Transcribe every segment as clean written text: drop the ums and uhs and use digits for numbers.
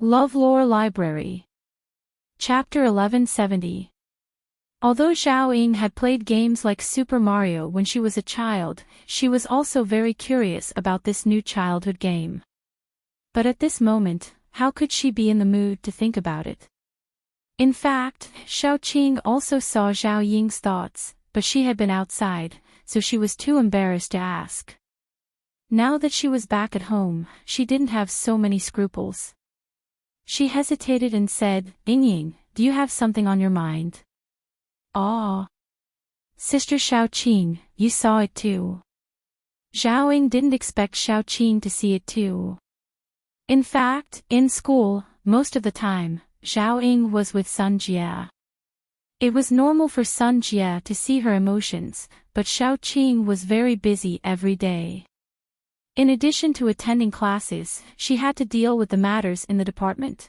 LoveLore Library. Chapter 1170. Although Zhao Ying had played games like Super Mario when she was a child, she was also very curious about this new childhood game. But at this moment, how could she be in the mood to think about it? In fact, Xiaoqing also saw Zhao Ying's thoughts, but she had been outside, so she was too embarrassed to ask. Now that she was back at home, she didn't have so many scruples. She hesitated and said, "Ying, do you have something on your mind?" "Ah. Sister Xiaoqing, you saw it too." Zhao Ying didn't expect Xiaoqing to see it too. In fact, in school, most of the time, Zhao Ying was with Sun Jie. It was normal for Sun Jie to see her emotions, but Xiaoqing was very busy every day. In addition to attending classes, she had to deal with the matters in the department.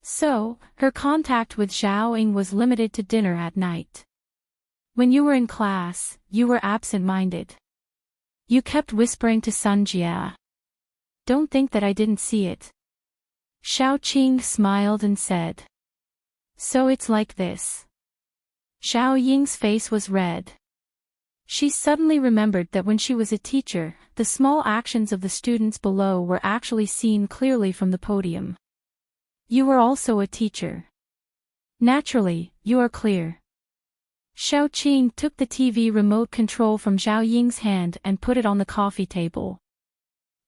So, her contact with Zhao Ying was limited to dinner at night. When you were in class, you were absent-minded. You kept whispering to Sun Jie. "Don't think that I didn't see it." Xiaoqing smiled and said. "So it's like this." Zhao Ying's face was red. She suddenly remembered that when she was a teacher, the small actions of the students below were actually seen clearly from the podium. "You were also a teacher. Naturally, you are clear." Xiaoqing took the TV remote control from Zhao Ying's hand and put it on the coffee table.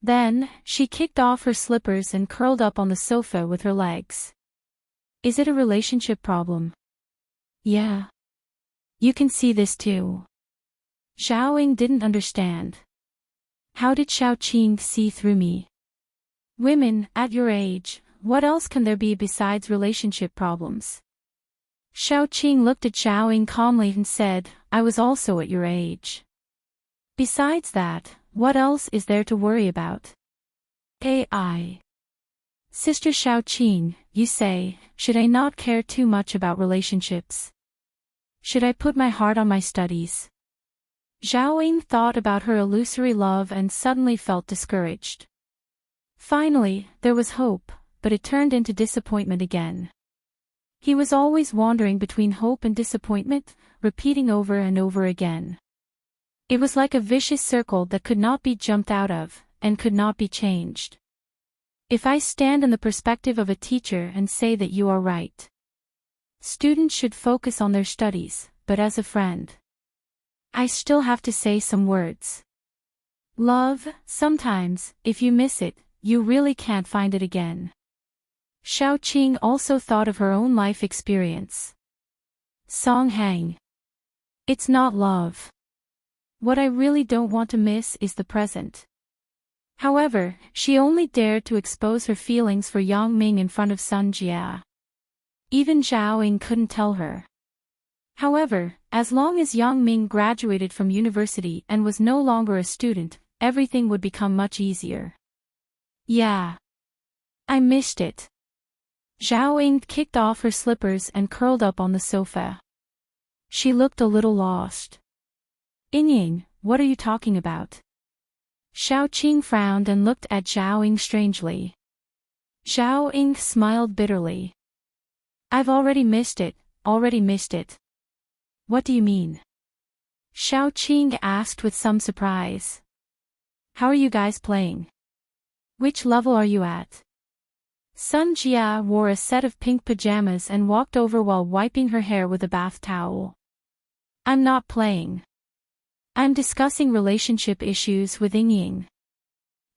Then, she kicked off her slippers and curled up on the sofa with her legs. "Is it a relationship problem?" "Yeah. You can see this too." Zhao Ying didn't understand. How did Xiaoqing see through me? "Women, at your age, what else can there be besides relationship problems?" Xiaoqing looked at Zhao Ying calmly and said, "I was also at your age. Besides that, what else is there to worry about?" AI. "Sister Xiaoqing, you say, should I not care too much about relationships? Should I put my heart on my studies?" Zhao Ying thought about her illusory love and suddenly felt discouraged. Finally, there was hope, but it turned into disappointment again. He was always wandering between hope and disappointment, repeating over and over again. It was like a vicious circle that could not be jumped out of, and could not be changed. If I stand in the perspective of a teacher and say that you are right. Students should focus on their studies, but as a friend, I still have to say some words. Love, sometimes, if you miss it, you really can't find it again. Xiaoqing also thought of her own life experience. Song Hang. It's not love. What I really don't want to miss is the present. However, she only dared to expose her feelings for Yang Ming in front of Sun Jie. Even Zhao Ying couldn't tell her. However, as long as Yang Ming graduated from university and was no longer a student, everything would become much easier. "Yeah. I missed it." Zhao Ying kicked off her slippers and curled up on the sofa. She looked a little lost. "Ying, what are you talking about?" Xiaoqing frowned and looked at Zhao Ying strangely. Zhao Ying smiled bitterly. "I've already missed it, already missed it." "What do you mean?" Xiaoqing asked with some surprise. "How are you guys playing? Which level are you at?" Sun Jie wore a set of pink pajamas and walked over while wiping her hair with a bath towel. "I'm not playing. I'm discussing relationship issues with Ying."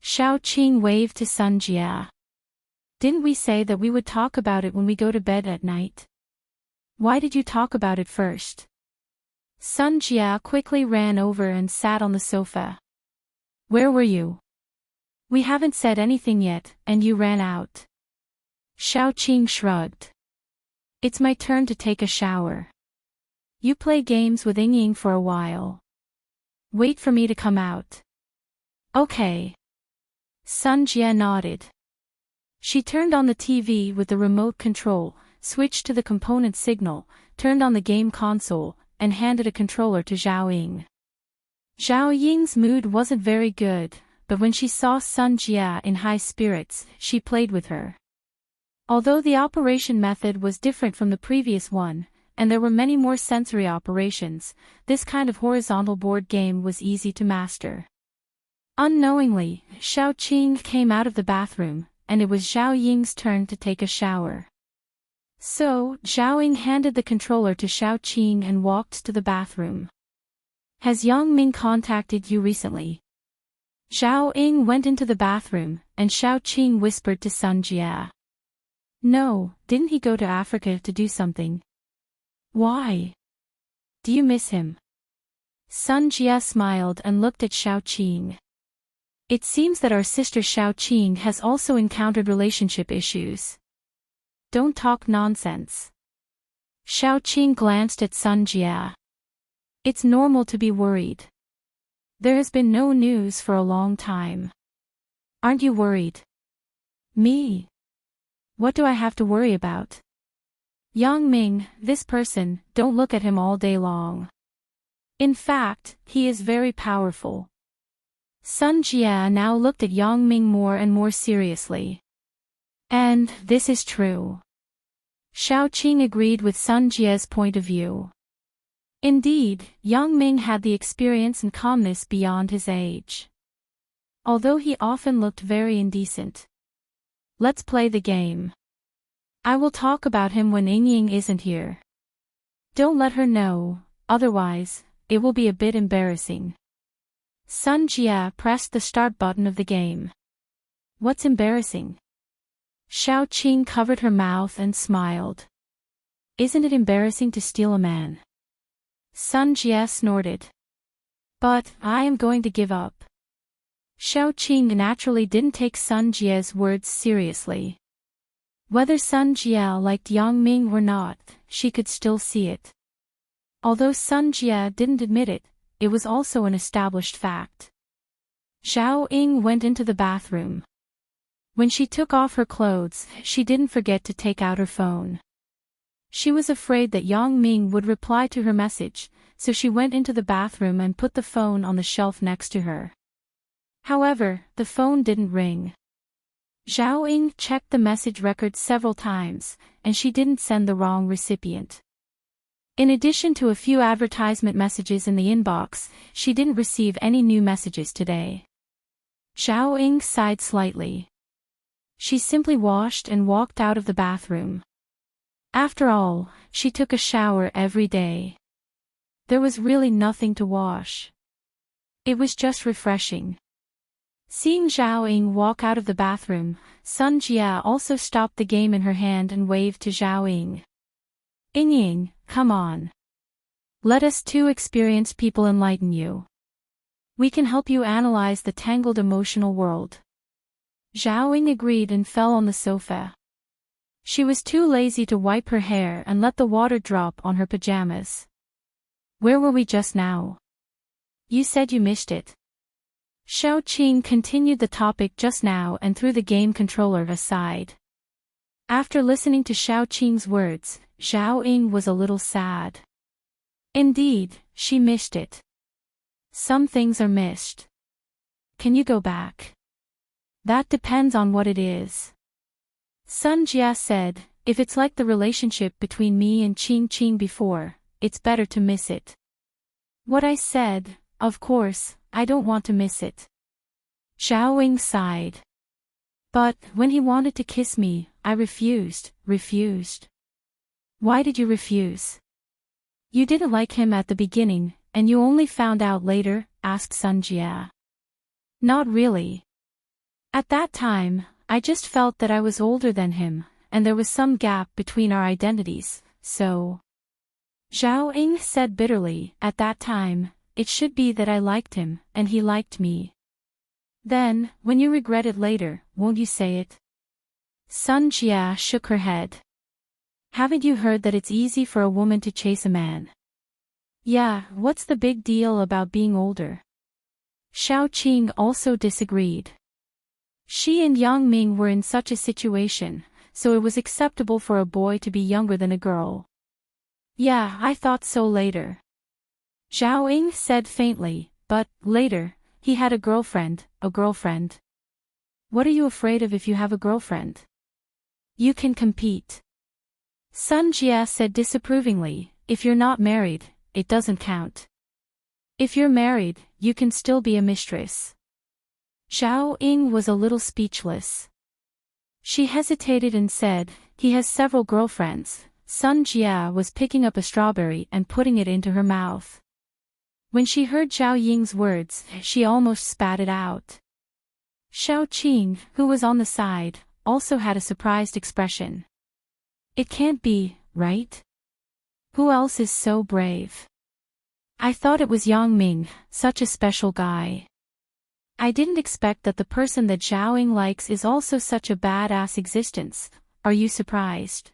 Xiaoqing waved to Sun Jie. "Didn't we say that we would talk about it when we go to bed at night? Why did you talk about it first?" Sun Jie quickly ran over and sat on the sofa. "Where were you? We haven't said anything yet, and you ran out." Xiaoqing shrugged. "It's my turn to take a shower. You play games with Ying for a while. Wait for me to come out." "Okay." Sun Jie nodded. She turned on the TV with the remote control, switched to the component signal, turned on the game console, and handed a controller to Zhao Ying. Zhao Ying's mood wasn't very good, but when she saw Sun Jie in high spirits, she played with her. Although the operation method was different from the previous one, and there were many more sensory operations, this kind of horizontal board game was easy to master. Unknowingly, Xiao Qing came out of the bathroom, and it was Zhao Ying's turn to take a shower. So, Zhao Ying handed the controller to Xiao Qing and walked to the bathroom. Has Yang Ming contacted you recently? Zhao Ying went into the bathroom, and Xiao Qing whispered to Sun Jia. No, didn't he go to Africa to do something? Why? Do you miss him? Sun Jia smiled and looked at Xiao Qing. It seems that our sister Xiao Qing has also encountered relationship issues. Don't talk nonsense. Xiao Qing glanced at Sun Jia. It's normal to be worried. There has been no news for a long time. Aren't you worried? Me? What do I have to worry about? Yang Ming, this person, don't look at him all day long. In fact, he is very powerful. Sun Jia now looked at Yang Ming more and more seriously. And this is true. Xiao Qing agreed with Sun Jia's point of view. Indeed, Yang Ming had the experience and calmness beyond his age. Although he often looked very indecent. Let's play the game. I will talk about him when Ying isn't here. Don't let her know, otherwise, it will be a bit embarrassing. Sun Jia pressed the start button of the game. What's embarrassing? Xiao Qing covered her mouth and smiled. Isn't it embarrassing to steal a man? Sun Jia snorted. But, I am going to give up. Xiao Qing naturally didn't take Sun Jia's words seriously. Whether Sun Jia liked Yang Ming or not, she could still see it. Although Sun Jia didn't admit it, it was also an established fact. Zhao Ying went into the bathroom. When she took off her clothes, she didn't forget to take out her phone. She was afraid that Yang Ming would reply to her message, so she went into the bathroom and put the phone on the shelf next to her. However, the phone didn't ring. Zhao Ying checked the message record several times, and she didn't send the wrong recipient. In addition to a few advertisement messages in the inbox, she didn't receive any new messages today. Zhao Ying sighed slightly. She simply washed and walked out of the bathroom. After all, she took a shower every day. There was really nothing to wash. It was just refreshing. Seeing Zhao Ying walk out of the bathroom, Sun Jia also stopped the game in her hand and waved to Zhao Ying. Ying, come on. Let us two experienced people enlighten you. We can help you analyze the tangled emotional world. Zhao Ying agreed and fell on the sofa. She was too lazy to wipe her hair and let the water drop on her pajamas. Where were we just now? You said you missed it. Xiao Qing continued the topic just now and threw the game controller aside. After listening to Xiao Qing's words, Zhao Ying was a little sad. Indeed, she missed it. Some things are missed. Can you go back? That depends on what it is. Sun Jia said, if it's like the relationship between me and Qing before, it's better to miss it. What I said, of course, I don't want to miss it. Zhao Ying sighed. But, when he wanted to kiss me, I refused. Why did you refuse? You didn't like him at the beginning, and you only found out later, asked Sun Jia. Not really. At that time, I just felt that I was older than him, and there was some gap between our identities, so. Zhao Ying said bitterly, at that time, it should be that I liked him, and he liked me. Then, when you regret it later, won't you say it? Sun Jia shook her head. Haven't you heard that it's easy for a woman to chase a man? Yeah, what's the big deal about being older? Xiao Qing also disagreed. She and Yang Ming were in such a situation, so it was acceptable for a boy to be younger than a girl. Yeah, I thought so later. Zhao Ying said faintly, but, later, he had a girlfriend. What are you afraid of if you have a girlfriend? You can compete. Sun Jia said disapprovingly, if you're not married, it doesn't count. If you're married, you can still be a mistress. Zhao Ying was a little speechless. She hesitated and said, he has several girlfriends. Sun Jia was picking up a strawberry and putting it into her mouth. When she heard Zhao Ying's words, she almost spat it out. Xiao Qing, who was on the side, also had a surprised expression. It can't be, right? Who else is so brave? I thought it was Yang Ming, such a special guy. I didn't expect that the person that Zhao Ying likes is also such a badass existence. Are you surprised?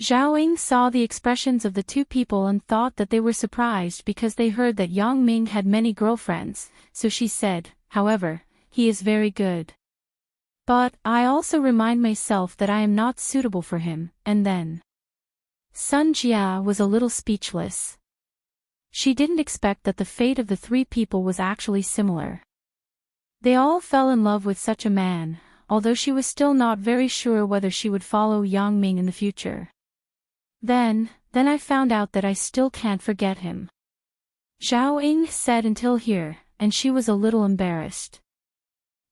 Zhao Ying saw the expressions of the two people and thought that they were surprised because they heard that Yang Ming had many girlfriends, so she said, however, he is very good. But I also remind myself that I am not suitable for him, and then. Sun Jia was a little speechless. She didn't expect that the fate of the three people was actually similar. They all fell in love with such a man, although she was still not very sure whether she would follow Yang Ming in the future. Then I found out that I still can't forget him. Zhao Ying said until here, and she was a little embarrassed.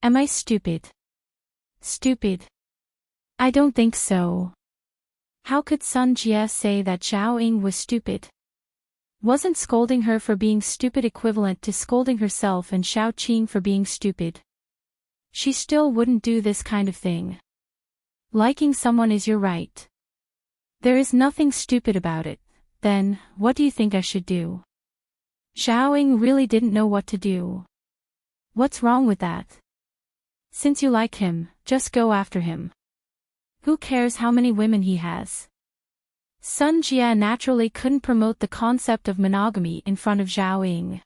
Am I stupid? Stupid? I don't think so. How could Sun Jia say that Zhao Ying was stupid? Wasn't scolding her for being stupid equivalent to scolding herself and Xiao Qing for being stupid? She still wouldn't do this kind of thing. Liking someone is your right. There is nothing stupid about it. Then, what do you think I should do? Zhao Ying really didn't know what to do. What's wrong with that? Since you like him, just go after him. Who cares how many women he has? Sun Jia naturally couldn't promote the concept of monogamy in front of Zhao Ying.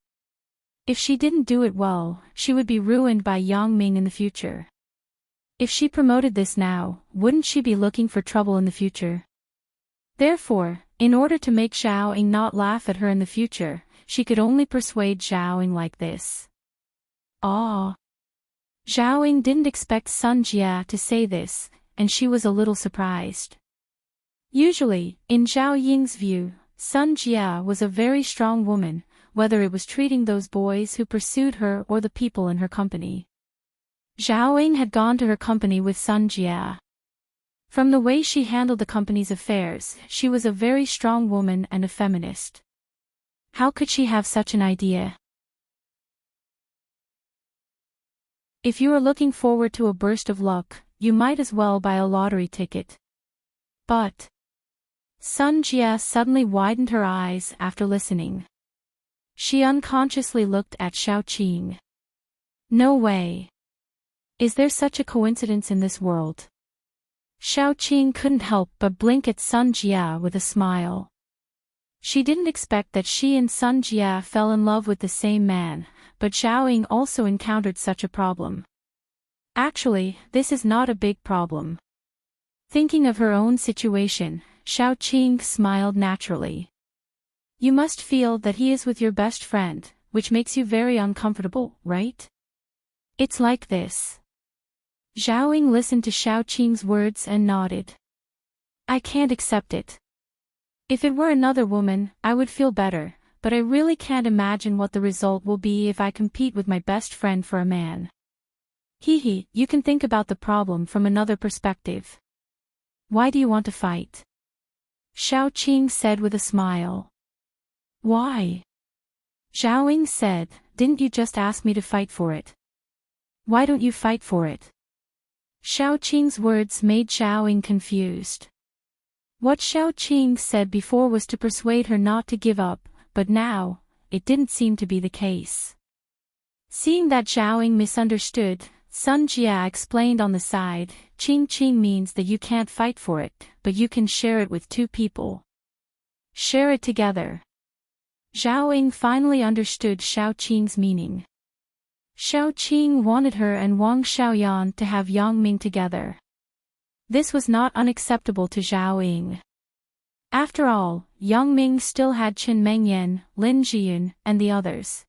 If she didn't do it well, she would be ruined by Yang Ming in the future. If she promoted this now, wouldn't she be looking for trouble in the future? Therefore, in order to make Zhao Ying not laugh at her in the future, she could only persuade Zhao Ying like this. Ah. Zhao Ying didn't expect Sun Jia to say this, and she was a little surprised. Usually, in Zhao Ying's view, Sun Jia was a very strong woman, whether it was treating those boys who pursued her or the people in her company. Zhao Ying had gone to her company with Sun Jia. From the way she handled the company's affairs, she was a very strong woman and a feminist. How could she have such an idea? If you are looking forward to a burst of luck, you might as well buy a lottery ticket. But Sun Jia suddenly widened her eyes after listening. She unconsciously looked at Xiao Qing. No way. Is there such a coincidence in this world? Xiao Qing couldn't help but blink at Sun Jia with a smile. She didn't expect that she and Sun Jia fell in love with the same man, but Zhao Ying also encountered such a problem. Actually, this is not a big problem. Thinking of her own situation, Xiao Qing smiled naturally. You must feel that he is with your best friend, which makes you very uncomfortable, right? It's like this. Zhao Ying listened to Xiao Qing's words and nodded. I can't accept it. If it were another woman, I would feel better, but I really can't imagine what the result will be if I compete with my best friend for a man. Hee, you can think about the problem from another perspective. Why do you want to fight? Xiao Qing said with a smile. Why? Zhao Ying said, didn't you just ask me to fight for it? Why don't you fight for it? Xiao Qing's words made Zhao Ying confused. What Xiao Qing said before was to persuade her not to give up, but now, it didn't seem to be the case. Seeing that Zhao Ying misunderstood, Sun Jia explained on the side, Qing means that you can't fight for it, but you can share it with two people. Share it together. Zhao Ying finally understood Xiao Qing's meaning. Xiao Qing wanted her and Wang Xiaoyan to have Yang Ming together. This was not unacceptable to Zhao Ying. After all, Yang Ming still had Qin Mengyan, Lin Jiyun, and the others.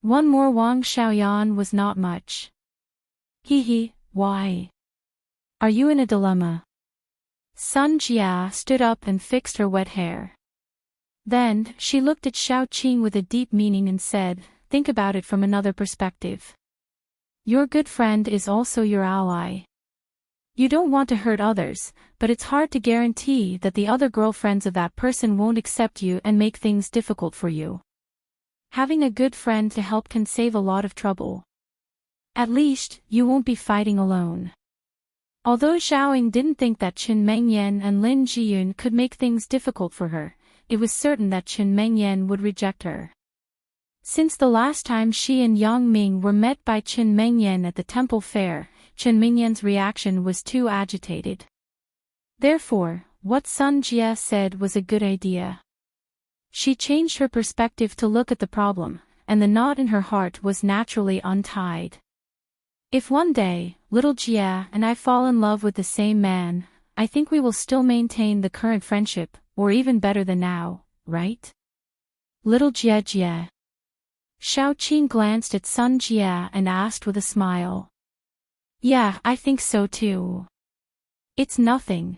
One more Wang Xiaoyan was not much. Hee, why? Are you in a dilemma? Sun Jia stood up and fixed her wet hair. Then, she looked at Xiao Qing with a deep meaning and said, "Think about it from another perspective. Your good friend is also your ally. You don't want to hurt others, but it's hard to guarantee that the other girlfriends of that person won't accept you and make things difficult for you. Having a good friend to help can save a lot of trouble. At least, you won't be fighting alone." Although Xiaoying didn't think that Chen Mengyan and Lin Jiyun could make things difficult for her, it was certain that Chen Mengyan would reject her. Since the last time she and Yang Ming were met by Chen Mengyan at the temple fair, Chen Mengyan's reaction was too agitated. Therefore, what Sun Jia said was a good idea. She changed her perspective to look at the problem, and the knot in her heart was naturally untied. If one day, little Jia and I fall in love with the same man, I think we will still maintain the current friendship, or even better than now, right? Little Jia. Xiao Qing glanced at Sun Jia and asked with a smile. Yeah, I think so too. It's nothing.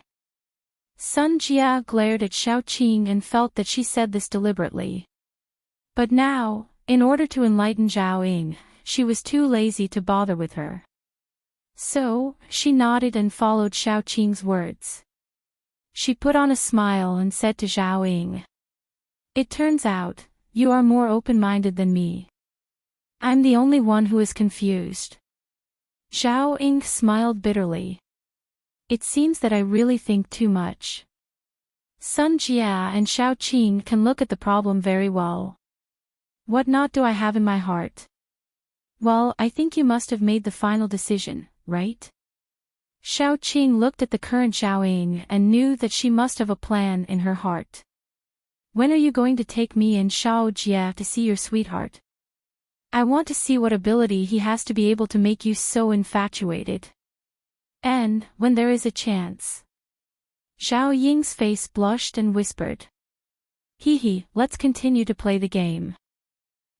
Sun Jia glared at Xiao Qing and felt that she said this deliberately. But now, in order to enlighten Zhao Ying, she was too lazy to bother with her. So, she nodded and followed Xiao Qing's words. She put on a smile and said to Zhao Ying, "It turns out, you are more open-minded than me. I'm the only one who is confused." Zhao Ying smiled bitterly. "It seems that I really think too much." Sun Jia and Xiao Qing can look at the problem very well. What knot do I have in my heart? Well, I think you must have made the final decision, right? Xiao Qing looked at the current Xiaoying and knew that she must have a plan in her heart. "When are you going to take me and Xiao Jia to see your sweetheart? I want to see what ability he has to be able to make you so infatuated. And, when there is a chance." Xiao Ying's face blushed and whispered. Hee, let's continue to play the game.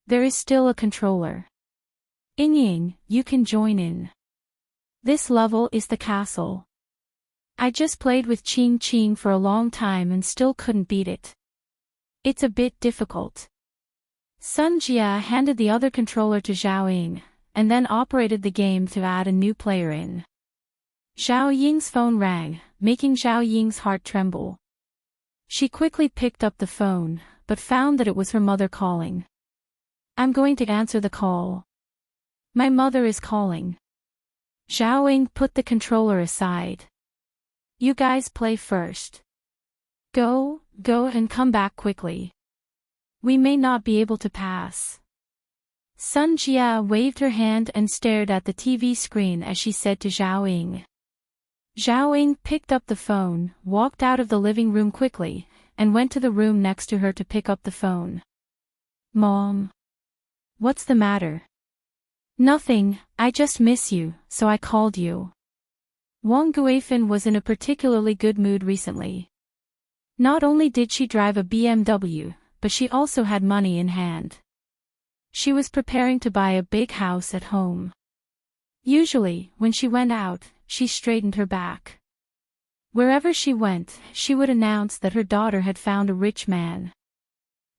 There is still a controller. Ying, you can join in. This level is the castle. I just played with Qing for a long time and still couldn't beat it. It's a bit difficult. Sun Jia handed the other controller to Zhao Ying, and then operated the game to add a new player in. Zhao Ying's phone rang, making Zhao Ying's heart tremble. She quickly picked up the phone, but found that it was her mother calling. "I'm going to answer the call. My mother is calling." Zhao Ying put the controller aside. "You guys play first. Go and come back quickly. We may not be able to pass." Sun Jia waved her hand and stared at the TV screen as she said to Zhao Ying. Zhao Ying picked up the phone, walked out of the living room quickly, and went to the room next to her to pick up the phone. "Mom. What's the matter?" "Nothing, I just miss you, so I called you." Wang Guifan was in a particularly good mood recently. Not only did she drive a BMW, but she also had money in hand. She was preparing to buy a big house at home. Usually, when she went out, she straightened her back. Wherever she went, she would announce that her daughter had found a rich man.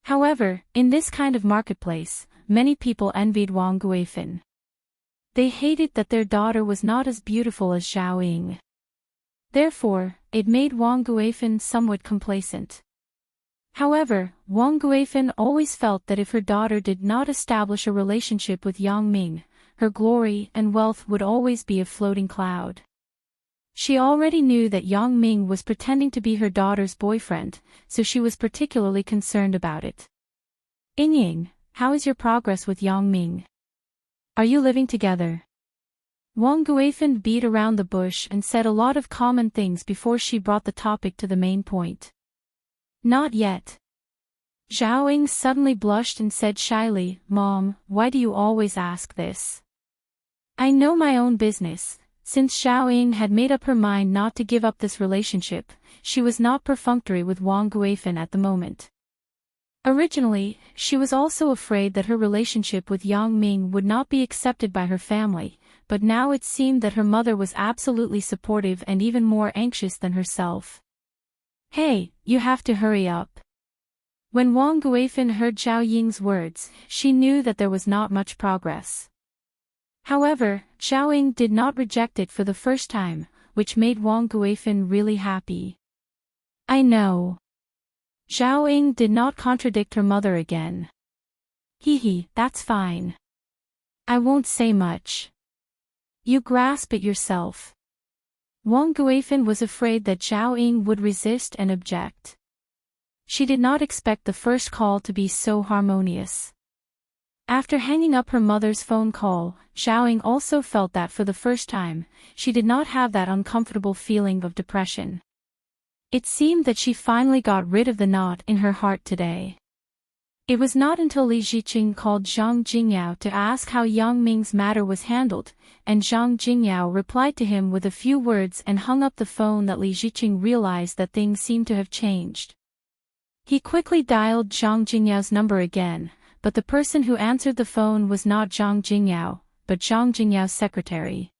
However, in this kind of marketplace, many people envied Wang Guifan. They hated that their daughter was not as beautiful as Zhao Ying. Therefore, it made Wang Guifan somewhat complacent. However, Wang Guifan always felt that if her daughter did not establish a relationship with Yang Ming, her glory and wealth would always be a floating cloud. She already knew that Yang Ming was pretending to be her daughter's boyfriend, so she was particularly concerned about it. "Ying, how is your progress with Yang Ming? Are you living together?" Wang Guifan beat around the bush and said a lot of common things before she brought the topic to the main point. "Not yet." Zhao Ying suddenly blushed and said shyly, "Mom, why do you always ask this? I know my own business." Since Zhao Ying had made up her mind not to give up this relationship, she was not perfunctory with Wang Guifan at the moment. Originally, she was also afraid that her relationship with Yang Ming would not be accepted by her family, but now it seemed that her mother was absolutely supportive and even more anxious than herself. "Hey, you have to hurry up." When Wang Guifan heard Zhao Ying's words, she knew that there was not much progress. However, Zhao Ying did not reject it for the first time, which made Wang Guifan really happy. "I know." Zhao Ying did not contradict her mother again. "Hee, that's fine. I won't say much. You grasp it yourself." Wang Guifan was afraid that Zhao Ying would resist and object. She did not expect the first call to be so harmonious. After hanging up her mother's phone call, Zhao Ying also felt that for the first time, she did not have that uncomfortable feeling of depression. It seemed that she finally got rid of the knot in her heart today. It was not until Li Ziqing called Zhang Jingyao to ask how Yang Ming's matter was handled, and Zhang Jingyao replied to him with a few words and hung up the phone that Li Ziqing realized that things seemed to have changed. He quickly dialed Zhang Jingyao's number again, but the person who answered the phone was not Zhang Jingyao, but Zhang Jingyao's secretary.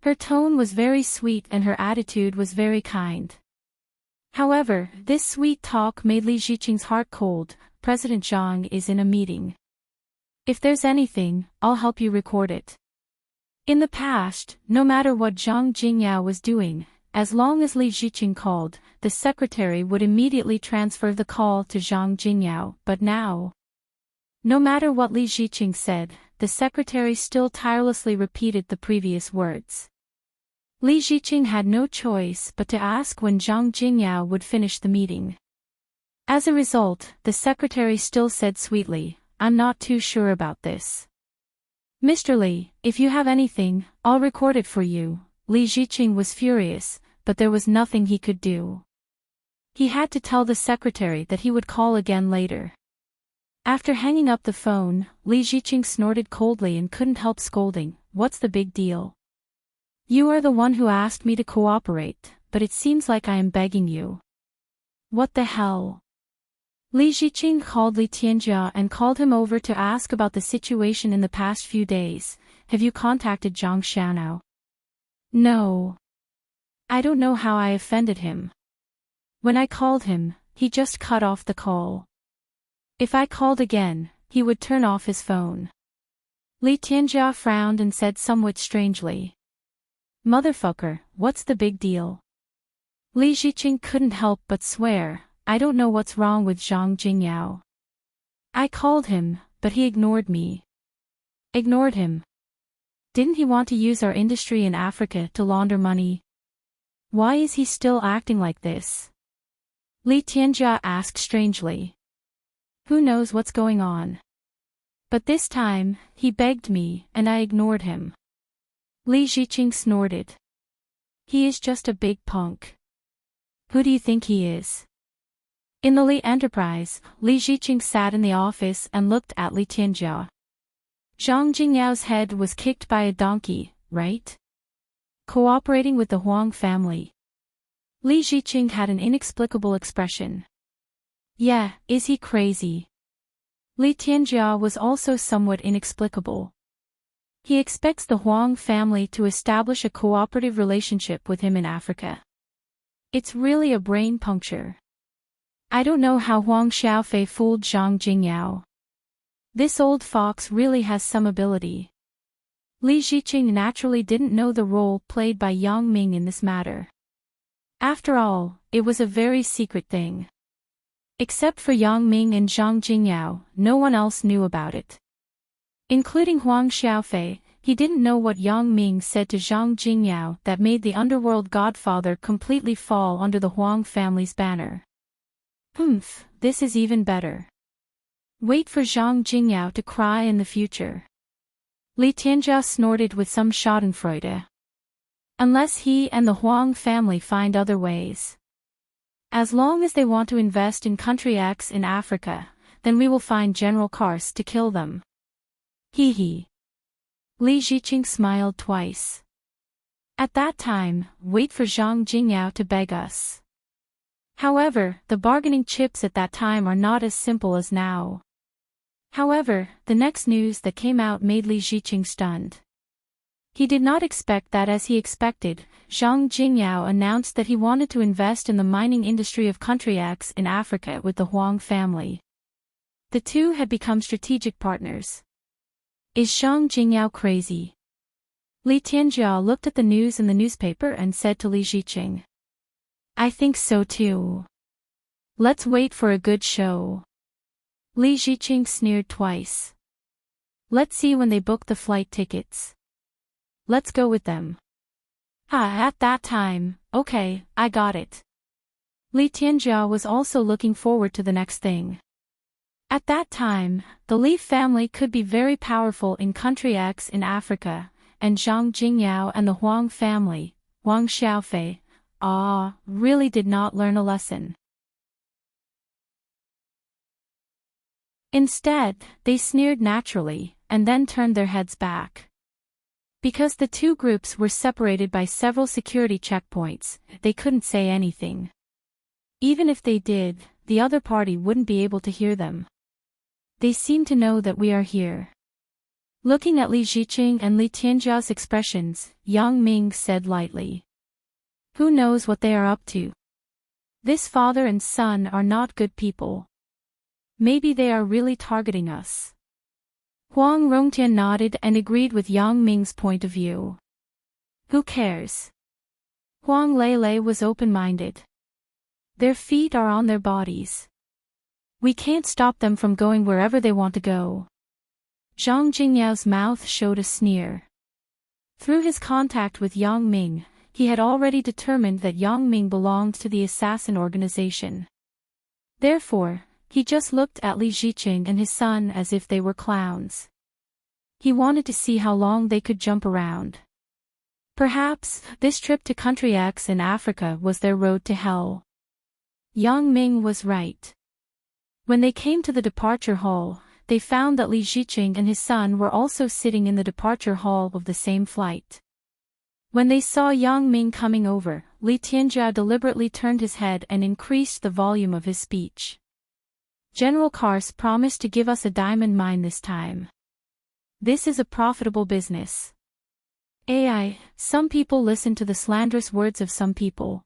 Her tone was very sweet and her attitude was very kind. However, this sweet talk made Li Ziqing's heart cold. "President Zhang is in a meeting. If there's anything, I'll help you record it." In the past, no matter what Zhang Jingyao was doing, as long as Li Ziqing called, the secretary would immediately transfer the call to Zhang Jingyao, but now, no matter what Li Ziqing said, the secretary still tirelessly repeated the previous words. Li Ziqing had no choice but to ask when Zhang Jingyao would finish the meeting. As a result, the secretary still said sweetly, "I'm not too sure about this. Mr. Li, if you have anything, I'll record it for you." Li Ziqing was furious, but there was nothing he could do. He had to tell the secretary that he would call again later. After hanging up the phone, Li Ziqing snorted coldly and couldn't help scolding, "What's the big deal? You are the one who asked me to cooperate, but it seems like I am begging you. What the hell?" Li Ziqing called Li Tianjia and called him over to ask about the situation in the past few days. "Have you contacted Zhang Xiaonao?" "No. I don't know how I offended him. When I called him, he just cut off the call. If I called again, he would turn off his phone." Li Tianjia frowned and said somewhat strangely, "Motherfucker, what's the big deal?" Li Ziqing couldn't help but swear, "I don't know what's wrong with Zhang Jingyao. I called him, but he ignored me." "Ignored him? Didn't he want to use our industry in Africa to launder money? Why is he still acting like this?" Li Tianjia asked strangely. "Who knows what's going on? But this time, he begged me, and I ignored him." Li Ziqing snorted. "He is just a big punk. Who do you think he is?" In the Li Enterprise, Li Ziqing sat in the office and looked at Li Tianjia. Zhang Jingyao's head was kicked by a donkey, right? Cooperating with the Huang family. Li Ziqing had an inexplicable expression. "Yeah, is he crazy?" Li Tianjia was also somewhat inexplicable. He expects the Huang family to establish a cooperative relationship with him in Africa. It's really a brain puncture. I don't know how Huang Xiaofei fooled Zhang Jingyao. This old fox really has some ability. Li Ziqing naturally didn't know the role played by Yang Ming in this matter. After all, it was a very secret thing. Except for Yang Ming and Zhang Jingyao, no one else knew about it. Including Huang Xiaofei, he didn't know what Yang Ming said to Zhang Jingyao that made the underworld godfather completely fall under the Huang family's banner. This is even better. Wait for Zhang Jingyao to cry in the future. Li Tianjia snorted with some schadenfreude. Unless he and the Huang family find other ways. As long as they want to invest in country X in Africa, then we will find General Kars to kill them. Hee. Li Ziqing smiled twice. At that time, wait for Zhang Jingyao to beg us. However, the bargaining chips at that time are not as simple as now. However, the next news that came out made Li Ziqing stunned. He did not expect that. As he expected, Zhang Jingyao announced that he wanted to invest in the mining industry of Country X in Africa with the Huang family. The two had become strategic partners. Is Zhang Jingyao crazy? Li Tianjia looked at the news in the newspaper and said to Li Ziqing. I think so too. Let's wait for a good show. Li Ziqing sneered twice. Let's see when they book the flight tickets. Let's go with them. At that time, okay, I got it. Li Tianjia was also looking forward to the next thing. At that time, the Li family could be very powerful in Country X in Africa, and Zhang Jingyao and the Huang family, Huang Xiaofei, really did not learn a lesson. Instead, they sneered naturally, and then turned their heads back. Because the two groups were separated by several security checkpoints, they couldn't say anything. Even if they did, the other party wouldn't be able to hear them. They seem to know that we are here. Looking at Li Ziqing and Li Tianjia's expressions, Yang Ming said lightly. Who knows what they are up to? This father and son are not good people. Maybe they are really targeting us. Huang Rongtian nodded and agreed with Yang Ming's point of view. Who cares? Huang Lele was open-minded. Their feet are on their bodies. We can't stop them from going wherever they want to go. Zhang Jingyao's mouth showed a sneer. Through his contact with Yang Ming, he had already determined that Yang Ming belonged to the assassin organization. Therefore, he just looked at Li Ziqing and his son as if they were clowns. He wanted to see how long they could jump around. Perhaps, this trip to Country X in Africa was their road to hell. Yang Ming was right. When they came to the departure hall, they found that Li Ziqing and his son were also sitting in the departure hall of the same flight. When they saw Yang Ming coming over, Li Tianjia deliberately turned his head and increased the volume of his speech. General Kars promised to give us a diamond mine this time. This is a profitable business. Some people listen to the slanderous words of some people.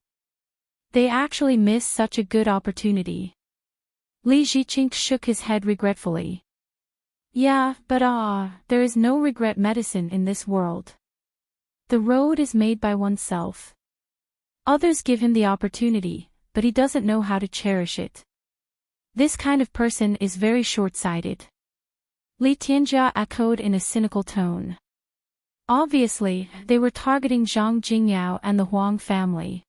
They actually miss such a good opportunity. Li Ziqing shook his head regretfully. Yeah, but there is no regret medicine in this world. The road is made by oneself. Others give him the opportunity, but he doesn't know how to cherish it. This kind of person is very short-sighted. Li Tianjia echoed in a cynical tone. Obviously, they were targeting Zhang Jingyao and the Huang family.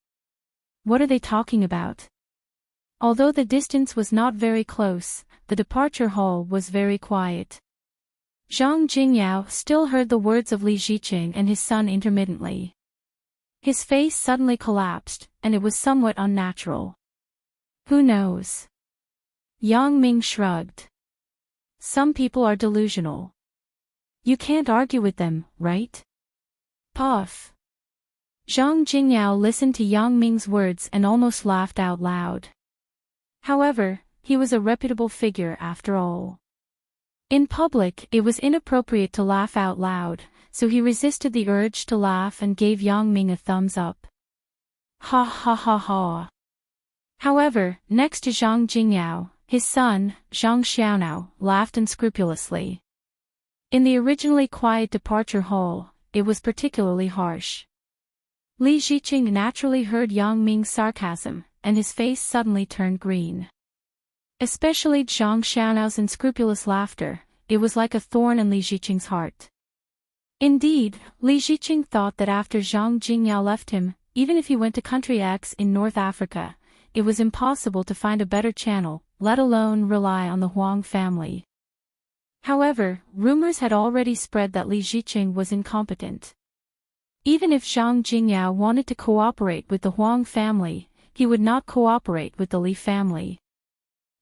What are they talking about? Although the distance was not very close, the departure hall was very quiet. Zhang Jingyao still heard the words of Li Ziqing and his son intermittently. His face suddenly collapsed, and it was somewhat unnatural. Who knows? Yang Ming shrugged. Some people are delusional. You can't argue with them, right? Puff. Zhang Jingyao listened to Yang Ming's words and almost laughed out loud. However, he was a reputable figure after all. In public, it was inappropriate to laugh out loud, so he resisted the urge to laugh and gave Yang Ming a thumbs up. Ha ha ha ha. However, next to Zhang Jingyao, his son, Zhang Xiaonao, laughed unscrupulously. In the originally quiet departure hall, it was particularly harsh. Li Ziqing naturally heard Yang Ming's sarcasm, and his face suddenly turned green. Especially Zhang Xiaonao's unscrupulous laughter, it was like a thorn in Li Ziqing's heart. Indeed, Li Ziqing thought that after Zhang Jingyao left him, even if he went to Country X in North Africa, it was impossible to find a better channel, let alone rely on the Huang family. However, rumors had already spread that Li Ziqing was incompetent. Even if Zhang Jingyao wanted to cooperate with the Huang family, he would not cooperate with the Li family.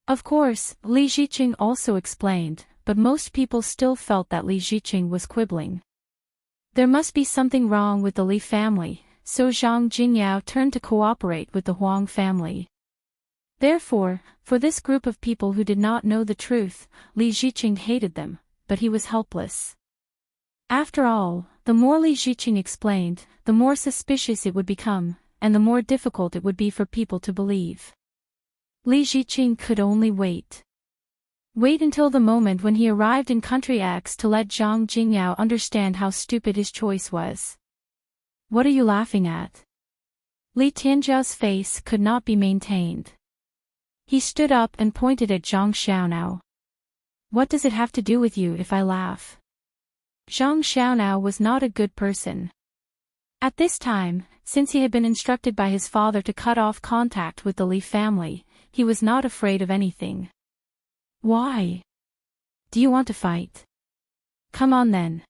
Of course, Li Ziqing also explained, but most people still felt that Li Ziqing was quibbling. There must be something wrong with the Li family, so Zhang Jingyao turned to cooperate with the Huang family. Therefore, for this group of people who did not know the truth, Li Ziqing hated them, but he was helpless. After all, the more Li Ziqing explained, the more suspicious it would become, and the more difficult it would be for people to believe. Li Ziqing could only wait. Wait until the moment when he arrived in Country X to let Zhang Jingyao understand how stupid his choice was. What are you laughing at? Li Tianjiao's face could not be maintained. He stood up and pointed at Zhang Xiaonao. What does it have to do with you if I laugh? Zhang Xiaonao was not a good person. At this time, since he had been instructed by his father to cut off contact with the Li family, he was not afraid of anything. Why? Do you want to fight? Come on then.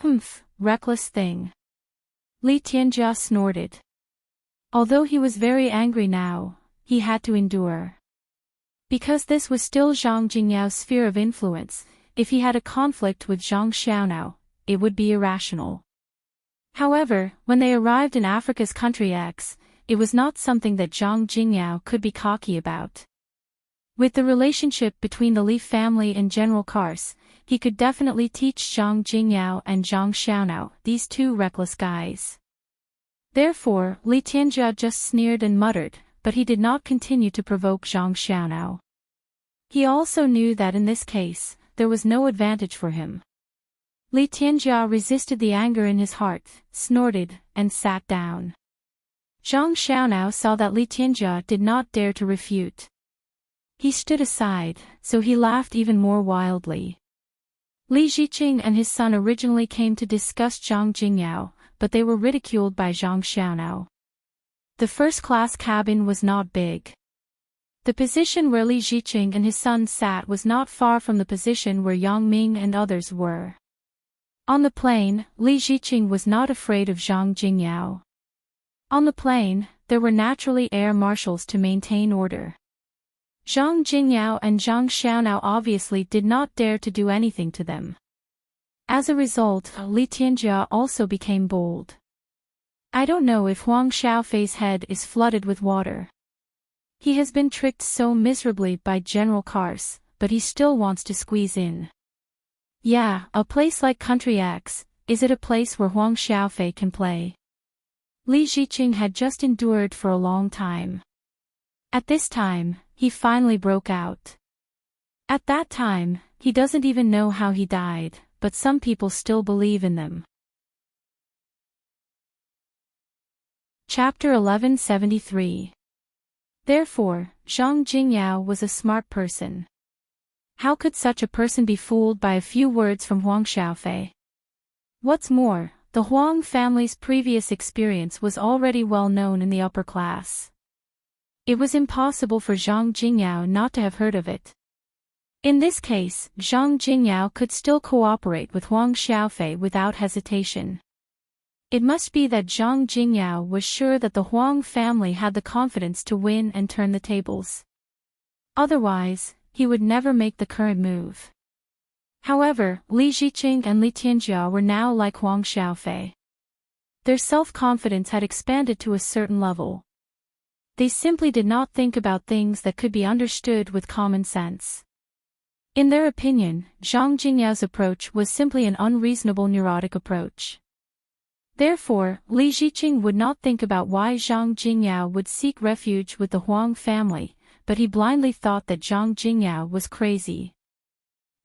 Humph, reckless thing. Li Tianjia snorted. Although he was very angry now, he had to endure. Because this was still Zhang Jingyao's sphere of influence, if he had a conflict with Zhang Xiaonao, it would be irrational. However, when they arrived in Africa's Country X, it was not something that Zhang Jingyao could be cocky about. With the relationship between the Li family and General Kars, he could definitely teach Zhang Jingyao and Zhang Xiaonao, these two reckless guys. Therefore, Li Tianjia just sneered and muttered, but he did not continue to provoke Zhang Xiaonao. He also knew that in this case, there was no advantage for him. Li Tianjia resisted the anger in his heart, snorted, and sat down. Zhang Xiaonao saw that Li Tianjia did not dare to refute. He stood aside, so he laughed even more wildly. Li Ziqing and his son originally came to discuss Zhang Jingyao, but they were ridiculed by Zhang Xiaonao. The first-class cabin was not big. The position where Li Ziqing and his son sat was not far from the position where Yang Ming and others were. On the plane, Li Ziqing was not afraid of Zhang Jingyao. On the plane, there were naturally air marshals to maintain order. Zhang Jingyao and Zhang Xiaonao obviously did not dare to do anything to them. As a result, Li Tianjia also became bold. I don't know if Huang Xiaofei's head is flooded with water. He has been tricked so miserably by General Kars, but he still wants to squeeze in. Yeah, a place like Country X, is it a place where Huang Xiaofei can play? Li Ziqing had just endured for a long time. At this time, he finally broke out. At that time, he doesn't even know how he died, but some people still believe in them. Chapter 1173. Therefore, Zhang Jingyao was a smart person. How could such a person be fooled by a few words from Huang Xiaofei? What's more, the Huang family's previous experience was already well known in the upper class. It was impossible for Zhang Jingyao not to have heard of it. In this case, Zhang Jingyao could still cooperate with Huang Xiaofei without hesitation. It must be that Zhang Jingyao was sure that the Huang family had the confidence to win and turn the tables. Otherwise, he would never make the current move. However, Li Ziqing and Li Tianjia were now like Huang Xiaofei. Their self-confidence had expanded to a certain level. They simply did not think about things that could be understood with common sense. In their opinion, Zhang Jingyao's approach was simply an unreasonable neurotic approach. Therefore, Li Ziqing would not think about why Zhang Jingyao would seek refuge with the Huang family, but he blindly thought that Zhang Jingyao was crazy.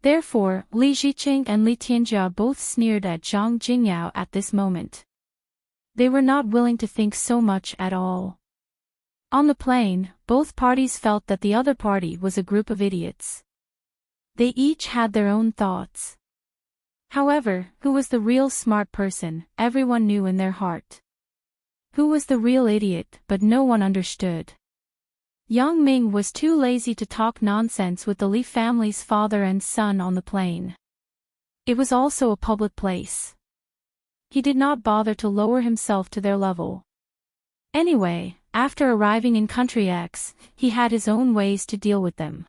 Therefore, Li Ziqing and Li Tianjia both sneered at Zhang Jingyao at this moment. They were not willing to think so much at all. On the plane, both parties felt that the other party was a group of idiots. They each had their own thoughts. However, who was the real smart person, everyone knew in their heart. Who was the real idiot, but no one understood. Yang Ming was too lazy to talk nonsense with the Li family's father and son on the plane. It was also a public place. He did not bother to lower himself to their level. Anyway, after arriving in Country X, he had his own ways to deal with them.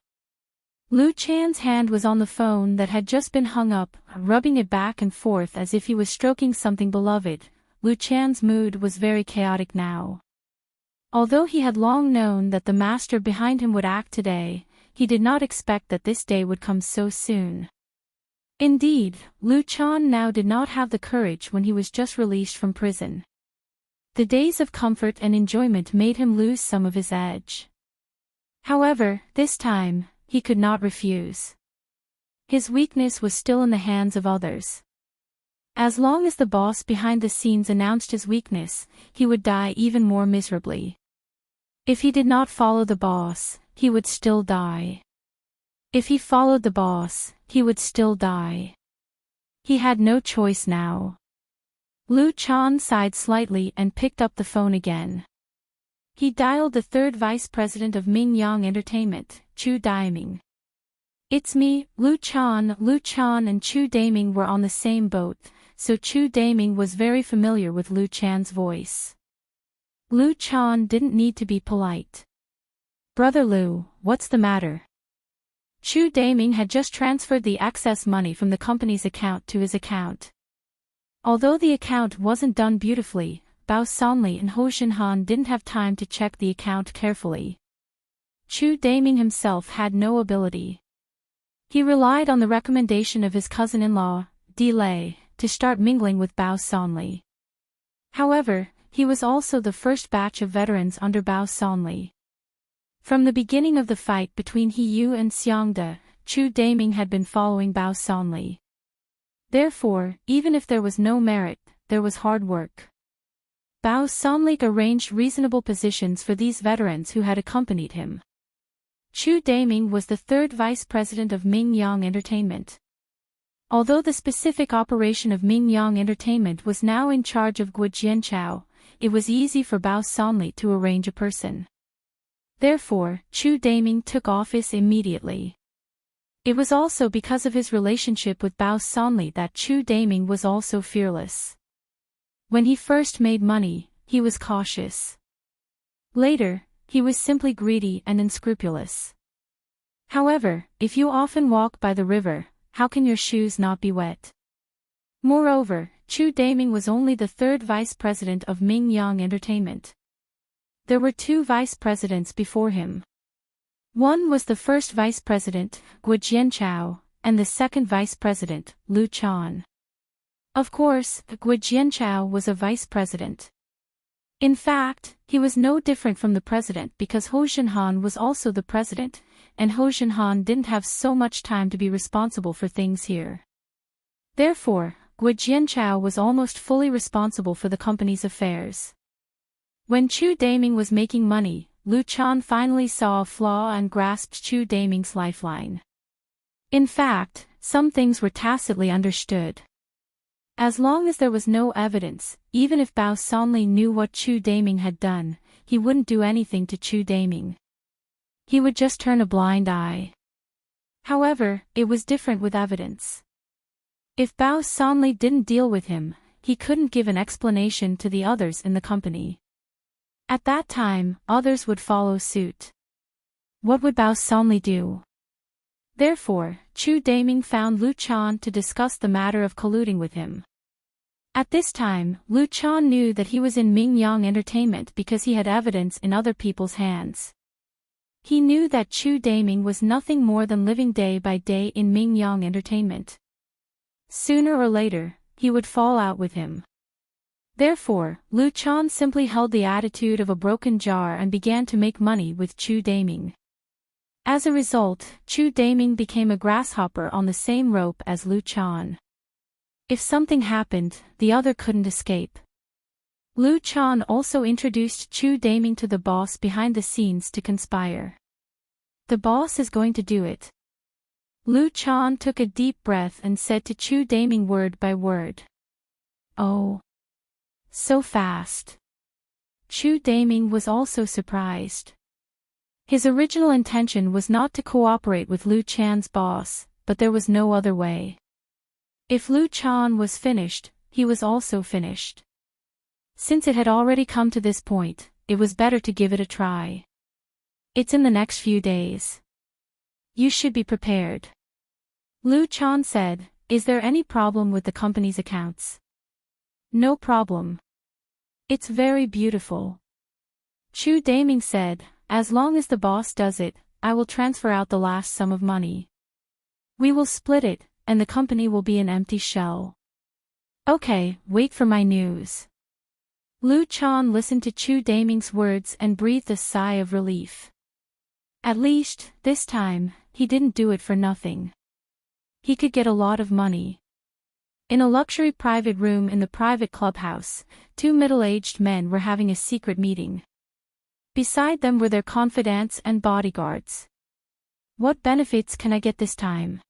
Lu Chan's hand was on the phone that had just been hung up, rubbing it back and forth as if he was stroking something beloved. Lu Chan's mood was very chaotic now. Although he had long known that the master behind him would act today, he did not expect that this day would come so soon. Indeed, Lu Chan now did not have the courage when he was just released from prison. The days of comfort and enjoyment made him lose some of his edge. However, this time, he could not refuse. His weakness was still in the hands of others. As long as the boss behind the scenes announced his weakness, he would die even more miserably. If he did not follow the boss, he would still die. If he followed the boss, he would still die. He had no choice now. Lu Chan sighed slightly and picked up the phone again. He dialed the third vice president of Mingyang Entertainment, Chu Daiming. "It's me, Lu Chan." Lu Chan and Chu Daiming were on the same boat, so Chu Daiming was very familiar with Lu Chan's voice. Lu Chan didn't need to be polite. "Brother Lu, what's the matter?" Chu Daiming had just transferred the excess money from the company's account to his account. Although the account wasn't done beautifully, Bao Sonli and Ho Shinhan didn't have time to check the account carefully. Chu Daiming himself had no ability. He relied on the recommendation of his cousin-in-law, Di Lei, to start mingling with Bao Sonli. However, he was also the first batch of veterans under Bao Sonli. From the beginning of the fight between He Yu and Xiangde, Chu Daiming had been following Bao Sonli. Therefore, even if there was no merit, there was hard work. Bao Sonli arranged reasonable positions for these veterans who had accompanied him. Chu Daiming was the third vice president of Mingyang Entertainment. Although the specific operation of Mingyang Entertainment was now in charge of Guo Jianchao, it was easy for Bao Sonli to arrange a person. Therefore, Chu Daiming took office immediately. It was also because of his relationship with Bao Sonli that Chu Daiming was also fearless. When he first made money, he was cautious. Later, he was simply greedy and unscrupulous. However, if you often walk by the river, how can your shoes not be wet? Moreover, Chu Daiming was only the third vice president of Mingyang Entertainment. There were two vice presidents before him. One was the first vice president, Guo Jianchao, and the second vice president, Lu Chan. Of course, Guo Jianchao was a vice president. In fact, he was no different from the president because Ho Shinhan was also the president, and Ho Shinhan didn't have so much time to be responsible for things here. Therefore, Guo Jianchao was almost fully responsible for the company's affairs. When Chu Daiming was making money, Lu Chan finally saw a flaw and grasped Chu Daiming's lifeline. In fact, some things were tacitly understood. As long as there was no evidence, even if Bao Sonli knew what Chu Daiming had done, he wouldn't do anything to Chu Daiming. He would just turn a blind eye. However, it was different with evidence. If Bao Sonli didn't deal with him, he couldn't give an explanation to the others in the company. At that time, others would follow suit. What would Bao Sonli do? Therefore, Chu Daiming found Lu Chan to discuss the matter of colluding with him. At this time, Lu Chan knew that he was in Mingyang Entertainment because he had evidence in other people's hands. He knew that Chu Daiming was nothing more than living day by day in Mingyang Entertainment. Sooner or later, he would fall out with him. Therefore, Lu Chan simply held the attitude of a broken jar and began to make money with Chu Daiming. As a result, Chu Daiming became a grasshopper on the same rope as Lu Chan. If something happened, the other couldn't escape. Lu Chan also introduced Chu Daiming to the boss behind the scenes to conspire. The boss is going to do it. Lu Chan took a deep breath and said to Chu Daiming word by word. "Oh. So fast." Chu Daiming was also surprised. His original intention was not to cooperate with Lu Chan's boss, but there was no other way. If Lu Chan was finished, he was also finished. Since it had already come to this point, it was better to give it a try. It's in the next few days. You should be prepared. Lu Chan said, "Is there any problem with the company's accounts?" "No problem. It's very beautiful." Chu Daiming said, "As long as the boss does it, I will transfer out the last sum of money. We will split it, and the company will be an empty shell. Okay, wait for my news. Lu Chan listened to Chu Daming's words and breathed a sigh of relief. At least, this time, he didn't do it for nothing. He could get a lot of money. In a luxury private room in the private clubhouse, two middle-aged men were having a secret meeting. Beside them were their confidants and bodyguards. What benefits can I get this time?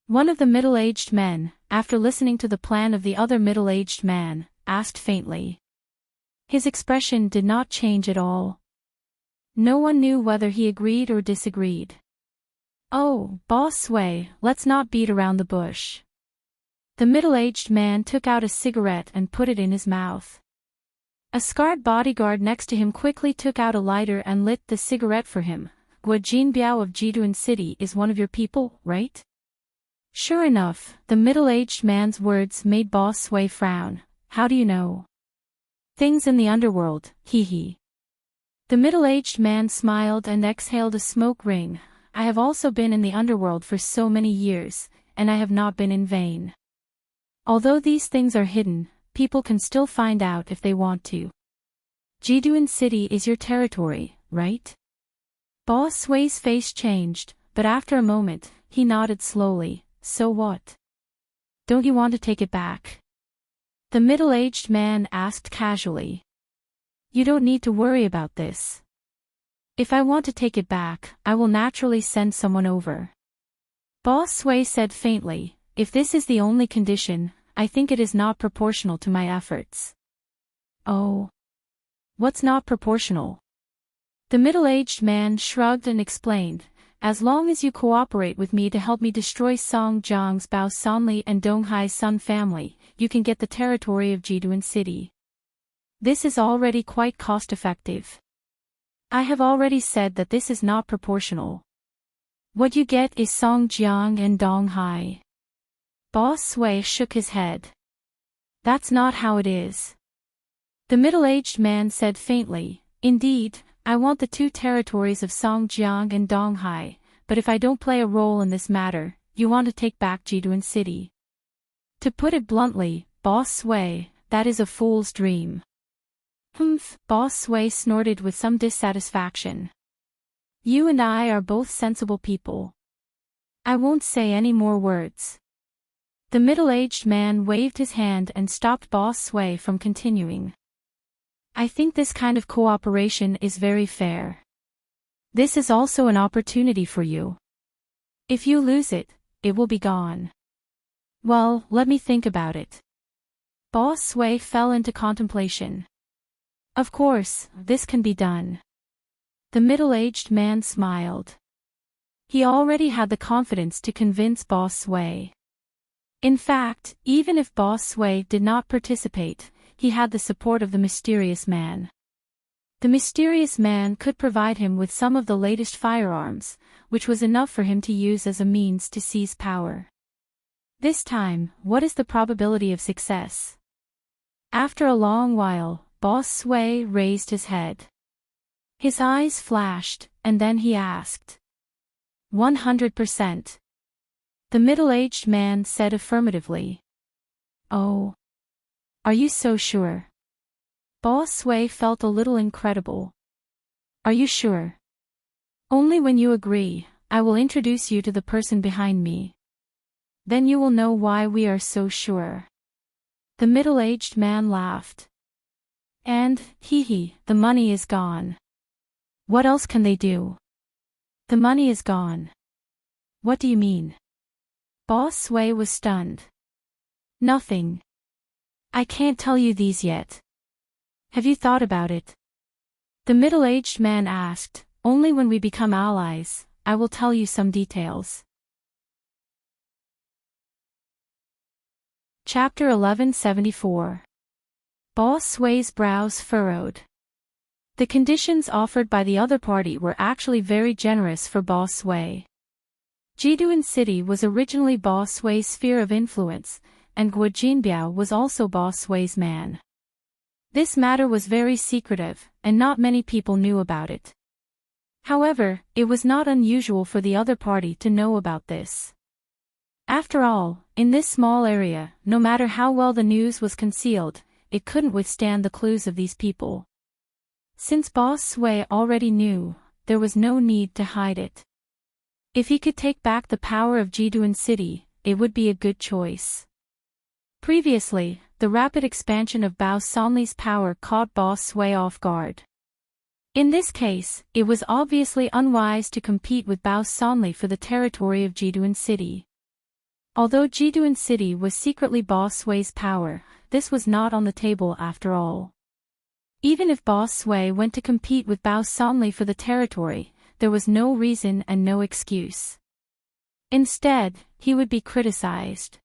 One of the middle-aged men, after listening to the plan of the other middle-aged man, asked faintly. His expression did not change at all. No one knew whether he agreed or disagreed. Oh, Boss Sway, let's not beat around the bush. The middle-aged man took out a cigarette and put it in his mouth. A scarred bodyguard next to him quickly took out a lighter and lit the cigarette for him. Guo Jinbiao of Jiduan City is one of your people, right? Sure enough, the middle-aged man's words made Boss Sway frown. How do you know? Things in the underworld, hee hee. The middle-aged man smiled and exhaled a smoke ring. I have also been in the underworld for so many years, and I have not been in vain. Although these things are hidden, people can still find out if they want to. Jiduan City is your territory, right? Boss Sway's face changed, but after a moment, he nodded slowly. So what? Don't you want to take it back? The middle-aged man asked casually. You don't need to worry about this. If I want to take it back, I will naturally send someone over. Boss Sway said faintly, if this is the only condition, I think it is not proportional to my efforts. Oh. What's not proportional? The middle-aged man shrugged and explained, as long as you cooperate with me to help me destroy Song Jiang's Bao Sanli and Donghai's Sun family, you can get the territory of Jiduan City. This is already quite cost-effective. I have already said that this is not proportional. What you get is Song Jiang and Donghai. Boss Sway shook his head. That's not how it is. The middle-aged man said faintly, indeed, I want the two territories of Song Jiang and Donghai, but if I don't play a role in this matter, you want to take back Jiduan City. To put it bluntly, Boss Sway, that is a fool's dream. Humph, Boss Sway snorted with some dissatisfaction. You and I are both sensible people. I won't say any more words. The middle-aged man waved his hand and stopped Boss Sway from continuing. I think this kind of cooperation is very fair. This is also an opportunity for you. If you lose it, it will be gone. Well, let me think about it. Boss Sway fell into contemplation. Of course, this can be done. The middle-aged man smiled. He already had the confidence to convince Boss Sway. In fact, even if Boss Sway did not participate, he had the support of the mysterious man. The mysterious man could provide him with some of the latest firearms, which was enough for him to use as a means to seize power. This time, what is the probability of success? After a long while, Boss Sway raised his head. His eyes flashed, and then he asked. 100%. The middle-aged man said affirmatively. Oh. Are you so sure? Boss Sway felt a little incredible. Are you sure? Only when you agree, I will introduce you to the person behind me. Then you will know why we are so sure. The middle-aged man laughed. And, hee, the money is gone. What else can they do? The money is gone. What do you mean? Boss Sway was stunned. Nothing. I can't tell you these yet. Have you thought about it? The middle-aged man asked, only when we become allies, I will tell you some details. Chapter 1174. Boss Sway's brows furrowed. The conditions offered by the other party were actually very generous for Boss Sway. Jiduan City was originally Boss Sway's sphere of influence, and Guo Jinbiao was also Boss Sway's man. This matter was very secretive, and not many people knew about it. However, it was not unusual for the other party to know about this. After all, in this small area, no matter how well the news was concealed, it couldn't withstand the clues of these people. Since Boss Sway already knew, there was no need to hide it. If he could take back the power of Jiduan City, it would be a good choice. Previously, the rapid expansion of Bao Sanli's power caught Boss Sway off guard. In this case, it was obviously unwise to compete with Bao Sanli for the territory of Jiduan City. Although Jiduan City was secretly Boss Sway's power, this was not on the table after all. Even if Boss Sway went to compete with Bao Sanli for the territory, there was no reason and no excuse. Instead, he would be criticized.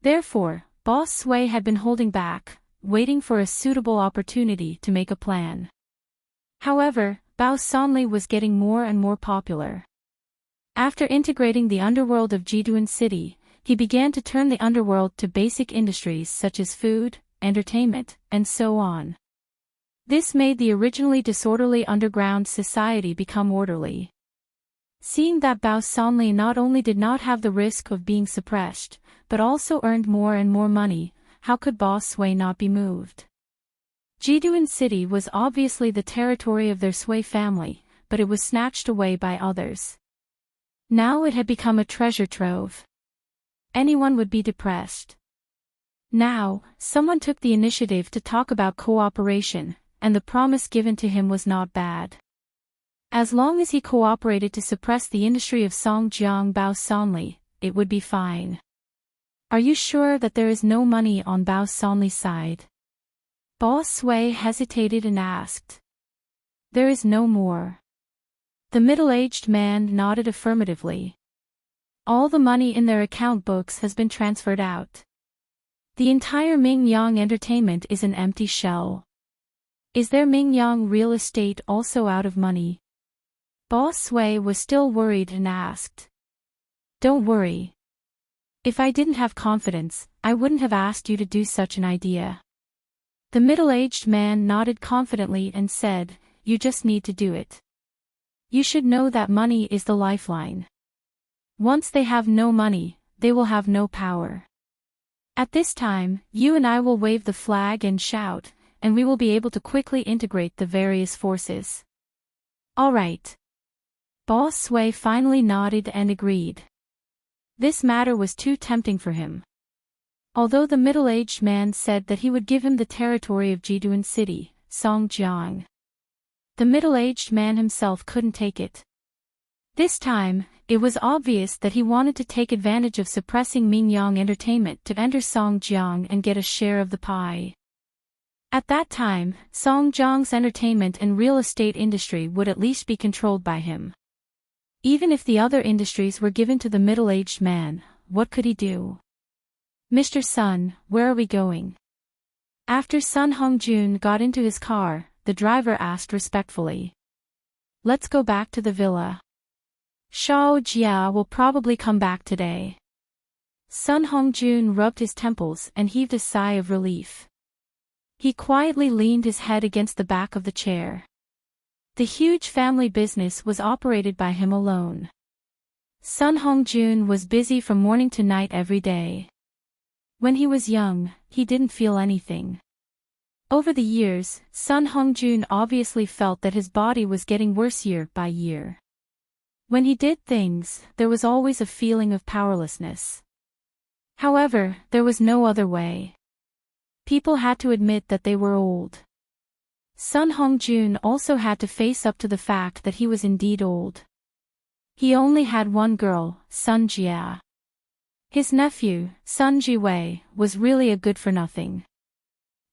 Therefore, Boss Sway had been holding back, waiting for a suitable opportunity to make a plan. However, Bao Sanli was getting more and more popular. After integrating the underworld of Jiduan City, he began to turn the underworld to basic industries such as food, entertainment, and so on. This made the originally disorderly underground society become orderly. Seeing that Bao Sanli not only did not have the risk of being suppressed, but also earned more and more money, how could Boss Sway not be moved? Jiduan City was obviously the territory of their Sway family, but it was snatched away by others. Now it had become a treasure trove. Anyone would be depressed. Now, someone took the initiative to talk about cooperation, and the promise given to him was not bad. As long as he cooperated to suppress the industry of Songjiang Bao Sanli, it would be fine. Are you sure that there is no money on Bao Sanli's side? Boss Sway hesitated and asked. There is no more. The middle-aged man nodded affirmatively. All the money in their account books has been transferred out. The entire Mingyang Entertainment is an empty shell. Is their Mingyang real estate also out of money? Boss Sway was still worried and asked. Don't worry. If I didn't have confidence, I wouldn't have asked you to do such an idea. The middle-aged man nodded confidently and said, you just need to do it. You should know that money is the lifeline. Once they have no money, they will have no power. At this time, you and I will wave the flag and shout, and we will be able to quickly integrate the various forces. All right. Boss Sway finally nodded and agreed. This matter was too tempting for him. Although the middle-aged man said that he would give him the territory of Jiduan City, Songjiang, the middle-aged man himself couldn't take it. This time, it was obvious that he wanted to take advantage of suppressing Mingyang Entertainment to enter Songjiang and get a share of the pie. At that time, Songjiang's entertainment and real estate industry would at least be controlled by him. Even if the other industries were given to the middle-aged man, what could he do? Mr. Sun, where are we going? After Sun Hongjun got into his car, the driver asked respectfully. Let's go back to the villa. Shao Jia will probably come back today. Sun Hongjun rubbed his temples and heaved a sigh of relief. He quietly leaned his head against the back of the chair. The huge family business was operated by him alone. Sun Hongjun was busy from morning to night every day. When he was young, he didn't feel anything. Over the years, Sun Hongjun obviously felt that his body was getting worse year by year. When he did things, there was always a feeling of powerlessness. However, there was no other way. People had to admit that they were old. Sun Hongjun also had to face up to the fact that he was indeed old. He only had one girl, Sun Jia. His nephew, Sun Jiwei, was really a good-for-nothing.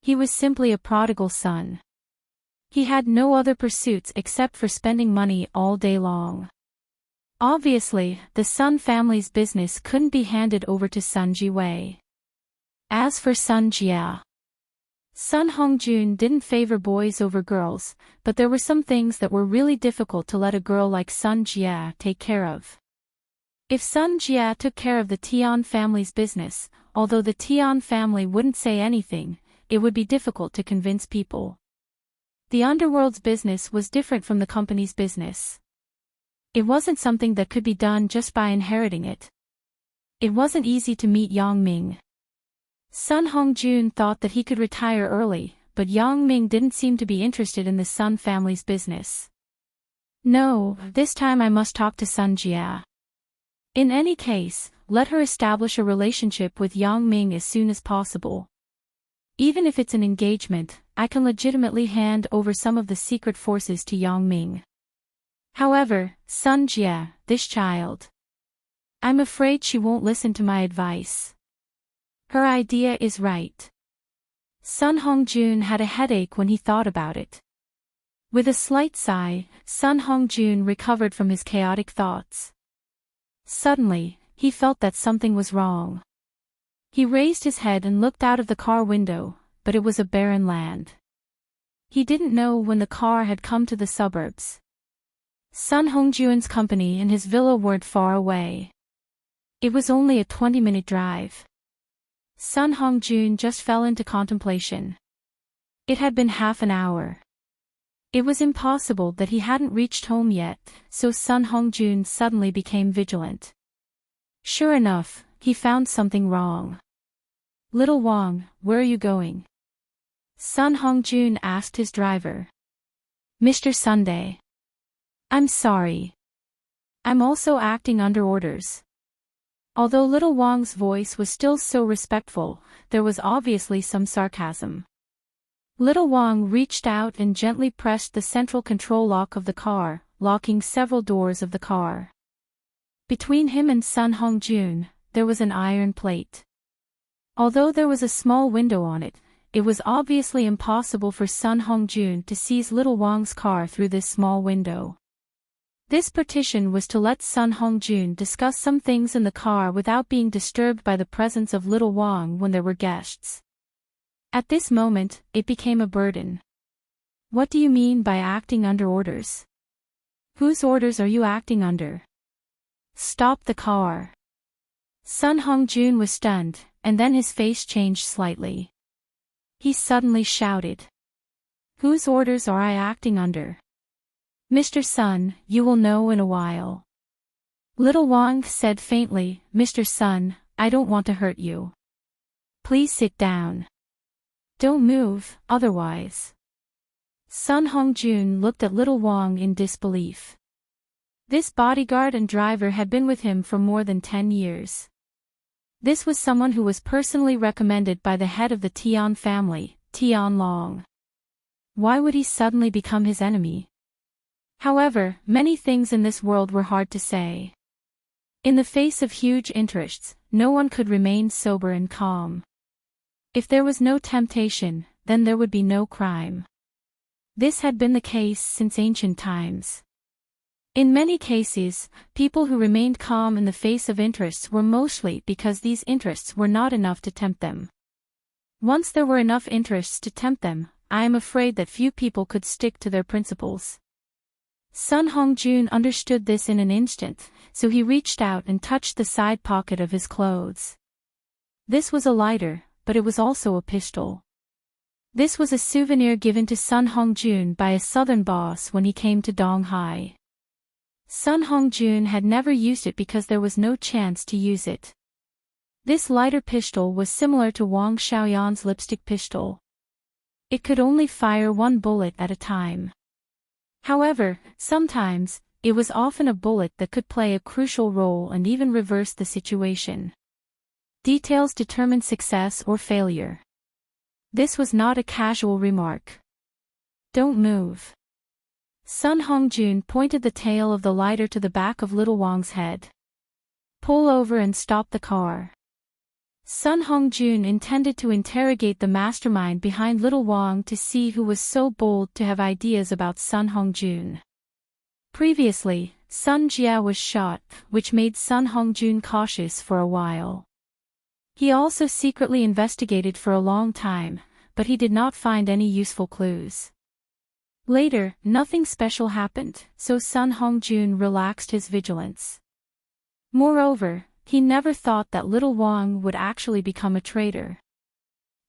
He was simply a prodigal son. He had no other pursuits except for spending money all day long. Obviously, the Sun family's business couldn't be handed over to Sun Jiwei. As for Sun Jia, Sun Hongjun didn't favor boys over girls, but there were some things that were really difficult to let a girl like Sun Jia take care of. If Sun Jia took care of the Tian family's business, although the Tian family wouldn't say anything, it would be difficult to convince people. The underworld's business was different from the company's business. It wasn't something that could be done just by inheriting it. It wasn't easy to meet Yang Ming. Sun Hongjun thought that he could retire early, but Yang Ming didn't seem to be interested in the Sun family's business. No, this time I must talk to Sun Jia. In any case, let her establish a relationship with Yang Ming as soon as possible. Even if it's an engagement, I can legitimately hand over some of the secret forces to Yang Ming. However, Sun Jia, this child. I'm afraid she won't listen to my advice. Her idea is right. Sun Hongjun had a headache when he thought about it. With a slight sigh, Sun Hongjun recovered from his chaotic thoughts. Suddenly, he felt that something was wrong. He raised his head and looked out of the car window, but it was a barren land. He didn't know when the car had come to the suburbs. Sun Hongjun's company and his villa weren't far away. It was only a 20-minute drive. Sun Hongjun just fell into contemplation. It had been half an hour. It was impossible that he hadn't reached home yet, so Sun Hongjun suddenly became vigilant. Sure enough, he found something wrong. Little Wang, where are you going? Sun Hongjun asked his driver. Mr. Sunday. I'm sorry. I'm also acting under orders. Although Little Wang's voice was still so respectful, there was obviously some sarcasm. Little Wang reached out and gently pressed the central control lock of the car, locking several doors of the car. Between him and Sun Hongjun, there was an iron plate. Although there was a small window on it, it was obviously impossible for Sun Hongjun to seize Little Wang's car through this small window. This partition was to let Sun Hongjun discuss some things in the car without being disturbed by the presence of Little Wang when there were guests. At this moment, it became a burden. What do you mean by acting under orders? Whose orders are you acting under? Stop the car. Sun Hongjun was stunned, and then his face changed slightly. He suddenly shouted. Whose orders are I acting under? Mr. Sun, you will know in a while. Little Wang said faintly, Mr. Sun, I don't want to hurt you. Please sit down. Don't move, otherwise. Sun Hongjun looked at Little Wang in disbelief. This bodyguard and driver had been with him for more than 10 years. This was someone who was personally recommended by the head of the Tian family, Tian Long. Why would he suddenly become his enemy? However, many things in this world were hard to say. In the face of huge interests, no one could remain sober and calm. If there was no temptation, then there would be no crime. This had been the case since ancient times. In many cases, people who remained calm in the face of interests were mostly because these interests were not enough to tempt them. Once there were enough interests to tempt them, I am afraid that few people could stick to their principles. Sun Hongjun understood this in an instant, so he reached out and touched the side pocket of his clothes. This was a lighter, but it was also a pistol. This was a souvenir given to Sun Hongjun by a southern boss when he came to Donghai. Sun Hongjun had never used it because there was no chance to use it. This lighter pistol was similar to Wang Xiaoyan's lipstick pistol. It could only fire one bullet at a time. However, sometimes, it was often a bullet that could play a crucial role and even reverse the situation. Details determine success or failure. This was not a casual remark. Don't move. Sun Hongjun pointed the tail of the lighter to the back of Little Wang's head. Pull over and stop the car. Sun Hongjun intended to interrogate the mastermind behind Little Wang to see who was so bold to have ideas about Sun Hongjun. Previously, Sun Jia was shot, which made Sun Hongjun cautious for a while. He also secretly investigated for a long time, but he did not find any useful clues. Later, nothing special happened, so Sun Hongjun relaxed his vigilance. Moreover, he never thought that Little Wang would actually become a traitor.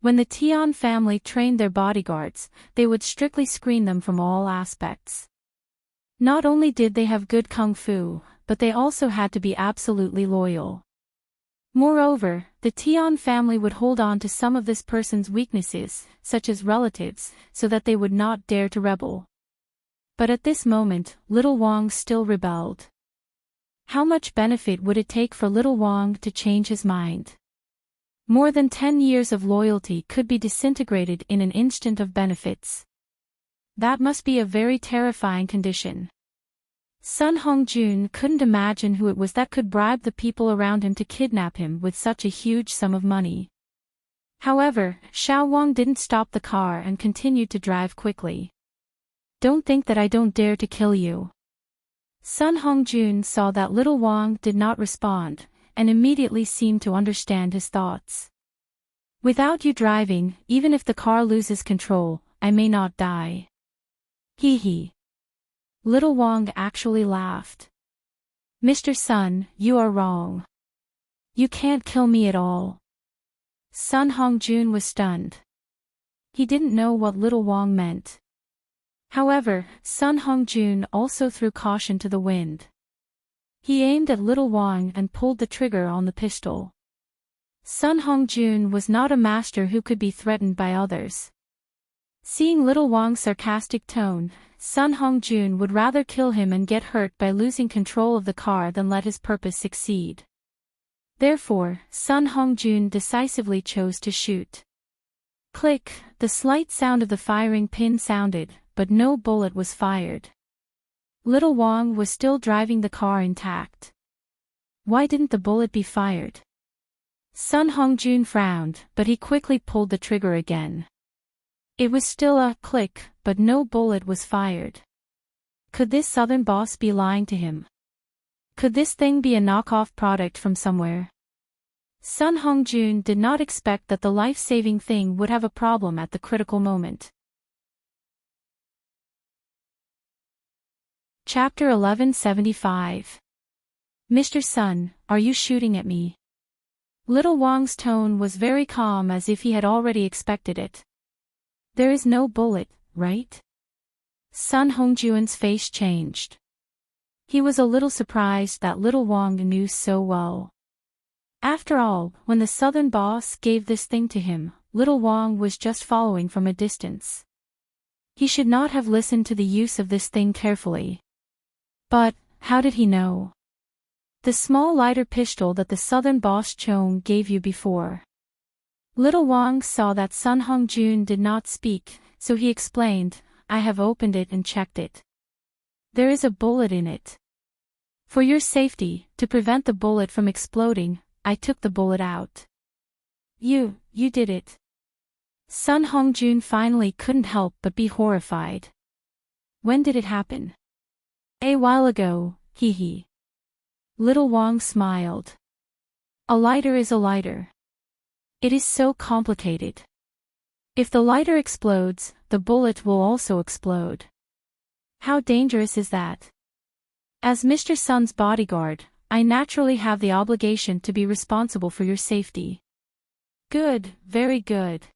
When the Tian family trained their bodyguards, they would strictly screen them from all aspects. Not only did they have good kung fu, but they also had to be absolutely loyal. Moreover, the Tian family would hold on to some of this person's weaknesses, such as relatives, so that they would not dare to rebel. But at this moment, little Wang still rebelled. How much benefit would it take for little Wang to change his mind? More than 10 years of loyalty could be disintegrated in an instant of benefits. That must be a very terrifying condition. Sun Hongjun couldn't imagine who it was that could bribe the people around him to kidnap him with such a huge sum of money. However, Xiao Wang didn't stop the car and continued to drive quickly. Don't think that I don't dare to kill you. Sun Hongjun saw that little Wang did not respond, and immediately seemed to understand his thoughts. Without you driving, even if the car loses control, I may not die. Hee hee. Little Wang actually laughed. Mr. Sun, you are wrong. You can't kill me at all. Sun Hongjun was stunned. He didn't know what little Wang meant. However, Sun Hongjun also threw caution to the wind. He aimed at little Wang and pulled the trigger on the pistol. Sun Hongjun was not a master who could be threatened by others. Seeing little Wang's sarcastic tone, Sun Hongjun would rather kill him and get hurt by losing control of the car than let his purpose succeed. Therefore, Sun Hongjun decisively chose to shoot. Click, the slight sound of the firing pin sounded, but no bullet was fired. Little Wang was still driving the car intact. Why didn't the bullet be fired? Sun Hongjun frowned, but he quickly pulled the trigger again. It was still a click, but no bullet was fired. Could this southern boss be lying to him? Could this thing be a knockoff product from somewhere? Sun Hongjun did not expect that the life-saving thing would have a problem at the critical moment. Chapter 1175. Mr. Sun, are you shooting at me? Little Wang's tone was very calm, as if he had already expected it. There is no bullet, right? Sun Hongjun's face changed. He was a little surprised that little Wang knew so well. After all, when the southern boss gave this thing to him, little Wang was just following from a distance. He should not have listened to the use of this thing carefully. But, how did he know? The small lighter pistol that the southern boss Chong gave you before. Little Wang saw that Sun Hongjun did not speak, so he explained, I have opened it and checked it. There is a bullet in it. For your safety, to prevent the bullet from exploding, I took the bullet out. You did it. Sun Hongjun finally couldn't help but be horrified. When did it happen? A while ago, hee hee. Little Wang smiled. A lighter is a lighter. It is so complicated. If the lighter explodes, the bullet will also explode. How dangerous is that? As Mr. Sun's bodyguard, I naturally have the obligation to be responsible for your safety. Good, very good.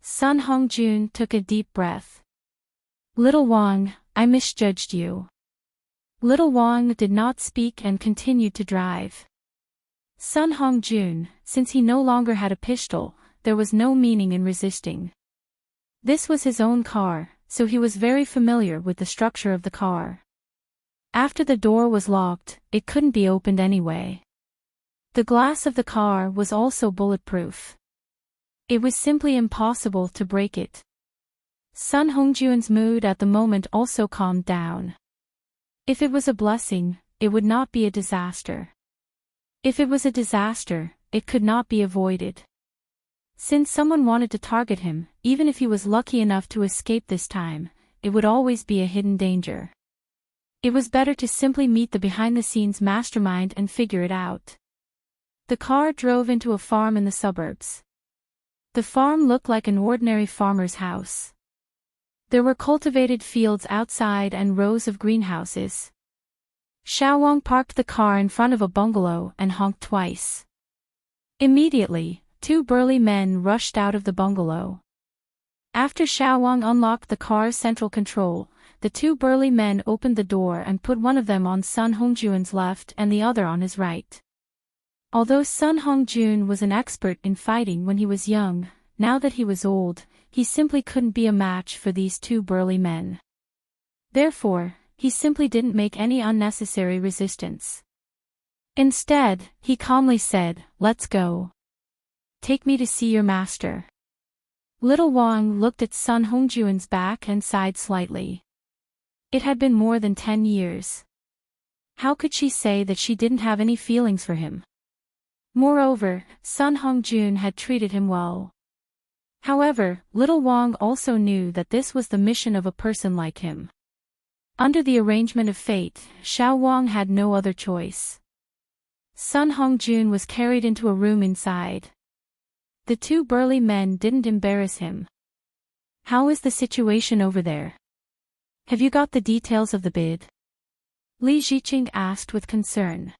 Sun Hongjun took a deep breath. Little Wang, I misjudged you. Little Wang did not speak and continued to drive. Sun Hongjun, since he no longer had a pistol, there was no meaning in resisting. This was his own car, so he was very familiar with the structure of the car. After the door was locked, it couldn't be opened anyway. The glass of the car was also bulletproof. It was simply impossible to break it. Sun Hongjun's mood at the moment also calmed down. If it was a blessing, it would not be a disaster. If it was a disaster, it could not be avoided. Since someone wanted to target him, even if he was lucky enough to escape this time, it would always be a hidden danger. It was better to simply meet the behind-the-scenes mastermind and figure it out. The car drove into a farm in the suburbs. The farm looked like an ordinary farmer's house. There were cultivated fields outside and rows of greenhouses. Xiao Wang parked the car in front of a bungalow and honked twice. Immediately, two burly men rushed out of the bungalow. After Xiao Wang unlocked the car's central control, the two burly men opened the door and put one of them on Sun Hongjun's left and the other on his right. Although Sun Hongjun was an expert in fighting when he was young, now that he was old, he simply couldn't be a match for these two burly men. Therefore, he simply didn't make any unnecessary resistance. Instead, he calmly said, "Let's go. Take me to see your master." Little Wang looked at Sun Hongjun's back and sighed slightly. It had been more than 10 years. How could she say that she didn't have any feelings for him? Moreover, Sun Hongjun had treated him well. However, Little Wang also knew that this was the mission of a person like him. Under the arrangement of fate, Xiao Wang had no other choice. Sun Hongjun was carried into a room inside. The two burly men didn't embarrass him. "How is the situation over there? Have you got the details of the bid?" Li Ziqing asked with concern.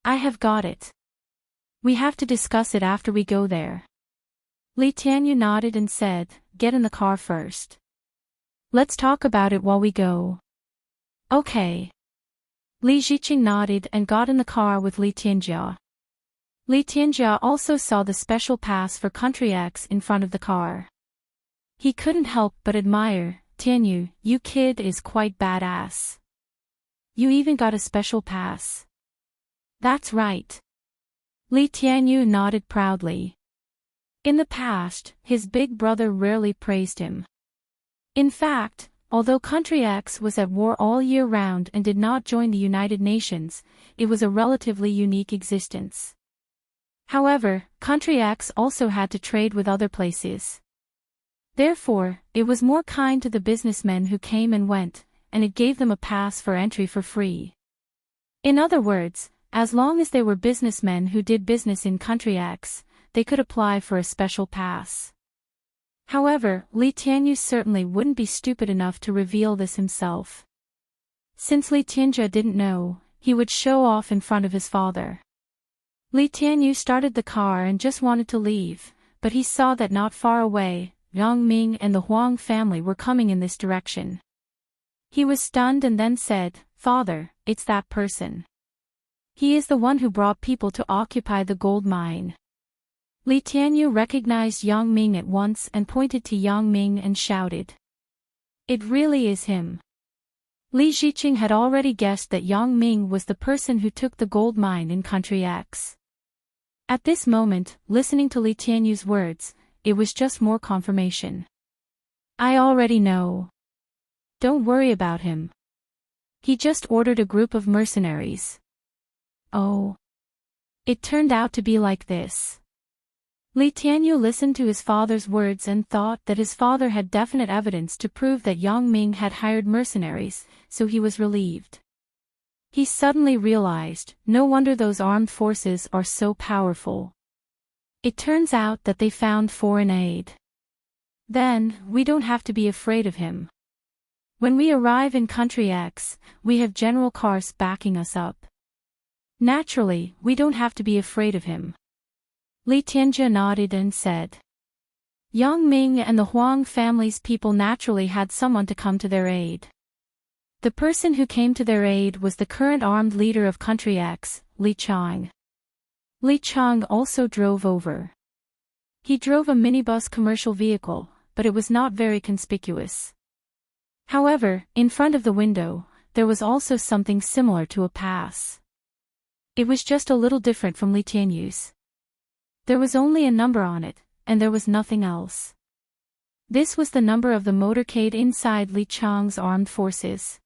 "I have got it. We have to discuss it after we go there." Li Tianyu nodded and said, "Get in the car first. Let's talk about it while we go." "Okay." Li Ziqing nodded and got in the car with Li Tianjia. Li Tianjia also saw the special pass for Country X in front of the car. He couldn't help but admire, "Tianyu, you kid is quite badass. You even got a special pass." "That's right." Li Tianyu nodded proudly. In the past, his big brother rarely praised him. In fact, although Country X was at war all year round and did not join the United Nations, it was a relatively unique existence. However, Country X also had to trade with other places. Therefore, it was more kind to the businessmen who came and went, and it gave them a pass for entry for free. In other words, as long as they were businessmen who did business in Country X, they could apply for a special pass. However, Li Tianyu certainly wouldn't be stupid enough to reveal this himself. Since Li Tianjia didn't know, he would show off in front of his father. Li Tianyu started the car and just wanted to leave, but he saw that not far away, Yang Ming and the Huang family were coming in this direction. He was stunned and then said, "Father, it's that person. He is the one who brought people to occupy the gold mine." Li Tianyu recognized Yang Ming at once and pointed to Yang Ming and shouted, "It really is him." Li Ziqing had already guessed that Yang Ming was the person who took the gold mine in Country X. At this moment, listening to Li Tianyu's words, it was just more confirmation. "I already know. Don't worry about him. He just ordered a group of mercenaries." Oh. It turned out to be like this. Li Tianyu listened to his father's words and thought that his father had definite evidence to prove that Yang Ming had hired mercenaries, so he was relieved. He suddenly realized, no wonder those armed forces are so powerful. It turns out that they found foreign aid. Then, we don't have to be afraid of him. When we arrive in Country X, we have General Kars backing us up. Naturally, we don't have to be afraid of him. Li Tianjia nodded and said. Yang Ming and the Huang family's people naturally had someone to come to their aid. The person who came to their aid was the current armed leader of Country X, Li Chang. Li Chang also drove over. He drove a minibus commercial vehicle, but it was not very conspicuous. However, in front of the window, there was also something similar to a pass. It was just a little different from Li Tianyu's. There was only a number on it, and there was nothing else. This was the number of the motorcade inside Li Chang's armed forces.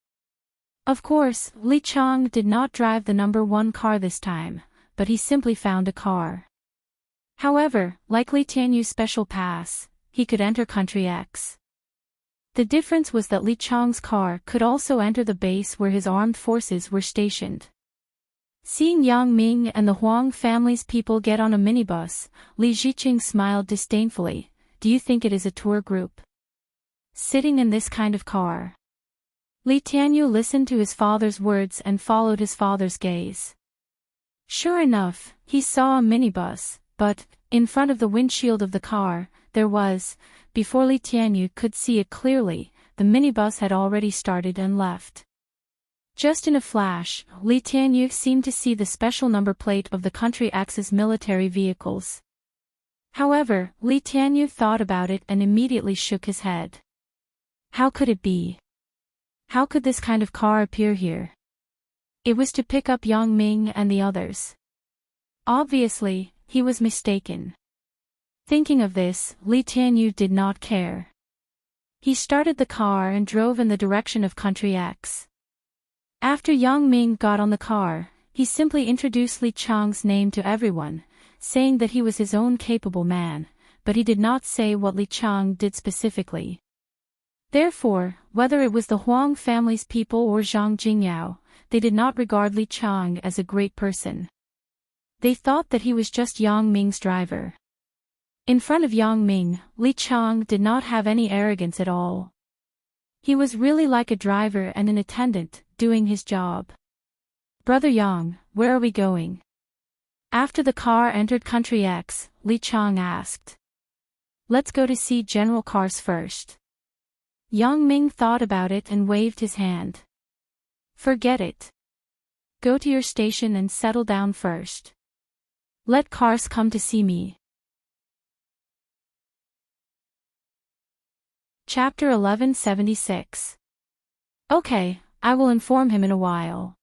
Of course, Li Chang did not drive the number 1 car this time, but he simply found a car. However, like Li Tianyu's special pass, he could enter Country X. The difference was that Li Chang's car could also enter the base where his armed forces were stationed. Seeing Yang Ming and the Huang family's people get on a minibus, Li Ziqing smiled disdainfully. Do you think it is a tour group? Sitting in this kind of car? Li Tianyu listened to his father's words and followed his father's gaze. Sure enough, he saw a minibus, but, in front of the windshield of the car, there was, before Li Tianyu could see it clearly, the minibus had already started and left. Just in a flash, Li Tianyu seemed to see the special number plate of the Country X's military vehicles. However, Li Tianyu thought about it and immediately shook his head. How could it be? How could this kind of car appear here? It was to pick up Yang Ming and the others. Obviously, he was mistaken. Thinking of this, Li Tianyu did not care. He started the car and drove in the direction of Country X. After Yang Ming got on the car, he simply introduced Li Chang's name to everyone, saying that he was his own capable man, but he did not say what Li Chang did specifically. Therefore, whether it was the Huang family's people or Zhang Jingyao, they did not regard Li Chang as a great person. They thought that he was just Yang Ming's driver. In front of Yang Ming, Li Chang did not have any arrogance at all. He was really like a driver and an attendant, doing his job. Brother Yang, where are we going? After the car entered Country X, Li Chang asked. Let's go to see General Cars first. Yang Ming thought about it and waved his hand. Forget it. Go to your station and settle down first. Let Cars come to see me. Chapter 1176. Okay, I will inform him in a while.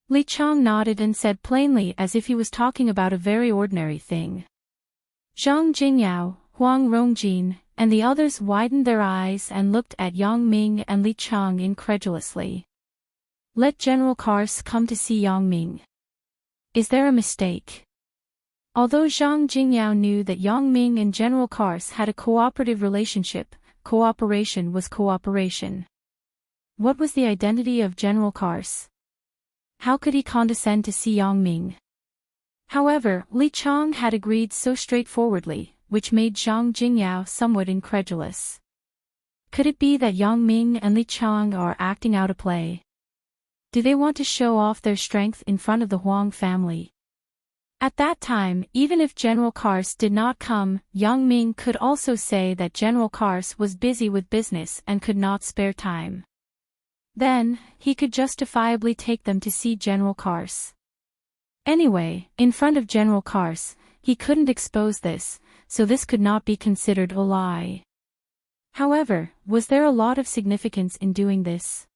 Li Chang nodded and said plainly as if he was talking about a very ordinary thing. Zhang Jingyao, Huang Rongjin, and the others widened their eyes and looked at Yang Ming and Li Chang incredulously. Let General Cars come to see Yang Ming. Is there a mistake? Although Zhang Jingyao knew that Yang Ming and General Cars had a cooperative relationship, cooperation was cooperation. What was the identity of General Cars? How could he condescend to see Yang Ming? However, Li Chang had agreed so straightforwardly, which made Zhang Jingyao somewhat incredulous. Could it be that Yang Ming and Li Chang are acting out a play? Do they want to show off their strength in front of the Huang family? At that time, even if General Cars did not come, Yang Ming could also say that General Cars was busy with business and could not spare time. Then, he could justifiably take them to see General Cars. Anyway, in front of General Cars, he couldn't expose this, so this could not be considered a lie. However, was there a lot of significance in doing this?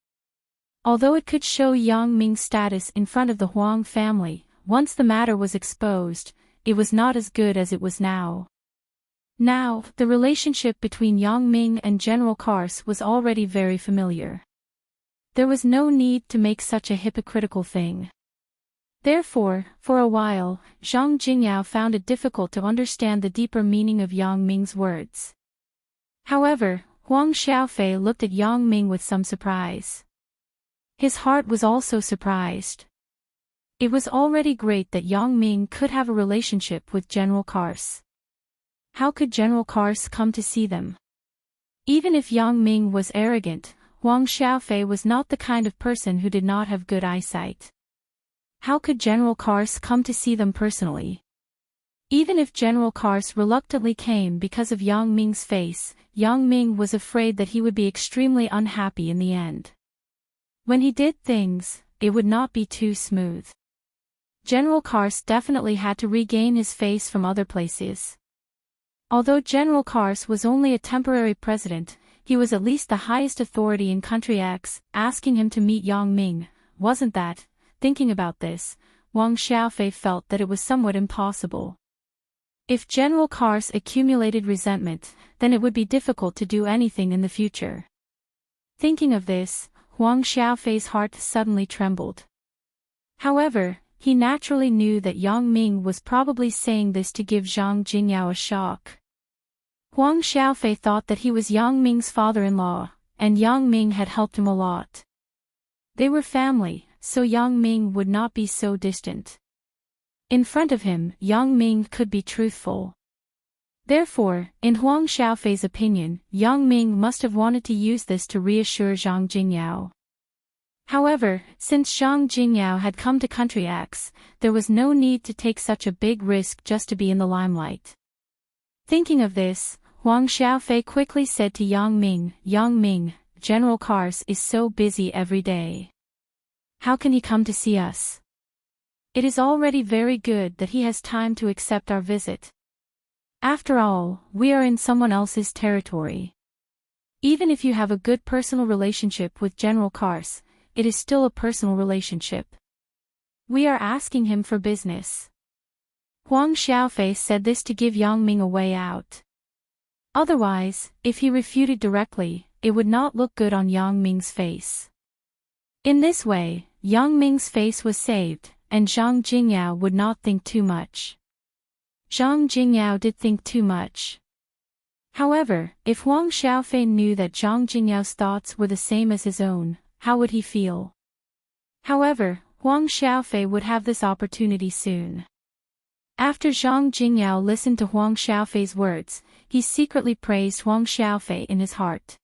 Although it could show Yang Ming's status in front of the Huang family, once the matter was exposed, it was not as good as it was now. Now, the relationship between Yang Ming and General Cars was already very familiar. There was no need to make such a hypocritical thing. Therefore, for a while, Zhang Jingyao found it difficult to understand the deeper meaning of Yang Ming's words. However, Huang Xiaofei looked at Yang Ming with some surprise. His heart was also surprised. It was already great that Yang Ming could have a relationship with General Cars. How could General Cars come to see them? Even if Yang Ming was arrogant, Huang Xiaofei was not the kind of person who did not have good eyesight. How could General Cars come to see them personally? Even if General Cars reluctantly came because of Yang Ming's face, Yang Ming was afraid that he would be extremely unhappy in the end. When he did things, it would not be too smooth. General Cars definitely had to regain his face from other places. Although General Cars was only a temporary president, he was at least the highest authority in Country X. Asking him to meet Yang Ming, wasn't that? Thinking about this, Huang Xiaofei felt that it was somewhat impossible. If General Cars accumulated resentment, then it would be difficult to do anything in the future. Thinking of this, Huang Xiaofei's heart suddenly trembled. However, he naturally knew that Yang Ming was probably saying this to give Zhang Jingyao a shock. Huang Xiaofei thought that he was Yang Ming's father-in-law, and Yang Ming had helped him a lot. They were family, so Yang Ming would not be so distant. In front of him, Yang Ming could be truthful. Therefore, in Huang Xiaofei's opinion, Yang Ming must have wanted to use this to reassure Zhang Jingyao. However, since Zhang Jingyao had come to Country X, there was no need to take such a big risk just to be in the limelight. Thinking of this, Huang Xiaofei quickly said to Yang Ming, Yang Ming, General Cars is so busy every day. How can he come to see us? It is already very good that he has time to accept our visit. After all, we are in someone else's territory. Even if you have a good personal relationship with General Kars, it is still a personal relationship. We are asking him for business. Huang Xiaofei said this to give Yang Ming a way out. Otherwise, if he refuted directly, it would not look good on Yang Ming's face. In this way, Yang Ming's face was saved, and Zhang Jingyao would not think too much. Zhang Jingyao did think too much. However, if Huang Xiaofei knew that Zhang Jingyao's thoughts were the same as his own, how would he feel? However, Huang Xiaofei would have this opportunity soon. After Zhang Jingyao listened to Huang Xiaofei's words, he secretly praised Huang Xiaofei in his heart.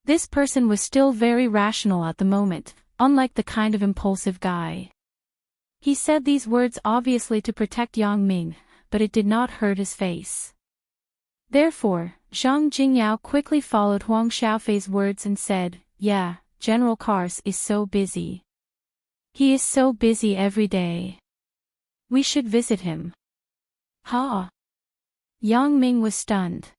This person was still very rational at the moment, unlike the kind of impulsive guy. He said these words obviously to protect Yang Ming, but it did not hurt his face. Therefore, Zhang Jingyao quickly followed Huang Xiaofei's words and said, "Yeah, General Kars is so busy. He is so busy every day. We should visit him." Ha! Yang Ming was stunned.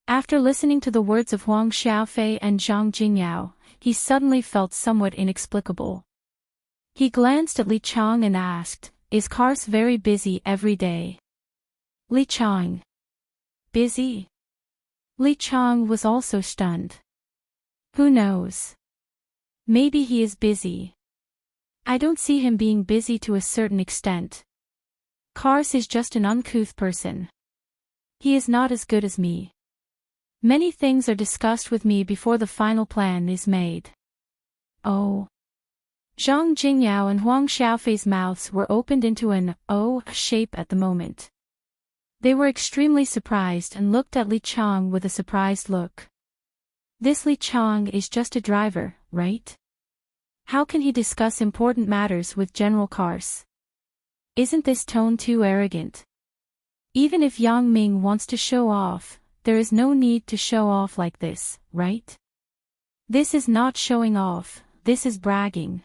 After listening to the words of Huang Xiaofei and Zhang Jingyao, he suddenly felt somewhat inexplicable. He glanced at Li Chang and asked, "Is Kars very busy every day?" Li Chang. Busy? Li Chang was also stunned. Who knows? Maybe he is busy. I don't see him being busy to a certain extent. Kars is just an uncouth person. He is not as good as me. Many things are discussed with me before the final plan is made. Oh. Zhang Jingyao and Huang Xiaofei's mouths were opened into an O shape at the moment. They were extremely surprised and looked at Li Chang with a surprised look. This Li Chang is just a driver, right? How can he discuss important matters with General Kars? Isn't this tone too arrogant? Even if Yang Ming wants to show off, there is no need to show off like this, right? This is not showing off, this is bragging.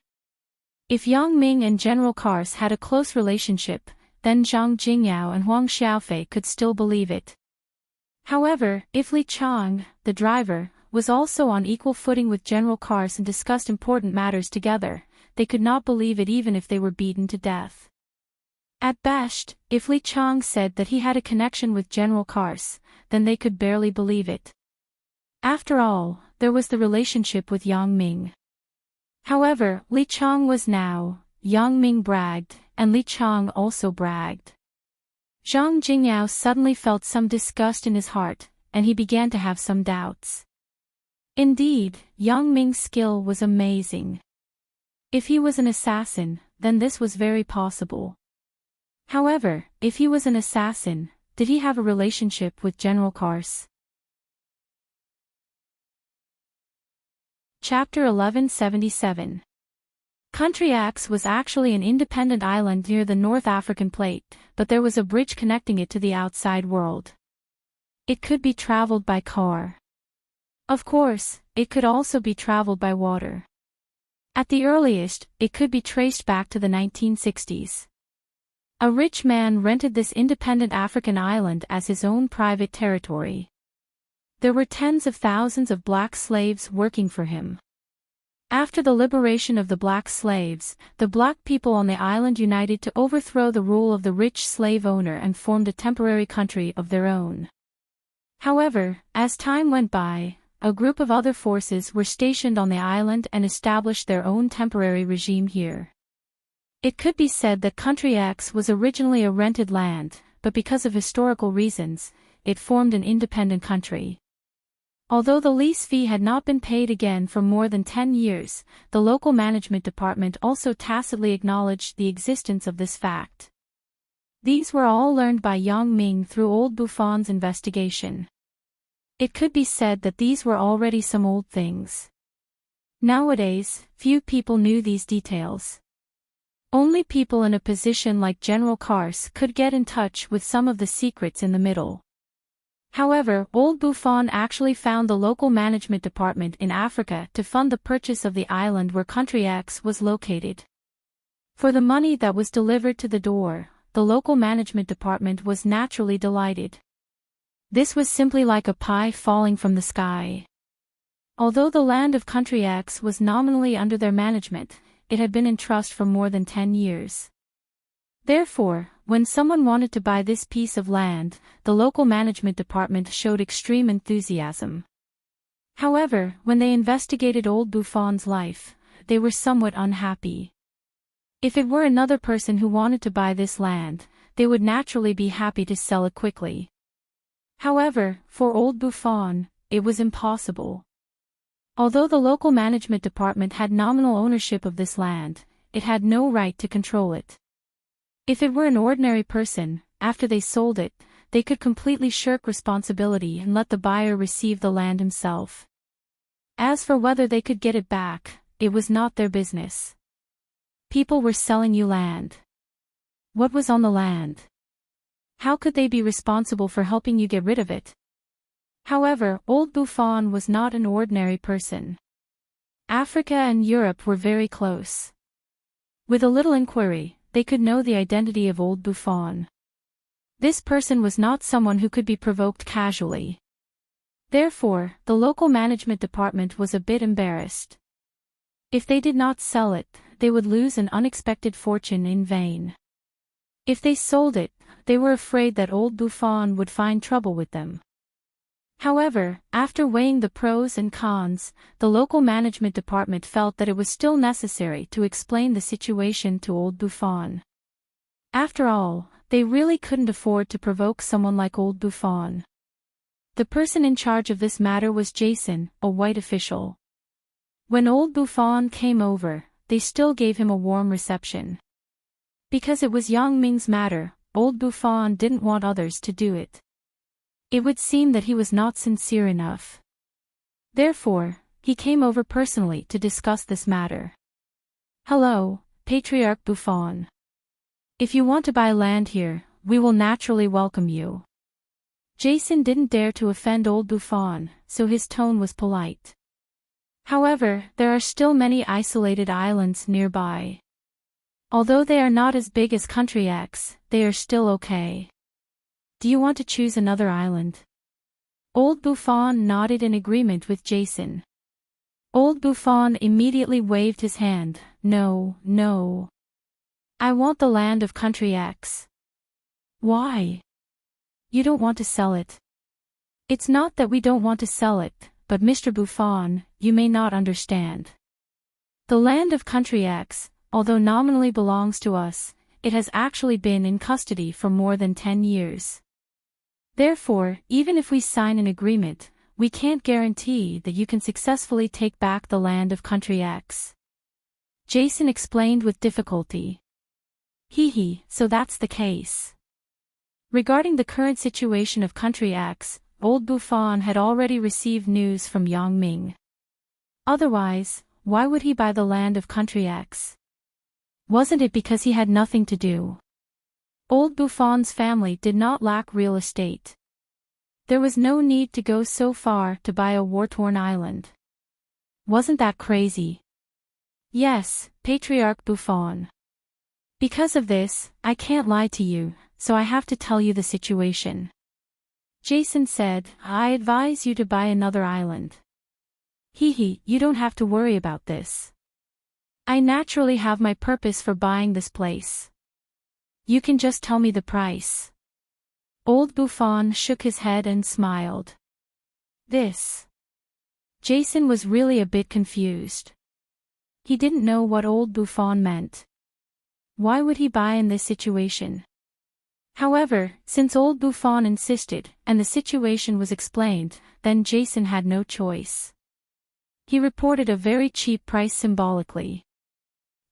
If Yang Ming and General Kars had a close relationship, then Zhang Jingyao and Huang Xiaofei could still believe it. However, if Li Chang, the driver, was also on equal footing with General Kars and discussed important matters together, they could not believe it even if they were beaten to death. At best, if Li Chang said that he had a connection with General Kars, then they could barely believe it. After all, there was the relationship with Yang Ming. However, Li Chang was now, Yang Ming bragged, and Li Chang also bragged. Zhang Jingyao suddenly felt some disgust in his heart, and he began to have some doubts. Indeed, Yang Ming's skill was amazing. If he was an assassin, then this was very possible. However, if he was an assassin, did he have a relationship with General Kars? Chapter 1177. Country X was actually an independent island near the North African plate, but there was a bridge connecting it to the outside world. It could be traveled by car. Of course, it could also be traveled by water. At the earliest, it could be traced back to the 1960s. A rich man rented this independent African island as his own private territory. There were tens of thousands of black slaves working for him. After the liberation of the black slaves, the black people on the island united to overthrow the rule of the rich slave owner and formed a temporary country of their own. However, as time went by, a group of other forces were stationed on the island and established their own temporary regime here. It could be said that Country X was originally a rented land, but because of historical reasons, it formed an independent country. Although the lease fee had not been paid again for more than 10 years, the local management department also tacitly acknowledged the existence of this fact. These were all learned by Yang Ming through old Buffon's investigation. It could be said that these were already some old things. Nowadays, few people knew these details. Only people in a position like General Kars could get in touch with some of the secrets in the middle. However, Old Buffon actually found the local management department in Africa to fund the purchase of the island where Country X was located. For the money that was delivered to the door, the local management department was naturally delighted. This was simply like a pie falling from the sky. Although the land of Country X was nominally under their management, it had been in trust for more than 10 years. Therefore, when someone wanted to buy this piece of land, the local management department showed extreme enthusiasm. However, when they investigated Old Buffon's life, they were somewhat unhappy. If it were another person who wanted to buy this land, they would naturally be happy to sell it quickly. However, for Old Buffon, it was impossible. Although the local management department had nominal ownership of this land, it had no right to control it. If it were an ordinary person, after they sold it, they could completely shirk responsibility and let the buyer receive the land himself. As for whether they could get it back, it was not their business. People were selling you land. What was on the land? How could they be responsible for helping you get rid of it? However, Old Buffon was not an ordinary person. Africa and Europe were very close. With a little inquiry, they could know the identity of Old Buffon. This person was not someone who could be provoked casually. Therefore, the local management department was a bit embarrassed. If they did not sell it, they would lose an unexpected fortune in vain. If they sold it, they were afraid that Old Buffon would find trouble with them. However, after weighing the pros and cons, the local management department felt that it was still necessary to explain the situation to Old Buffon. After all, they really couldn't afford to provoke someone like Old Buffon. The person in charge of this matter was Jason, a white official. When Old Buffon came over, they still gave him a warm reception. Because it was Yang Ming's matter, Old Buffon didn't want others to do it. It would seem that he was not sincere enough. Therefore, he came over personally to discuss this matter. Hello, Patriarch Buffon. If you want to buy land here, we will naturally welcome you. Jason didn't dare to offend Old Buffon, so his tone was polite. However, there are still many isolated islands nearby. Although they are not as big as Country X, they are still okay. Do you want to choose another island? Old Buffon nodded in agreement with Jason. Old Buffon immediately waved his hand. No, no. I want the land of Country X. Why? You don't want to sell it. It's not that we don't want to sell it, but Mr. Buffon, you may not understand. The land of Country X, although nominally belongs to us, it has actually been in custody for more than 10 years. Therefore, even if we sign an agreement, we can't guarantee that you can successfully take back the land of Country X. Jason explained with difficulty. So that's the case. Regarding the current situation of Country X, Old Buffon had already received news from Yang Ming. Otherwise, why would he buy the land of Country X? Wasn't it because he had nothing to do? Old Buffon's family did not lack real estate. There was no need to go so far to buy a war-torn island. Wasn't that crazy? Yes, Patriarch Buffon. Because of this, I can't lie to you, so I have to tell you the situation. Jason said, I advise you to buy another island. You don't have to worry about this. I naturally have my purpose for buying this place. You can just tell me the price. Old Buffon shook his head and smiled. Jason was really a bit confused. He didn't know what Old Buffon meant. Why would he buy in this situation? However, since Old Buffon insisted, and the situation was explained, then Jason had no choice. He reported a very cheap price symbolically.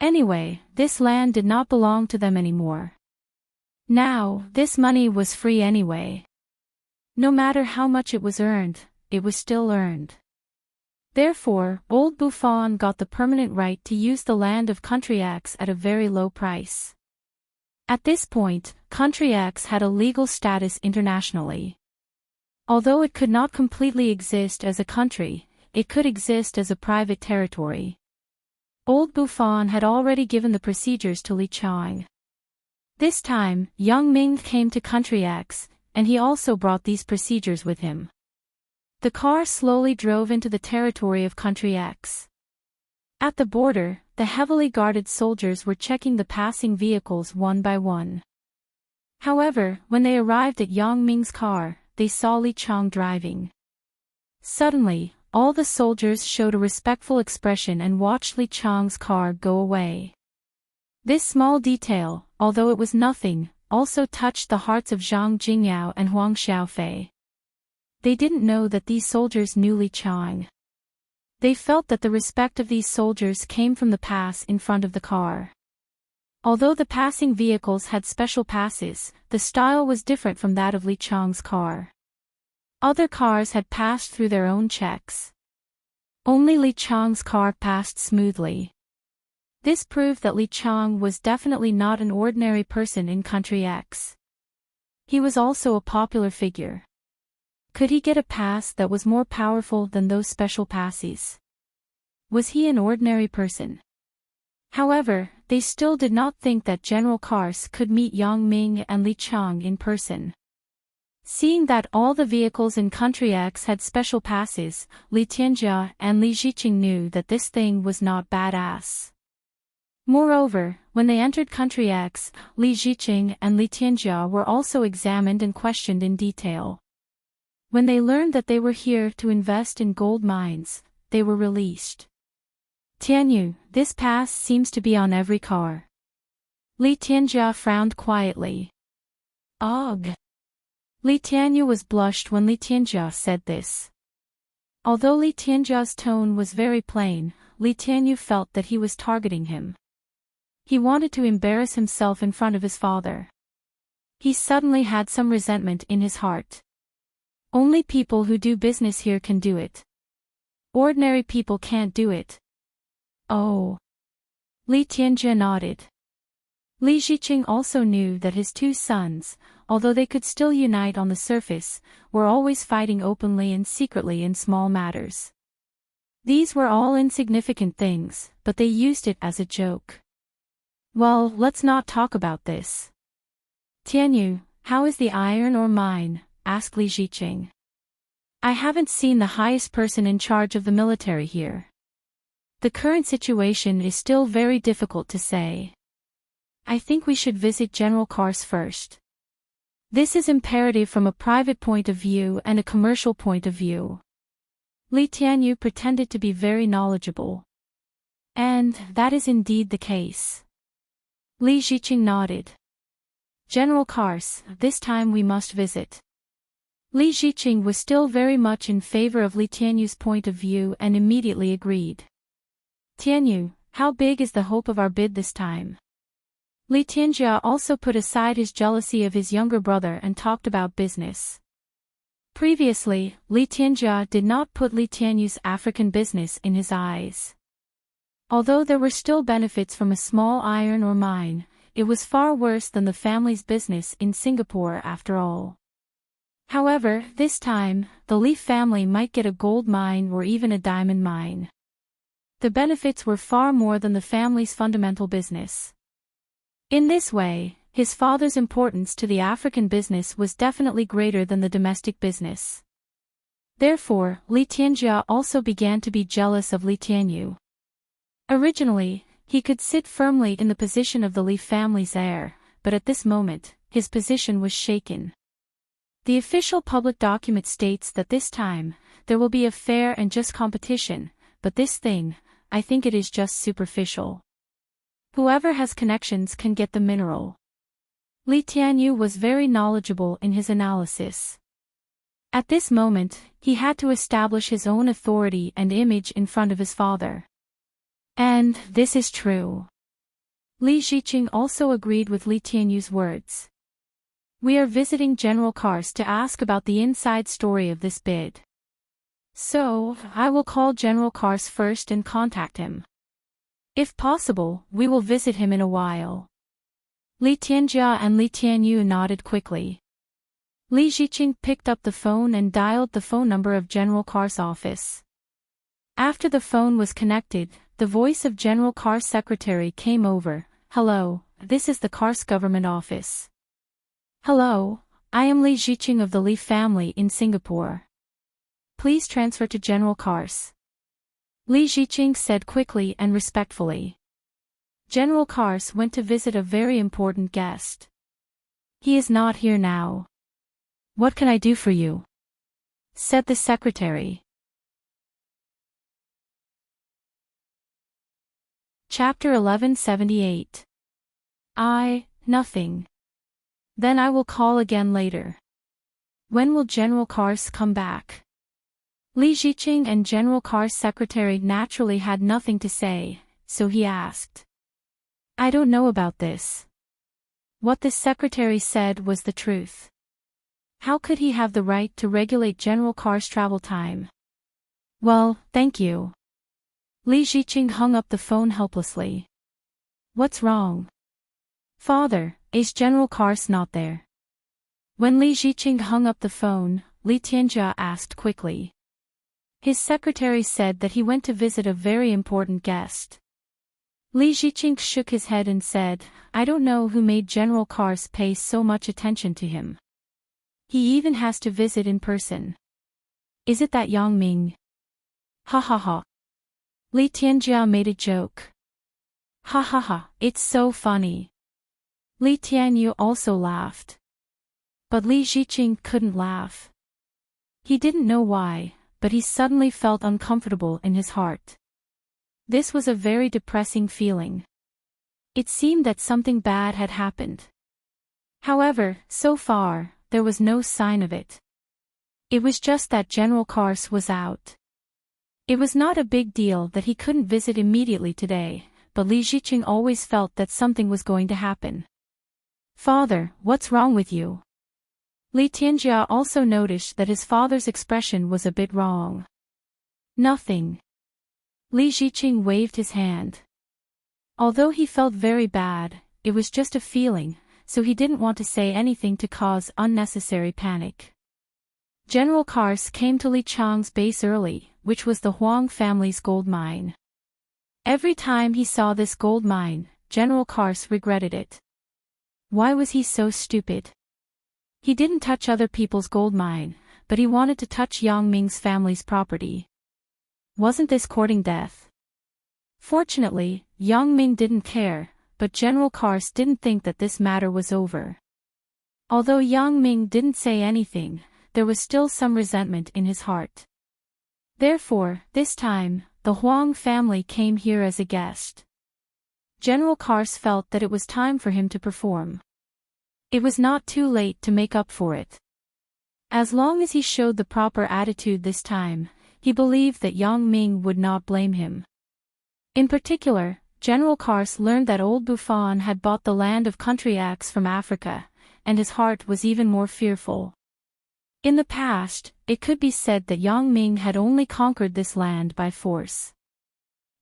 Anyway, this land did not belong to them anymore. Now, this money was free anyway. No matter how much it was earned, it was still earned. Therefore, Old Buffon got the permanent right to use the land of Country X at a very low price. At this point, Country X had a legal status internationally. Although it could not completely exist as a country, it could exist as a private territory. Old Buffon had already given the procedures to Li Chang. This time, young Ming came to Country X, and he also brought these procedures with him. The car slowly drove into the territory of Country X. At the border, the heavily guarded soldiers were checking the passing vehicles one by one. However, when they arrived at Yang Ming's car, they saw Li Chang driving. Suddenly, all the soldiers showed a respectful expression and watched Li Chang's car go away. This small detail, although it was nothing, also touched the hearts of Zhang Jingyao and Huang Xiaofei. They didn't know that these soldiers knew Li Chang. They felt that the respect of these soldiers came from the pass in front of the car. Although the passing vehicles had special passes, the style was different from that of Li Chang's car. Other cars had passed through their own checks. Only Li Chang's car passed smoothly. This proved that Li Chang was definitely not an ordinary person in Country X. He was also a popular figure. Could he get a pass that was more powerful than those special passes? Was he an ordinary person? However, they still did not think that General Kars could meet Yang Ming and Li Chang in person. Seeing that all the vehicles in Country X had special passes, Li Tianjia and Li Zhiqing knew that this thing was not badass. Moreover, when they entered Country X, Li Zhiqing and Li Tianjia were also examined and questioned in detail. When they learned that they were here to invest in gold mines, they were released. Tianyu, this pass seems to be on every car. Li Tianjia frowned quietly. Ugh. Li Tianyu was blushed when Li Tianjia said this. Although Li Tianjia's tone was very plain, Li Tianyu felt that he was targeting him. He wanted to embarrass himself in front of his father. He suddenly had some resentment in his heart. Only people who do business here can do it. Ordinary people can't do it. Oh. Li Tianjia nodded. Li Zhiqing also knew that his two sons, although they could still unite on the surface, were always fighting openly and secretly in small matters. These were all insignificant things, but they used it as a joke. Well, let's not talk about this. Tianyu, how is the iron ore mine? Asked Li Zhiqing. I haven't seen the highest person in charge of the military here. The current situation is still very difficult to say. I think we should visit General Kars first. This is imperative from a private point of view and a commercial point of view. Li Tianyu pretended to be very knowledgeable. And that is indeed the case. Li Zhiqing nodded. General Kars, this time we must visit. Li Zhiqing was still very much in favor of Li Tianyu's point of view and immediately agreed. Tianyu, how big is the hope of our bid this time? Li Tianjia also put aside his jealousy of his younger brother and talked about business. Previously, Li Tianjia did not put Li Tianyu's African business in his eyes. Although there were still benefits from a small iron ore mine, it was far worse than the family's business in Singapore after all. However, this time, the Li family might get a gold mine or even a diamond mine. The benefits were far more than the family's fundamental business. In this way, his father's importance to the African business was definitely greater than the domestic business. Therefore, Li Tianjia also began to be jealous of Li Tianyu. Originally, he could sit firmly in the position of the Li family's heir, but at this moment, his position was shaken. The official public document states that this time, there will be a fair and just competition, but this thing, I think it is just superficial. Whoever has connections can get the mineral. Li Tianyu was very knowledgeable in his analysis. At this moment, he had to establish his own authority and image in front of his father. And this is true. Li Zhiqing also agreed with Li Tianyu's words. We are visiting General Kars to ask about the inside story of this bid. So, I will call General Kars first and contact him. If possible, we will visit him in a while. Li Tianjia and Li Tianyu nodded quickly. Li Jiqing picked up the phone and dialed the phone number of General Carr's office. After the phone was connected, the voice of General Carr's secretary came over. "Hello, this is the Carr's government office." "Hello, I am Li Jiqing of the Li family in Singapore. Please transfer to General Carr's." Li Jiqing said quickly and respectfully. General Carr's went to visit a very important guest. "He is not here now." "What can I do for you?" said the secretary. Chapter 1178. Nothing. Then I will call again later. When will General Carr's come back? Li Jiqing and General Carr's secretary naturally had nothing to say, so he asked. "I don't know about this." What the secretary said was the truth. How could he have the right to regulate General Carr's travel time? "Well, thank you." Li Jiqing hung up the phone helplessly. "What's wrong?" "Father, is General Carr's not there?" When Li Jiqing hung up the phone, Li Tianjia asked quickly. His secretary said that he went to visit a very important guest. Li Jiqing shook his head and said, "I don't know who made General Carr's pay so much attention to him. He even has to visit in person. Is it that Yang Ming?" "Ha ha ha." Li Tianjia made a joke. "Ha ha ha, it's so funny." Li Tianyu also laughed. But Li Jiqing couldn't laugh. He didn't know why, but he suddenly felt uncomfortable in his heart. This was a very depressing feeling. It seemed that something bad had happened. However, so far, there was no sign of it. It was just that General Carr's was out. It was not a big deal that he couldn't visit immediately today, but Li Jiqing always felt that something was going to happen. "Father, what's wrong with you?" Li Tianjia also noticed that his father's expression was a bit wrong. "Nothing." Li Jiqing waved his hand. Although he felt very bad, it was just a feeling, so he didn't want to say anything to cause unnecessary panic. General Carr's came to Li Chang's base early, which was the Huang family's gold mine. Every time he saw this gold mine, General Carr's regretted it. Why was he so stupid? He didn't touch other people's gold mine, but he wanted to touch Yang Ming's family's property. Wasn't this courting death? Fortunately, Yang Ming didn't care, but General Carr's didn't think that this matter was over. Although Yang Ming didn't say anything, there was still some resentment in his heart. Therefore, this time, the Huang family came here as a guest. General Carr's felt that it was time for him to perform. It was not too late to make up for it. As long as he showed the proper attitude this time, he believed that Yang Ming would not blame him. In particular, General Carr's learned that old Buffon had bought the land of Country X from Africa, and his heart was even more fearful. In the past, it could be said that Yang Ming had only conquered this land by force.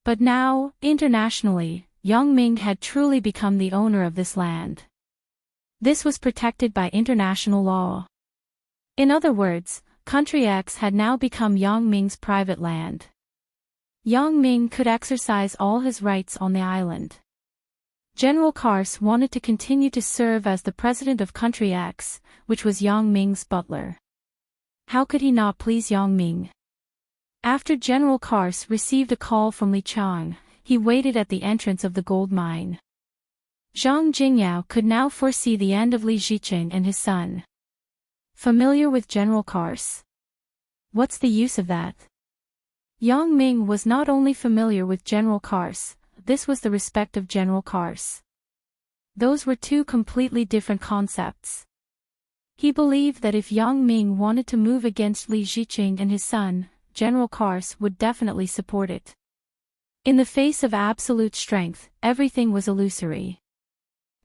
But now, internationally, Yang Ming had truly become the owner of this land. This was protected by international law. In other words, Country X had now become Yang Ming's private land. Yang Ming could exercise all his rights on the island. General Carr's wanted to continue to serve as the president of Country X, which was Yang Ming's butler. How could he not please Yang Ming? After General Carr's received a call from Li Chang, he waited at the entrance of the gold mine. Zhang Jingyao could now foresee the end of Li Jiqing and his son. Familiar with General Carr's? What's the use of that? Yang Ming was not only familiar with General Carr's, this was the respect of General Carr's. Those were two completely different concepts. He believed that if Yang Ming wanted to move against Li Jiqing and his son, General Carr's would definitely support it. In the face of absolute strength, everything was illusory.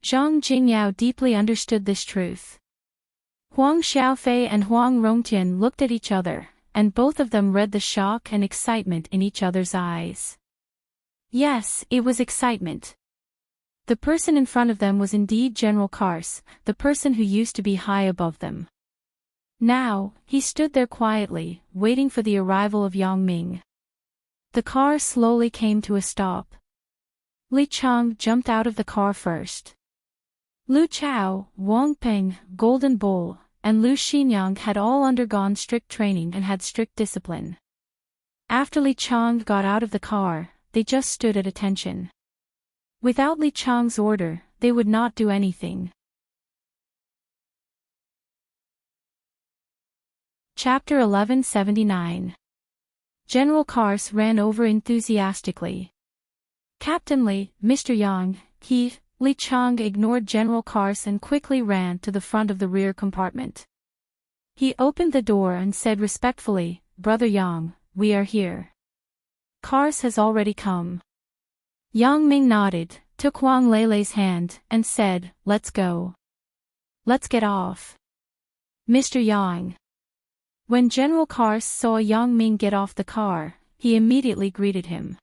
Zhang Jingyao deeply understood this truth. Huang Xiaofei and Huang Rongtian looked at each other, and both of them read the shock and excitement in each other's eyes. Yes, it was excitement. The person in front of them was indeed General Carr's, the person who used to be high above them. Now, he stood there quietly, waiting for the arrival of Yang Ming. The car slowly came to a stop. Li Chang jumped out of the car first. Lu Chao, Wang Peng, Golden Bull, and Lu Xinyang had all undergone strict training and had strict discipline. After Li Chang got out of the car, they just stood at attention. Without Li Chang's order, they would not do anything. Chapter 1179. General Kars ran over enthusiastically. Captain Li, Mr. Yang, Li Chang ignored General Kars and quickly ran to the front of the rear compartment. He opened the door and said respectfully, "Brother Yang, we are here. Kars has already come." Yang Ming nodded, took Huang Leilei's hand, and said, "Let's go. Let's get off." Mr. Yang. When General Kars saw Yang Ming get off the car, he immediately greeted him.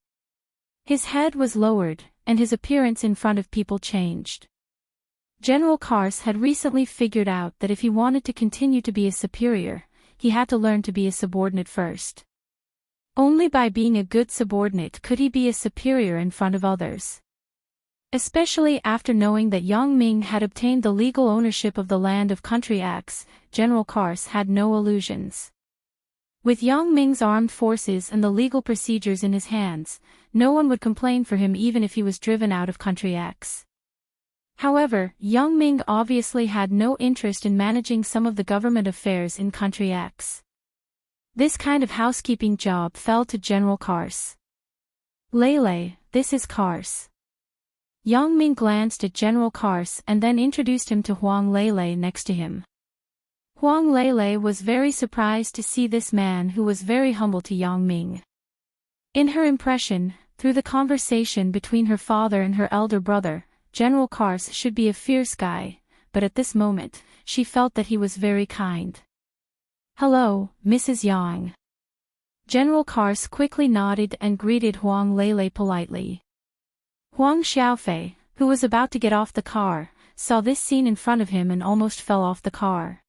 His head was lowered, and his appearance in front of people changed. General Kars had recently figured out that if he wanted to continue to be a superior, he had to learn to be a subordinate first. Only by being a good subordinate could he be a superior in front of others. Especially after knowing that Yang Ming had obtained the legal ownership of the land of Country X, General Kars had no illusions. With Yang Ming's armed forces and the legal procedures in his hands, no one would complain for him even if he was driven out of Country X. However, Yang Ming obviously had no interest in managing some of the government affairs in Country X. This kind of housekeeping job fell to General Kars. "Leilei, this is Kars." Yang Ming glanced at General Kars and then introduced him to Huang Leilei next to him. Huang Leilei was very surprised to see this man who was very humble to Yang Ming. In her impression, through the conversation between her father and her elder brother, General Kars should be a fierce guy, but at this moment, she felt that he was very kind. "Hello, Mrs. Yang." General Kars quickly nodded and greeted Huang Leilei politely. Huang Xiaofei, who was about to get off the car, saw this scene in front of him and almost fell off the car.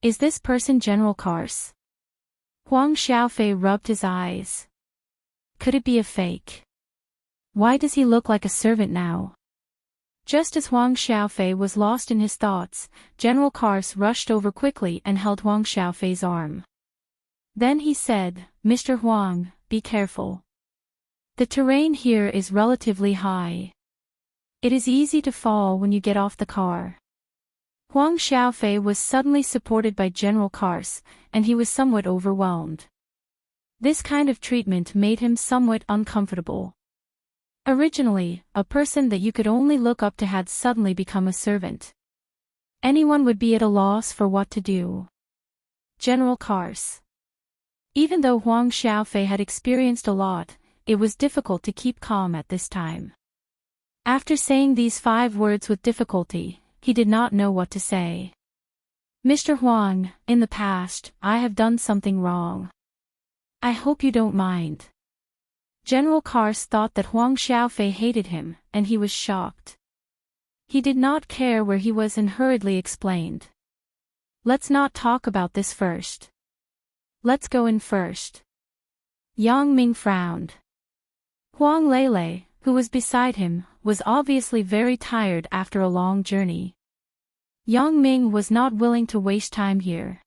"Is this person General Kars?" Huang Xiaofei rubbed his eyes. Could it be a fake? Why does he look like a servant now? Just as Huang Xiaofei was lost in his thoughts, General Kars rushed over quickly and held Huang Xiaofei's arm. Then he said, "Mr. Huang, be careful. The terrain here is relatively high. It is easy to fall when you get off the car." Huang Xiaofei was suddenly supported by General Kars, and he was somewhat overwhelmed. This kind of treatment made him somewhat uncomfortable. Originally, a person that you could only look up to had suddenly become a servant. Anyone would be at a loss for what to do. General Kars. Even though Huang Xiaofei had experienced a lot, it was difficult to keep calm at this time. After saying these 5 words with difficulty, he did not know what to say. "Mr. Huang, in the past, I have done something wrong. I hope you don't mind." General Kars thought that Huang Xiaofei hated him, and he was shocked. He did not care where he was and hurriedly explained. "Let's not talk about this first. Let's go in first." Yang Ming frowned. Huang Leilei, who was beside him, was obviously very tired after a long journey. Yang Ming was not willing to waste time here.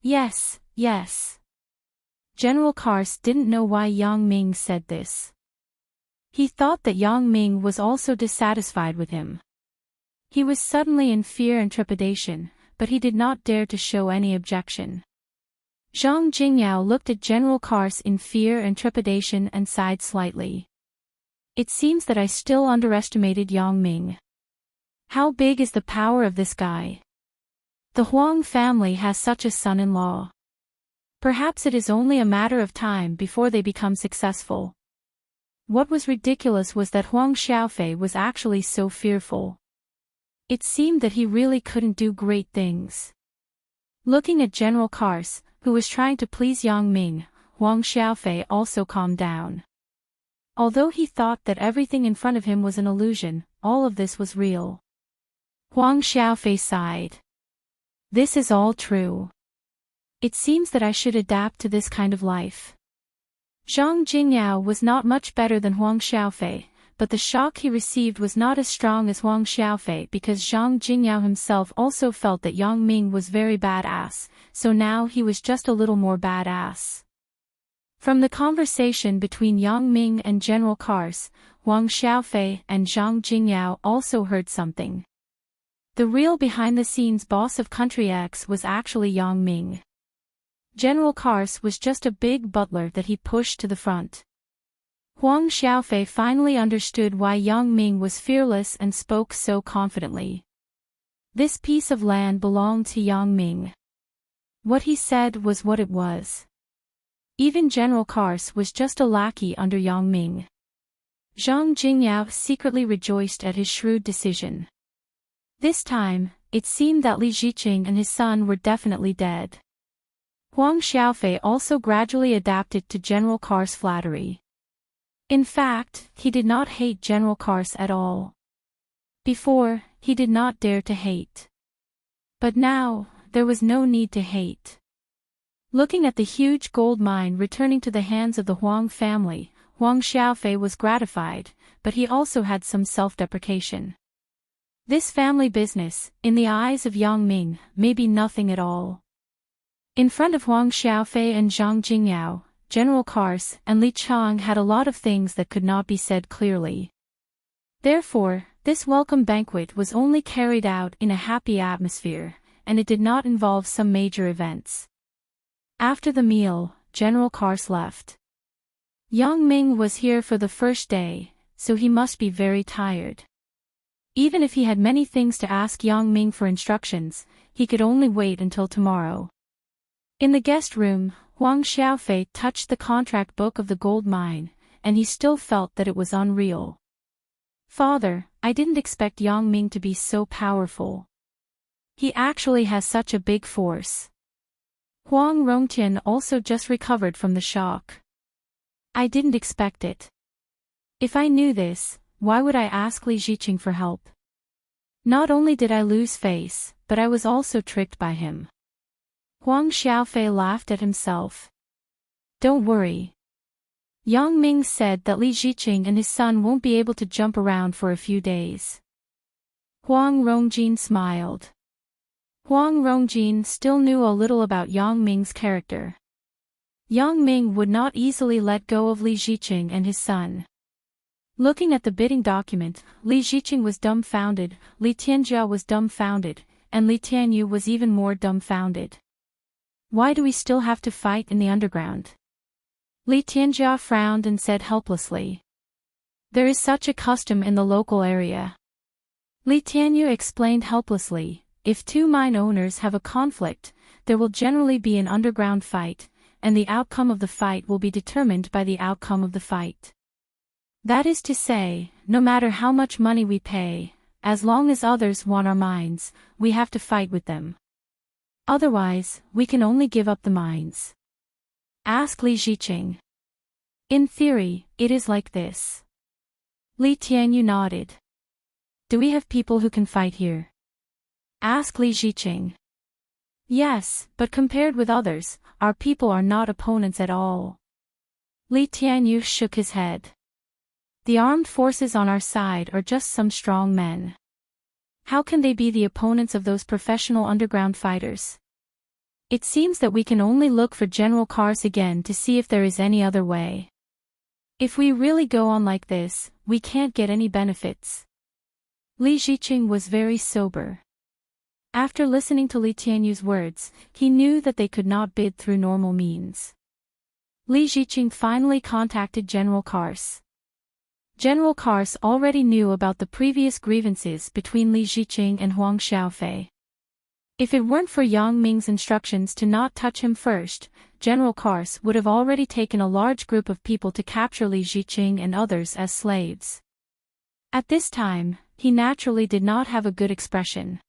"Yes, yes." General Kars didn't know why Yang Ming said this. He thought that Yang Ming was also dissatisfied with him. He was suddenly in fear and trepidation, but he did not dare to show any objection. Zhang Jingyao looked at General Kars in fear and trepidation and sighed slightly. "It seems that I still underestimated Yang Ming. How big is the power of this guy? The Huang family has such a son-in-law. Perhaps it is only a matter of time before they become successful." What was ridiculous was that Huang Xiaofei was actually so fearful. It seemed that he really couldn't do great things. Looking at General Kars, who was trying to please Yang Ming, Huang Xiaofei also calmed down. Although he thought that everything in front of him was an illusion, all of this was real. Huang Xiaofei sighed. This is all true. It seems that I should adapt to this kind of life. Zhang Jingyao was not much better than Huang Xiaofei, but the shock he received was not as strong as Huang Xiaofei because Zhang Jingyao himself also felt that Yang Ming was very badass, so now he was just a little more badass. From the conversation between Yang Ming and General Kars, Huang Xiaofei and Zhang Jingyao also heard something. The real behind-the-scenes boss of Country X was actually Yang Ming. General Kars was just a big butler that he pushed to the front. Huang Xiaofei finally understood why Yang Ming was fearless and spoke so confidently. This piece of land belonged to Yang Ming. What he said was what it was. Even General Kars was just a lackey under Yang Ming. Zhang Jingyao secretly rejoiced at his shrewd decision. This time, it seemed that Li Ziqing and his son were definitely dead. Huang Xiaofei also gradually adapted to General Kars' flattery. In fact, he did not hate General Kars at all. Before, he did not dare to hate. But now, there was no need to hate. Looking at the huge gold mine returning to the hands of the Huang family, Huang Xiaofei was gratified, but he also had some self-deprecation. This family business, in the eyes of Yang Ming, may be nothing at all. In front of Huang Xiaofei and Zhang Jingyao, General Kars and Li Chang had a lot of things that could not be said clearly. Therefore, this welcome banquet was only carried out in a happy atmosphere, and it did not involve some major events. After the meal, General Kars left. Yang Ming was here for the first day, so he must be very tired. Even if he had many things to ask Yang Ming for instructions, he could only wait until tomorrow. In the guest room, Huang Xiaofei touched the contract book of the gold mine, and he still felt that it was unreal. Father, I didn't expect Yang Ming to be so powerful. He actually has such a big force. Huang Rongtian also just recovered from the shock. I didn't expect it. If I knew this, why would I ask Li Ziqing for help? Not only did I lose face, but I was also tricked by him. Huang Xiaofei laughed at himself. Don't worry. Yang Ming said that Li Ziqing and his son won't be able to jump around for a few days. Huang Rongjin smiled. Huang Rongjin still knew a little about Yang Ming's character. Yang Ming would not easily let go of Li Ziqing and his son. Looking at the bidding document, Li Ziqing was dumbfounded, Li Tianjia was dumbfounded, and Li Tianyu was even more dumbfounded. Why do we still have to fight in the underground? Li Tianjia frowned and said helplessly. There is such a custom in the local area. Li Tianyu explained helplessly, if two mine owners have a conflict, there will generally be an underground fight, and the outcome of the fight will be determined by the outcome of the fight. That is to say, no matter how much money we pay, as long as others want our mines, we have to fight with them. Otherwise, we can only give up the mines. Ask Li Ziqing. In theory, it is like this. Li Tianyu nodded. Do we have people who can fight here? Ask Li Ziqing. Yes, but compared with others, our people are not opponents at all. Li Tianyu shook his head. The armed forces on our side are just some strong men. How can they be the opponents of those professional underground fighters? It seems that we can only look for General Kars again to see if there is any other way. If we really go on like this, we can't get any benefits. Li Ziqing was very sober. After listening to Li Tianyu's words, he knew that they could not bid through normal means. Li Ziqing finally contacted General Kars. General Kars already knew about the previous grievances between Li Ziqing and Huang Xiaofei. If it weren't for Yang Ming's instructions to not touch him first, General Kars would have already taken a large group of people to capture Li Ziqing and others as slaves. At this time, he naturally did not have a good expression.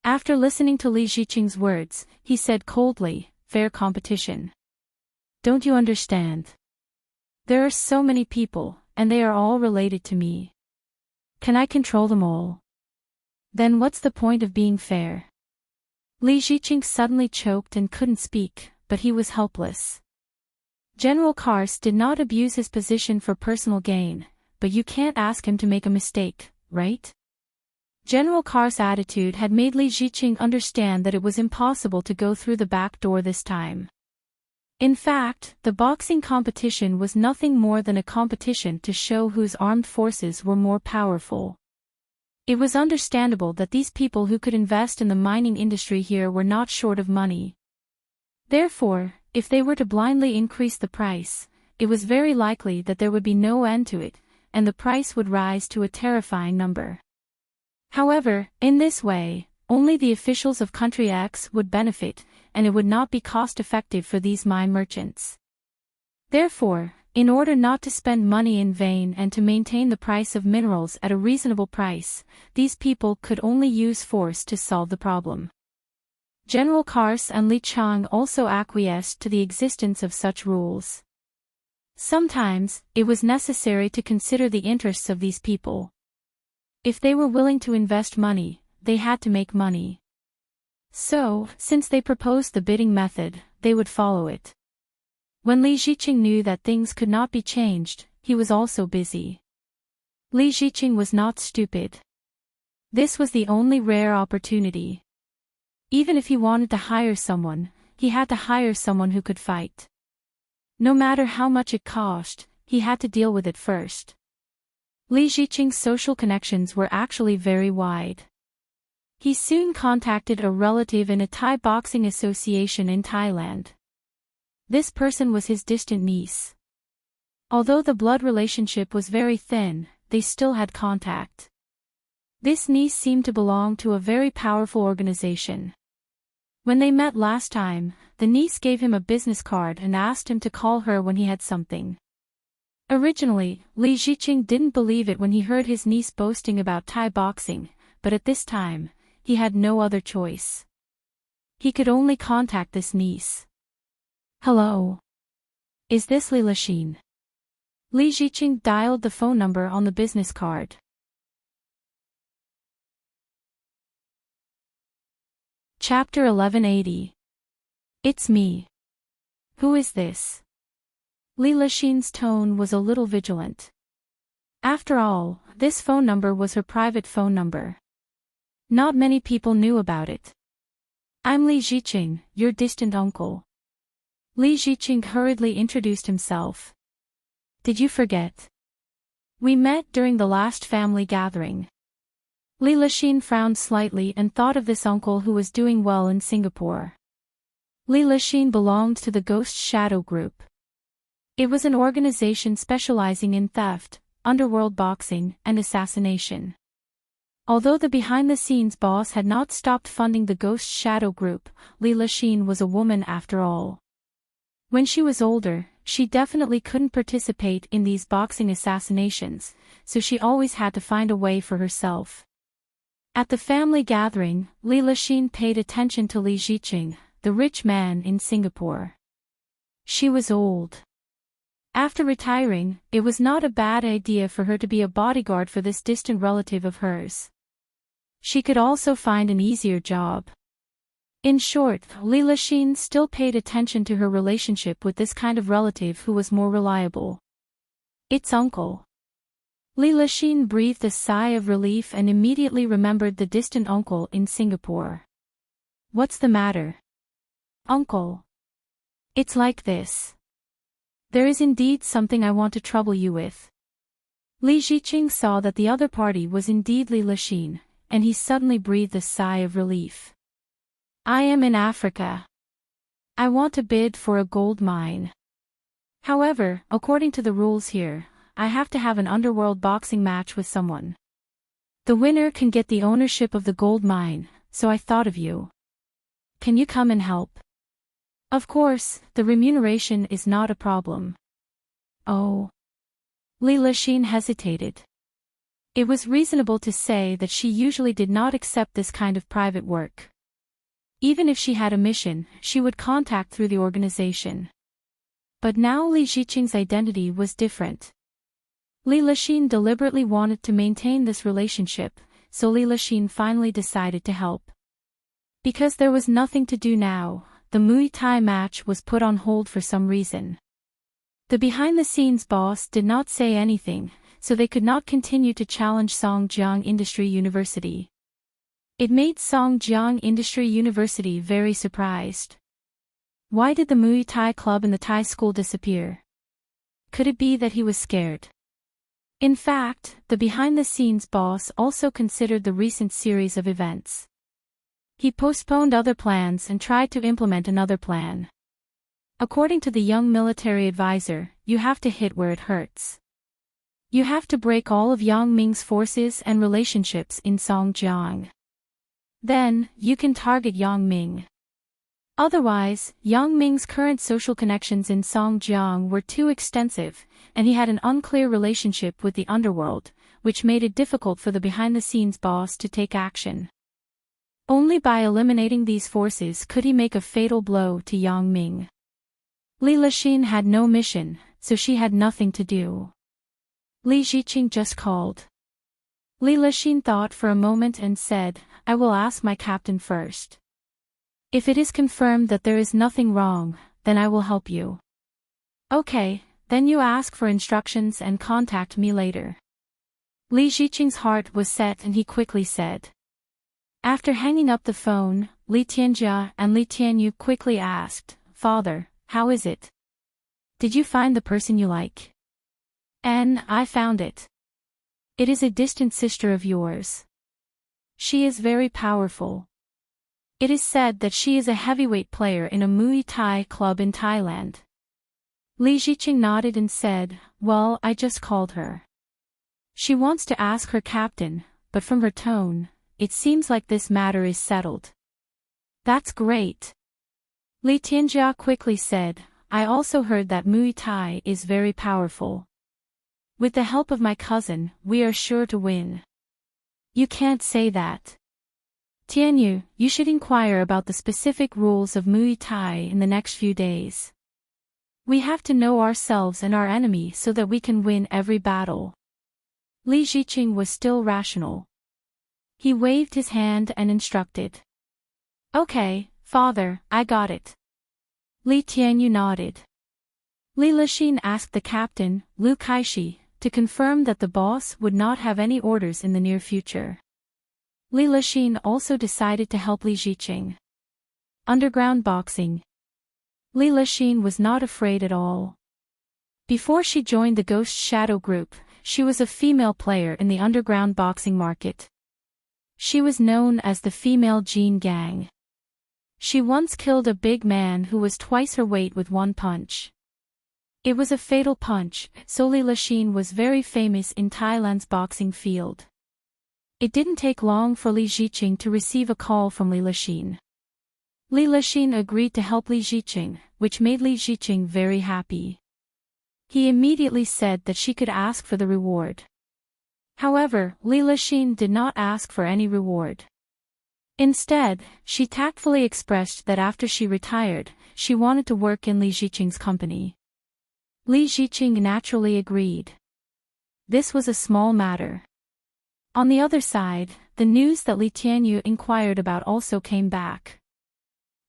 After listening to Li Ziqing's words, he said coldly, "Fair competition. Don't you understand? There are so many people, and they are all related to me. Can I control them all? Then what's the point of being fair?" Li Ziqing suddenly choked and couldn't speak, but he was helpless. General Kars did not abuse his position for personal gain, but you can't ask him to make a mistake, right? General Kars' attitude had made Li Ziqing understand that it was impossible to go through the back door this time. In fact, the boxing competition was nothing more than a competition to show whose armed forces were more powerful. It was understandable that these people who could invest in the mining industry here were not short of money. Therefore, if they were to blindly increase the price, it was very likely that there would be no end to it, and the price would rise to a terrifying number. However, in this way, only the officials of Country X would benefit, and it would not be cost-effective for these mine merchants. Therefore, in order not to spend money in vain and to maintain the price of minerals at a reasonable price, these people could only use force to solve the problem. General Kars and Li Chang also acquiesced to the existence of such rules. Sometimes, it was necessary to consider the interests of these people. If they were willing to invest money, they had to make money. So, since they proposed the bidding method, they would follow it. When Li Ziqing knew that things could not be changed, he was also busy. Li Ziqing was not stupid. This was the only rare opportunity. Even if he wanted to hire someone, he had to hire someone who could fight. No matter how much it cost, he had to deal with it first. Li Ziqing's social connections were actually very wide. He soon contacted a relative in a Thai boxing association in Thailand. This person was his distant niece. Although the blood relationship was very thin, they still had contact. This niece seemed to belong to a very powerful organization. When they met last time, the niece gave him a business card and asked him to call her when he had something. Originally, Li Ziqing didn't believe it when he heard his niece boasting about Thai boxing, but at this time, he had no other choice. He could only contact this niece. Hello. Is this Li Ziqing? Li Ziqing dialed the phone number on the business card. Chapter 1180. It's me. Who is this? Li Ziqing's tone was a little vigilant. After all, this phone number was her private phone number. Not many people knew about it. I'm Li Ziqing, your distant uncle. Li Ziqing hurriedly introduced himself. Did you forget? We met during the last family gathering. Li Ziqing frowned slightly and thought of this uncle who was doing well in Singapore. Li Ziqing belonged to the Ghost Shadow Group. It was an organization specializing in theft, underworld boxing, and assassination. Although the behind-the-scenes boss had not stopped funding the Ghost Shadow Group, Li Ziqing was a woman after all. When she was older, she definitely couldn't participate in these boxing assassinations, so she always had to find a way for herself. At the family gathering, Li Ziqing paid attention to Li Ziqing, the rich man in Singapore. She was old. After retiring, it was not a bad idea for her to be a bodyguard for this distant relative of hers. She could also find an easier job. In short, Li Ziqing still paid attention to her relationship with this kind of relative who was more reliable. It's uncle. Li Ziqing breathed a sigh of relief and immediately remembered the distant uncle in Singapore. What's the matter? Uncle. It's like this. There is indeed something I want to trouble you with. Li Ziqing saw that the other party was indeed Li Ziqing, and he suddenly breathed a sigh of relief. I am in Africa. I want to bid for a gold mine. However, according to the rules here, I have to have an underworld boxing match with someone. The winner can get the ownership of the gold mine, so I thought of you. Can you come and help? Of course, the remuneration is not a problem. Oh. Li Ziqing hesitated. It was reasonable to say that she usually did not accept this kind of private work. Even if she had a mission, she would contact through the organization. But now Li Ziqing's identity was different. Li Ziqing deliberately wanted to maintain this relationship, so Li Ziqing finally decided to help. Because there was nothing to do now, the Muay Thai match was put on hold for some reason. The behind-the-scenes boss did not say anything, so they could not continue to challenge Songjiang Industry University. It made Songjiang Industry University very surprised. Why did the Muay Thai club in the Thai school disappear? Could it be that he was scared? In fact, the behind-the-scenes boss also considered the recent series of events. He postponed other plans and tried to implement another plan. According to the young military advisor, you have to hit where it hurts. You have to break all of Yang Ming's forces and relationships in Songjiang. Then, you can target Yang Ming. Otherwise, Yang Ming's current social connections in Songjiang were too extensive, and he had an unclear relationship with the underworld, which made it difficult for the behind-the-scenes boss to take action. Only by eliminating these forces could he make a fatal blow to Yang Ming. Li Lixin had no mission, so she had nothing to do. Li Ziqing just called. Li Lixin thought for a moment and said, "I will ask my captain first. If it is confirmed that there is nothing wrong, then I will help you." "Okay, then you ask for instructions and contact me later." Li Ziqing's heart was set and he quickly said. After hanging up the phone, Li Tianjia and Li Tianyu quickly asked, "Father, how is it? Did you find the person you like?" "I found it. It is a distant sister of yours. She is very powerful. It is said that she is a heavyweight player in a Muay Thai club in Thailand." Li Ziqing nodded and said, "Well, I just called her. She wants to ask her captain, but from her tone, it seems like this matter is settled." "That's great." Li Tianjia quickly said, "I also heard that Muay Thai is very powerful. With the help of my cousin, we are sure to win." "You can't say that. Tianyu, you should inquire about the specific rules of Muay Thai in the next few days. We have to know ourselves and our enemy so that we can win every battle." Li Ziqing was still rational. He waved his hand and instructed. "Okay, father, I got it." Li Tianyu nodded. Li Lixin asked the captain, Lu Kaishi, to confirm that the boss would not have any orders in the near future. Li Lixin also decided to help Li Ziqing. Underground boxing. Li Lixin was not afraid at all. Before she joined the Ghost Shadow group, she was a female player in the underground boxing market. She was known as the female Jean Gang. She once killed a big man who was twice her weight with one punch. It was a fatal punch, so Li Lixin was very famous in Thailand's boxing field. It didn't take long for Li Ziqing to receive a call from Li Lixin. Li Lixin agreed to help Li Ziqing, which made Li Ziqing very happy. He immediately said that she could ask for the reward. However, Li Lixin did not ask for any reward. Instead, she tactfully expressed that after she retired, she wanted to work in Li Ziqing's company. Li Ziqing naturally agreed. This was a small matter. On the other side, the news that Li Tianyu inquired about also came back.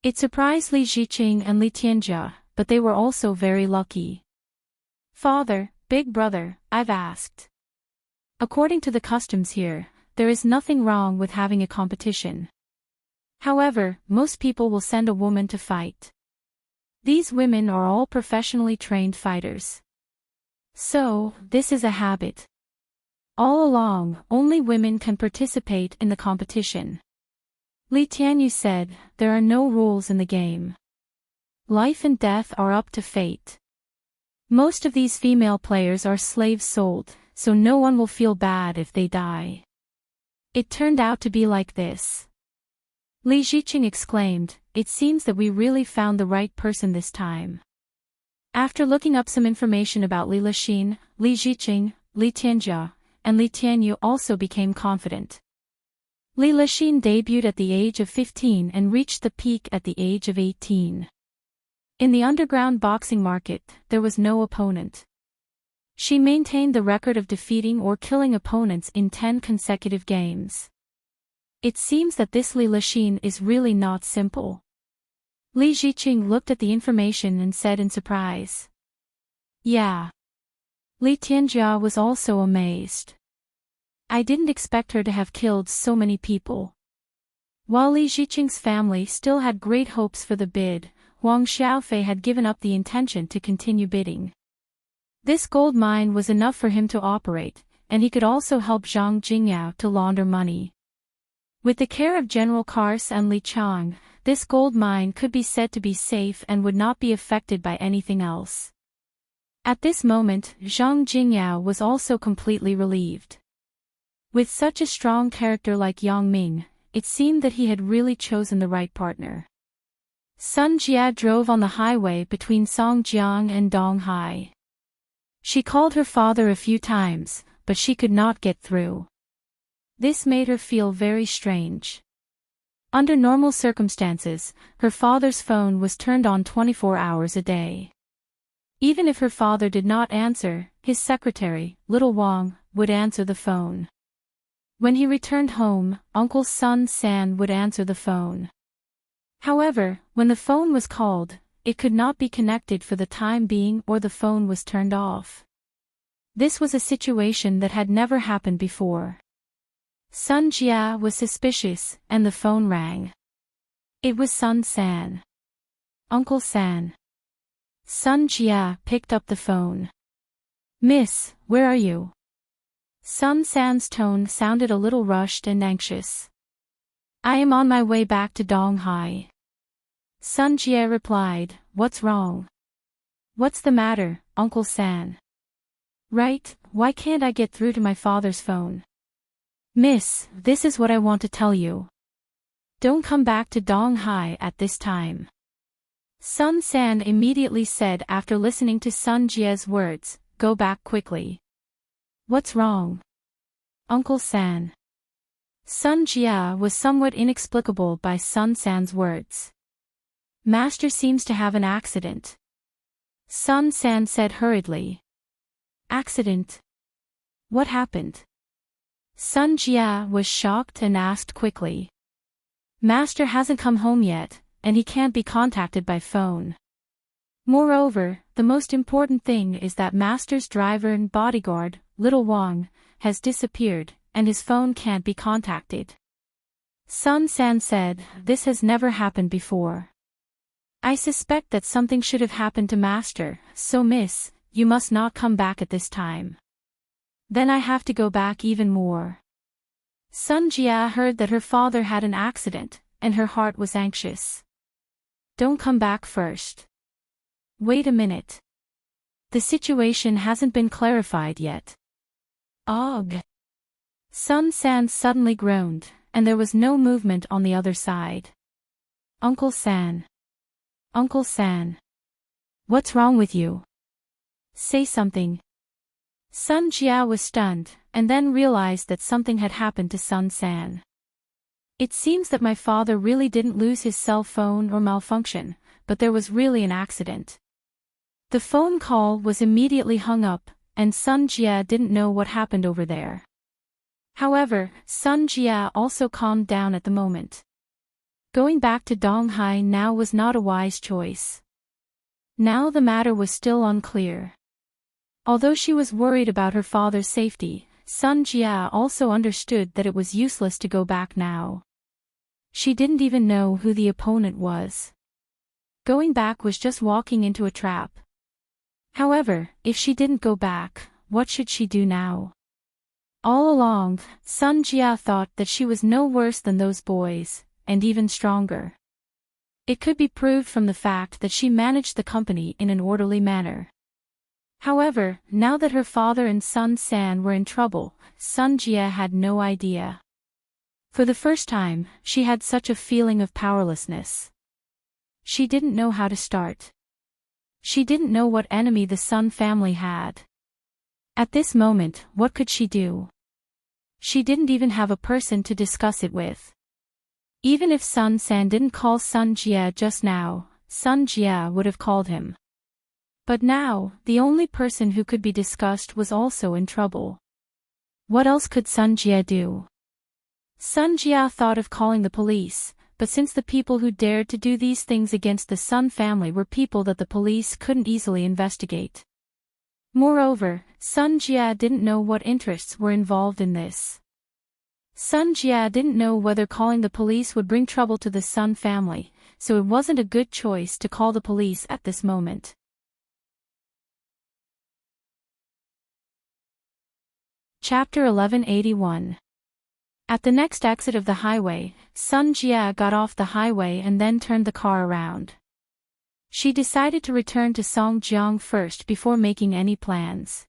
It surprised Li Ziqing and Li Tianjia, but they were also very lucky. "Father, big brother, I've asked. According to the customs here, there is nothing wrong with having a competition. However, most people will send a woman to fight. These women are all professionally trained fighters. So, this is a habit. All along, only women can participate in the competition." Li Tianyu said, "There are no rules in the game. Life and death are up to fate. Most of these female players are slaves sold, so no one will feel bad if they die. It turned out to be like this." Li Ziqing exclaimed, "It seems that we really found the right person this time." After looking up some information about Li Lixin, Li Ziqing, Li Tianjia, and Li Tianyu also became confident. Li Lixin debuted at the age of 15 and reached the peak at the age of 18. In the underground boxing market, there was no opponent. She maintained the record of defeating or killing opponents in 10 consecutive games. It seems that this Li Lixin is really not simple. Li Ziqing looked at the information and said in surprise. Yeah. Li Tianjia was also amazed. I didn't expect her to have killed so many people. While Li Ziqing's family still had great hopes for the bid, Wang Xiaofei had given up the intention to continue bidding. This gold mine was enough for him to operate, and he could also help Zhang Jingyao to launder money. With the care of General Kars and Li Chang, this gold mine could be said to be safe and would not be affected by anything else. At this moment, Zhang Jingyao was also completely relieved. With such a strong character like Yang Ming, it seemed that he had really chosen the right partner. Sun Jia drove on the highway between Songjiang and Donghai. She called her father a few times, but she could not get through. This made her feel very strange. Under normal circumstances, her father's phone was turned on 24 hours a day. Even if her father did not answer, his secretary, Little Wang, would answer the phone. When he returned home, Uncle Sun San would answer the phone. However, when the phone was called, it could not be connected for the time being or the phone was turned off. This was a situation that had never happened before. Sun Jia was suspicious, and the phone rang. It was Sun San. Uncle San. Sun Jia picked up the phone. Miss, where are you? Sun San's tone sounded a little rushed and anxious. I am on my way back to Donghai. Sun Jia replied, What's wrong? What's the matter, Uncle San? Right, why can't I get through to my father's phone? Miss, this is what I want to tell you. Don't come back to Donghai at this time. Sun San immediately said after listening to Sun Jia's words, Go back quickly. What's wrong? Uncle San. Sun Jia was somewhat inexplicable by Sun San's words. Master seems to have an accident. Sun San said hurriedly. Accident? What happened? Sun Jia was shocked and asked quickly. Master hasn't come home yet, and he can't be contacted by phone. Moreover, the most important thing is that Master's driver and bodyguard, Little Wang, has disappeared, and his phone can't be contacted. Sun San said, This has never happened before. I suspect that something should have happened to Master, so miss, you must not come back at this time. Then I have to go back even more. Sun Jia heard that her father had an accident, and her heart was anxious. Don't come back first. Wait a minute. The situation hasn't been clarified yet. Ugh. Sun San suddenly groaned, and there was no movement on the other side. Uncle San. Uncle San. What's wrong with you? Say something. Sun Jia was stunned, and then realized that something had happened to Sun San. It seems that my father really didn't lose his cell phone or malfunction, but there was really an accident. The phone call was immediately hung up, and Sun Jia didn't know what happened over there. However, Sun Jia also calmed down at the moment. Going back to Donghai now was not a wise choice. Now the matter was still unclear. Although she was worried about her father's safety, Sun Jia also understood that it was useless to go back now. She didn't even know who the opponent was. Going back was just walking into a trap. However, if she didn't go back, what should she do now? All along, Sun Jia thought that she was no worse than those boys, and even stronger. It could be proved from the fact that she managed the company in an orderly manner. However, now that her father and Sun San were in trouble, Sun Jia had no idea. For the first time, she had such a feeling of powerlessness. She didn't know how to start. She didn't know what enemy the Sun family had. At this moment, what could she do? She didn't even have a person to discuss it with. Even if Sun San didn't call Sun Jia just now, Sun Jia would have called him. But now, the only person who could be discussed was also in trouble. What else could Sun Jia do? Sun Jia thought of calling the police, but since the people who dared to do these things against the Sun family were people that the police couldn't easily investigate. Moreover, Sun Jia didn't know what interests were involved in this. Sun Jia didn't know whether calling the police would bring trouble to the Sun family, so it wasn't a good choice to call the police at this moment. Chapter 1181. At the next exit of the highway, Sun Jia got off the highway and then turned the car around. She decided to return to Songjiang first before making any plans.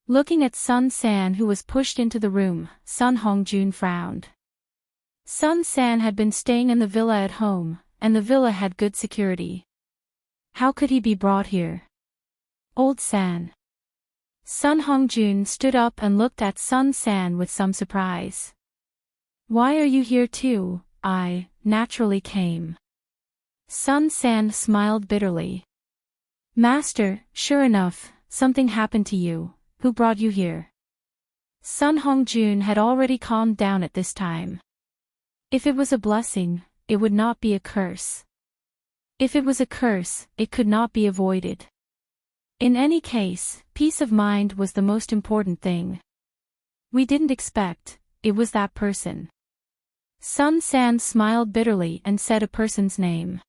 Looking at Sun San, who was pushed into the room, Sun Hongjun frowned. Sun San had been staying in the villa at home, and the villa had good security. How could he be brought here? Old San. Sun Hongjun stood up and looked at Sun San with some surprise. Why are you here too? I naturally came. Sun San smiled bitterly. Master, sure enough, something happened to you. Who brought you here? Sun Hongjun had already calmed down at this time. If it was a blessing, it would not be a curse. If it was a curse, it could not be avoided. In any case, peace of mind was the most important thing. We didn't expect, it was that person. Sun San smiled bitterly and said a person's name.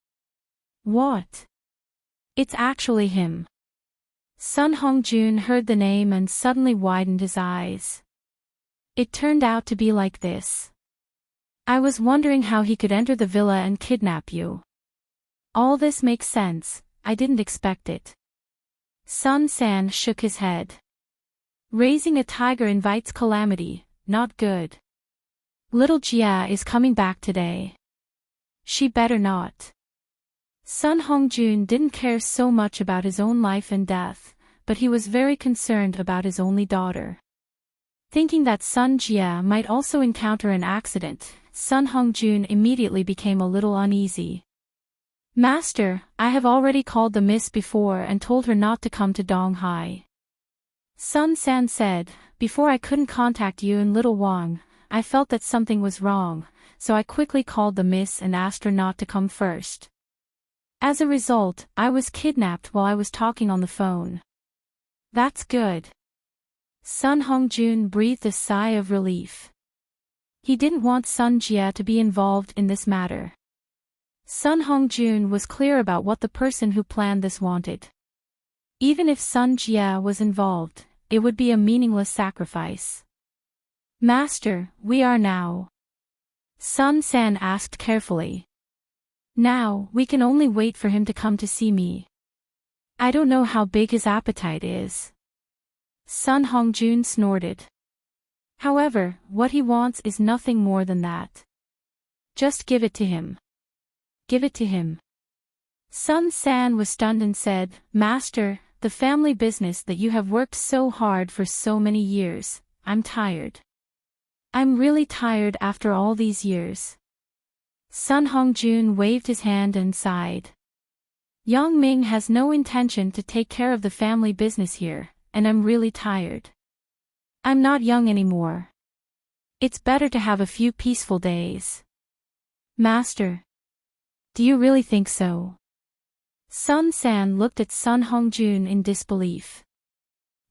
What? It's actually him. Sun Hongjun heard the name and suddenly widened his eyes. It turned out to be like this. I was wondering how he could enter the villa and kidnap you. All this makes sense, I didn't expect it. Sun San shook his head. Raising a tiger invites calamity, not good. Little Jia is coming back today. She better not. Sun Hongjun didn't care so much about his own life and death, but he was very concerned about his only daughter. Thinking that Sun Jia might also encounter an accident, Sun Hongjun immediately became a little uneasy. Master, I have already called the miss before and told her not to come to Donghai. Sun San said, before I couldn't contact you and little Wang, I felt that something was wrong, so I quickly called the miss and asked her not to come first. As a result, I was kidnapped while I was talking on the phone. That's good. Sun Hongjun breathed a sigh of relief. He didn't want Sun Jia to be involved in this matter. Sun Hongjun was clear about what the person who planned this wanted. Even if Sun Jia was involved, it would be a meaningless sacrifice. Master, we are now. Sun San asked carefully. Now, we can only wait for him to come to see me. I don't know how big his appetite is. Sun Hongjun snorted. However, what he wants is nothing more than that. Just give it to him. Give it to him. Sun San was stunned and said, Master, the family business that you have worked so hard for so many years, I'm tired. I'm really tired after all these years. Sun Hongjun waved his hand and sighed. Yang Ming has no intention to take care of the family business here, and I'm really tired. I'm not young anymore. It's better to have a few peaceful days. Master. Do you really think so? Sun San looked at Sun Hongjun in disbelief.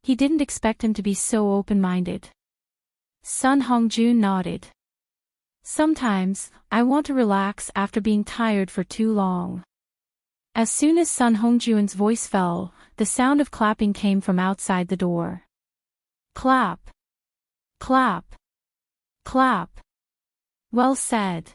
He didn't expect him to be so open-minded. Sun Hongjun nodded. Sometimes, I want to relax after being tired for too long. As soon as Sun Hongjun's voice fell, the sound of clapping came from outside the door. Clap. Clap. Clap. Well said.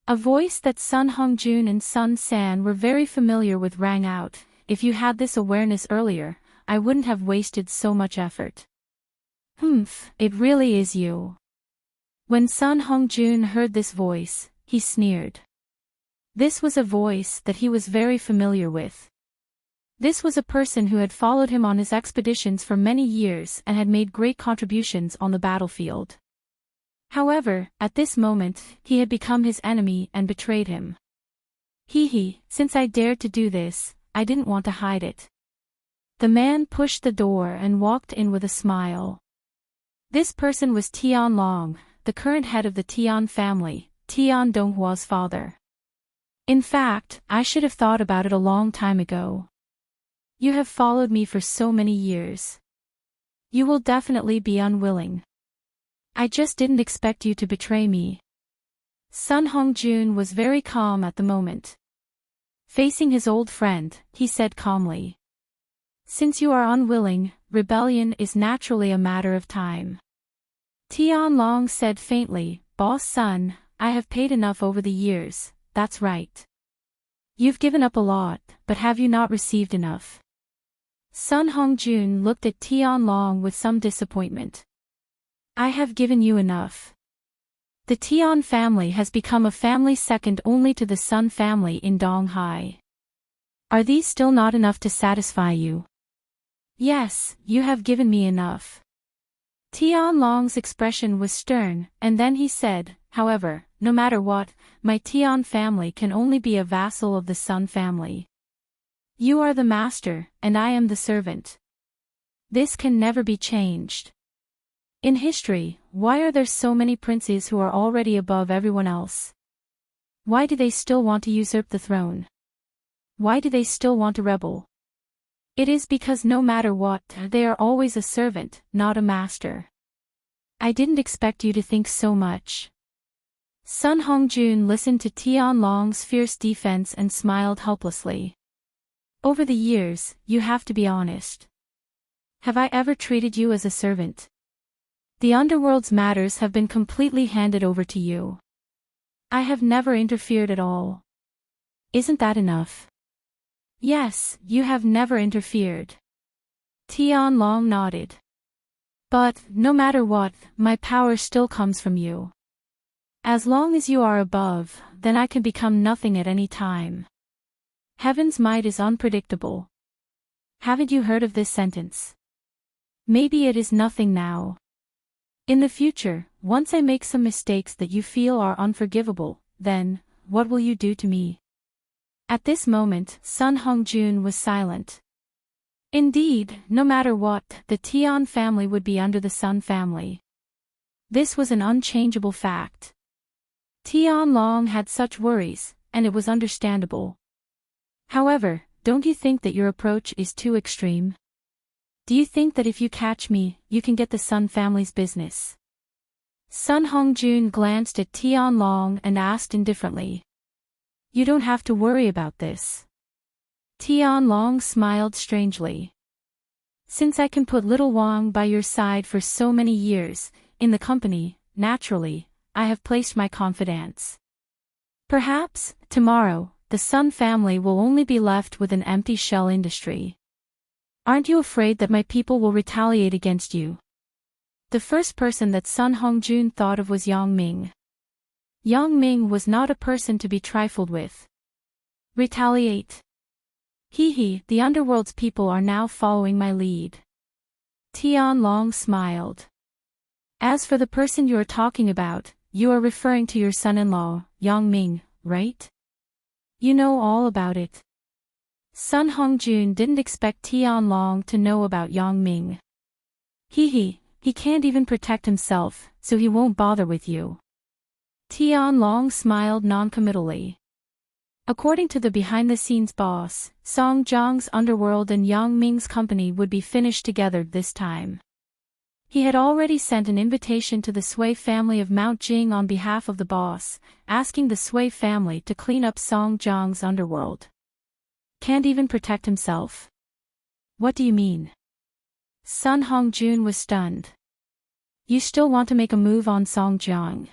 A voice that Sun Hongjun and Sun San were very familiar with rang out. If you had this awareness earlier, I wouldn't have wasted so much effort. Humph, it really is you. When Sun Hongjun heard this voice, he sneered. This was a voice that he was very familiar with. This was a person who had followed him on his expeditions for many years and had made great contributions on the battlefield. However, at this moment, he had become his enemy and betrayed him. Since I dared to do this, I didn't want to hide it. The man pushed the door and walked in with a smile. This person was Tian Long, the current head of the Tian family, Tian Donghua's father. In fact, I should have thought about it a long time ago. You have followed me for so many years. You will definitely be unwilling. I just didn't expect you to betray me. Sun Hongjun was very calm at the moment. Facing his old friend, he said calmly. Since you are unwilling, rebellion is naturally a matter of time. Tianlong said faintly, Boss Sun, I have paid enough over the years, that's right. You've given up a lot, but have you not received enough? Sun Hongjun looked at Tianlong with some disappointment. I have given you enough. The Tian family has become a family second only to the Sun family in Donghai. Are these still not enough to satisfy you? Yes, you have given me enough. Tianlong's expression was stern, and then he said, however, no matter what, my Tian family can only be a vassal of the Sun family. You are the master, and I am the servant. This can never be changed. In history, why are there so many princes who are already above everyone else? Why do they still want to usurp the throne? Why do they still want to rebel? It is because no matter what, they are always a servant, not a master. I didn't expect you to think so much. Sun Hongjun listened to Tianlong's fierce defense and smiled helplessly. Over the years, you have to be honest. Have I ever treated you as a servant? The underworld's matters have been completely handed over to you. I have never interfered at all. Isn't that enough? Yes, you have never interfered. Tianlong nodded. But, no matter what, my power still comes from you. As long as you are above, then I can become nothing at any time. Heaven's might is unpredictable. Haven't you heard of this sentence? Maybe it is nothing now. In the future, once I make some mistakes that you feel are unforgivable, then, what will you do to me? At this moment, Sun Hongjun was silent. Indeed, no matter what, the Tian family would be under the Sun family. This was an unchangeable fact. Tianlong had such worries, and it was understandable. However, don't you think that your approach is too extreme? Do you think that if you catch me, you can get the Sun family's business? Sun Hongjun glanced at Tianlong and asked indifferently. You don't have to worry about this. Tianlong smiled strangely. Since I can put little Wang by your side for so many years, in the company, naturally, I have placed my confidence. Perhaps, tomorrow, the Sun family will only be left with an empty shell industry. Aren't you afraid that my people will retaliate against you? The first person that Sun Hongjun thought of was Yang Ming. Yang Ming was not a person to be trifled with. Retaliate. The underworld's people are now following my lead. Tianlong smiled. As for the person you are talking about, you are referring to your son-in-law, Yang Ming, right? You know all about it. Sun Hongjun didn't expect Tianlong to know about Yang Ming. He can't even protect himself, so he won't bother with you. Tianlong smiled noncommittally. According to the behind-the-scenes boss, Song Jiang's underworld and Yang Ming's company would be finished together this time. He had already sent an invitation to the Sui family of Mount Jing on behalf of the boss, asking the Sui family to clean up Song Jiang's underworld. Can't even protect himself? What do you mean? Sun Hongjun was stunned. You still want to make a move on Song Jiang?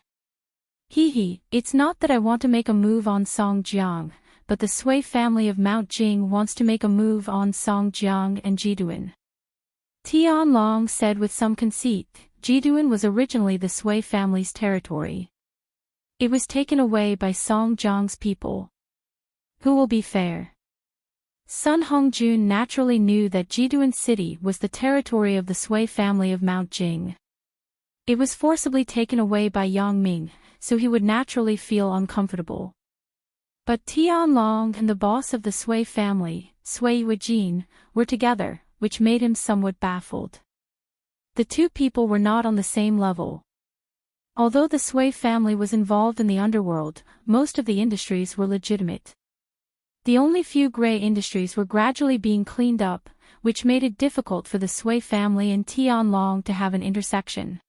It's not that I want to make a move on Song Jiang, but the Sui family of Mount Jing wants to make a move on Song Jiang and Jiduan. Tianlong said with some conceit, Jiduan was originally the Sui family's territory. It was taken away by Song Jiang's people. Who will be fair? Sun Hongjun naturally knew that Jiduan City was the territory of the Sui family of Mount Jing. It was forcibly taken away by Yang Ming, so he would naturally feel uncomfortable. But Tianlong and the boss of the Sui family, Sui Weijin, were together, which made him somewhat baffled. The two people were not on the same level. Although the Sui family was involved in the underworld, most of the industries were legitimate. The only few gray industries were gradually being cleaned up, which made it difficult for the Sui family and Tianlong to have an intersection.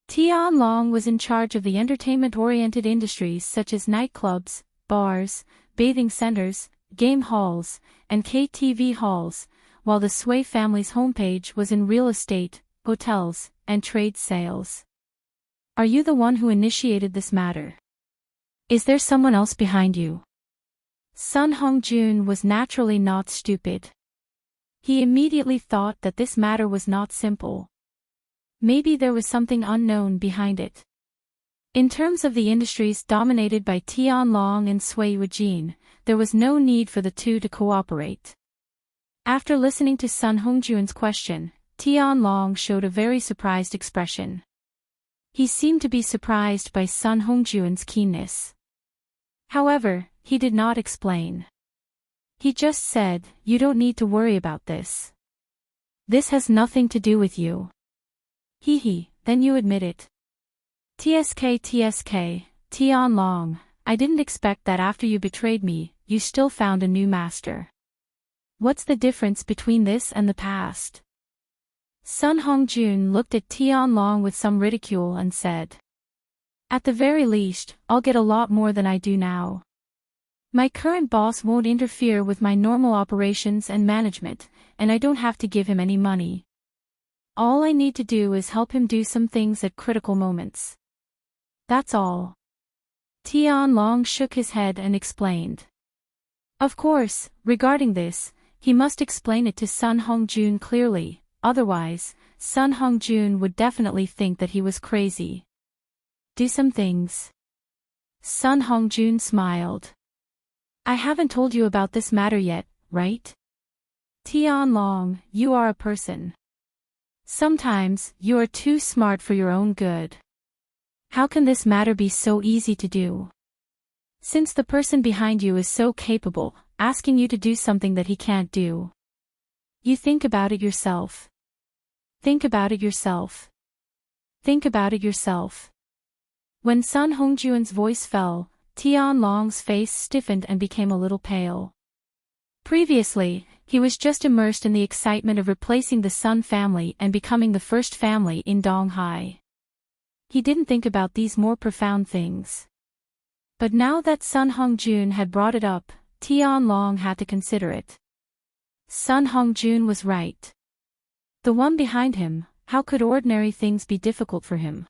Tianlong was in charge of the entertainment-oriented industries such as nightclubs, bars, bathing centers, game halls, and KTV halls, while the Sui family's homepage was in real estate, hotels, and trade sales. Are you the one who initiated this matter? Is there someone else behind you? Sun Hongjun was naturally not stupid. He immediately thought that this matter was not simple. Maybe there was something unknown behind it. In terms of the industries dominated by Tianlong and Sui Wujin, there was no need for the two to cooperate. After listening to Sun Hongjun's question, Tianlong showed a very surprised expression. He seemed to be surprised by Sun Hongjun's keenness. However, he did not explain. He just said, "You don't need to worry about this. This has nothing to do with you." He, then you admit it. TSK, Tianlong, I didn't expect that after you betrayed me, you still found a new master. What's the difference between this and the past? Sun Hongjun looked at Tianlong with some ridicule and said, "At the very least, I'll get a lot more than I do now. My current boss won't interfere with my normal operations and management, and I don't have to give him any money. All I need to do is help him do some things at critical moments. That's all." Tianlong shook his head and explained. Of course, regarding this, he must explain it to Sun Hongjun clearly, otherwise, Sun Hongjun would definitely think that he was crazy. Do some things. Sun Hongjun smiled. I haven't told you about this matter yet, right? Tianlong, you are a person. Sometimes, you are too smart for your own good. How can this matter be so easy to do? Since the person behind you is so capable, asking you to do something that he can't do. You think about it yourself. Think about it yourself. Think about it yourself. When Sun Hongjun's voice fell, Tianlong's face stiffened and became a little pale. Previously, he was just immersed in the excitement of replacing the Sun family and becoming the first family in Donghai. He didn't think about these more profound things. But now that Sun Hongjun had brought it up, Tianlong had to consider it. Sun Hongjun was right. The one behind him, how could ordinary things be difficult for him?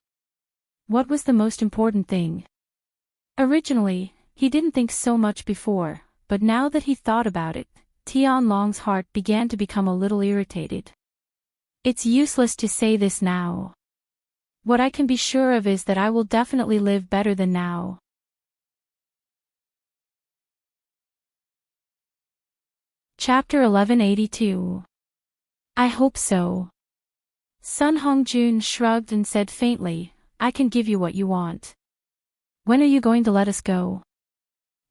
What was the most important thing? Originally, he didn't think so much before, but now that he thought about it, Tianlong's heart began to become a little irritated. It's useless to say this now. What I can be sure of is that I will definitely live better than now. Chapter 1182. I hope so. Sun Hongjun shrugged and said faintly, I can give you what you want. When are you going to let us go?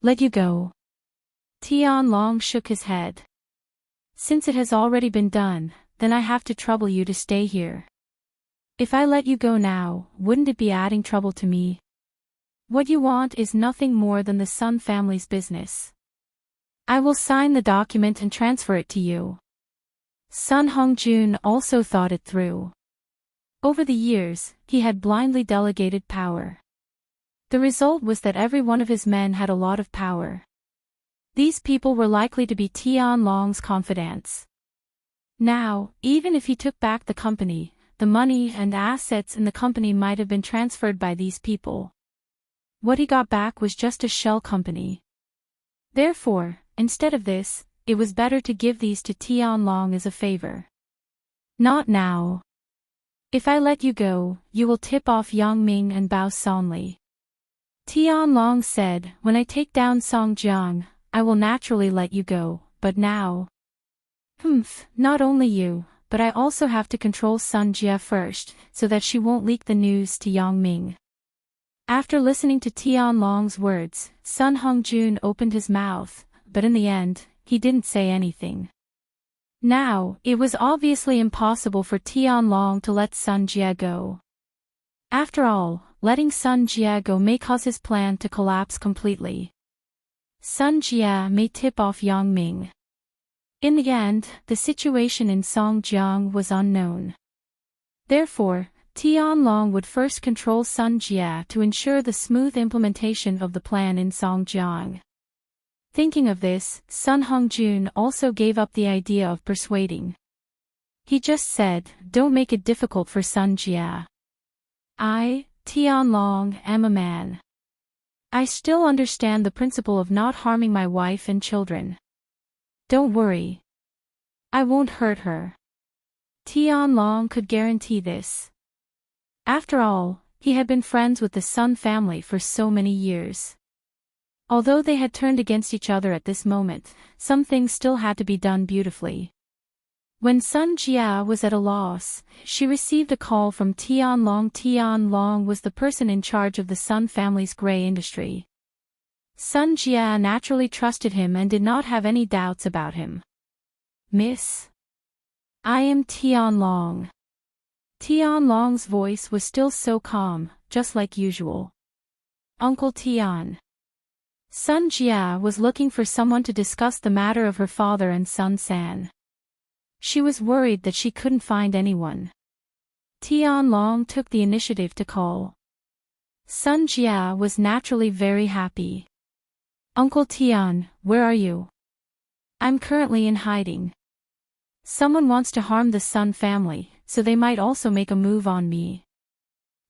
Let you go? Tianlong shook his head. Since it has already been done, then I have to trouble you to stay here. If I let you go now, wouldn't it be adding trouble to me? What you want is nothing more than the Sun family's business. I will sign the document and transfer it to you. Sun Hongjun also thought it through. Over the years, he had blindly delegated power. The result was that every one of his men had a lot of power. These people were likely to be Tianlong's confidants. Now, even if he took back the company, the money and assets in the company might have been transferred by these people. What he got back was just a shell company. Therefore, instead of this, it was better to give these to Tianlong as a favor. Not now. If I let you go, you will tip off Yangming and Bao Sonli. Tianlong said, when I take down Songjiang, I will naturally let you go, but now. Not only you, but I also have to control Sun Jie first, so that she won't leak the news to Yangming. After listening to Tianlong's words, Sun Hongjun opened his mouth, but in the end, he didn't say anything. Now, it was obviously impossible for Tianlong to let Sun Jie go. After all, letting Sun Jia go may cause his plan to collapse completely. Sun Jia may tip off Yang Ming. In the end, the situation in Songjiang was unknown. Therefore, Tianlong would first control Sun Jia to ensure the smooth implementation of the plan in Songjiang. Thinking of this, Sun Hongjun also gave up the idea of persuading. He just said, "Don't make it difficult for Sun Jia. I, Tianlong, am a man. I still understand the principle of not harming my wife and children. Don't worry. I won't hurt her." Tianlong could guarantee this. After all, he had been friends with the Sun family for so many years. Although they had turned against each other at this moment, some things still had to be done beautifully. When Sun Jia was at a loss, she received a call from Tianlong. Tianlong was the person in charge of the Sun family's gray industry. Sun Jia naturally trusted him and did not have any doubts about him. "Miss? I am Tianlong." Tianlong's voice was still so calm, just like usual. "Uncle Tian." Sun Jia was looking for someone to discuss the matter of her father and Sun San. She was worried that she couldn't find anyone. Tianlong took the initiative to call. Sun Jia was naturally very happy. "Uncle Tian, where are you?" "I'm currently in hiding. Someone wants to harm the Sun family, so they might also make a move on me."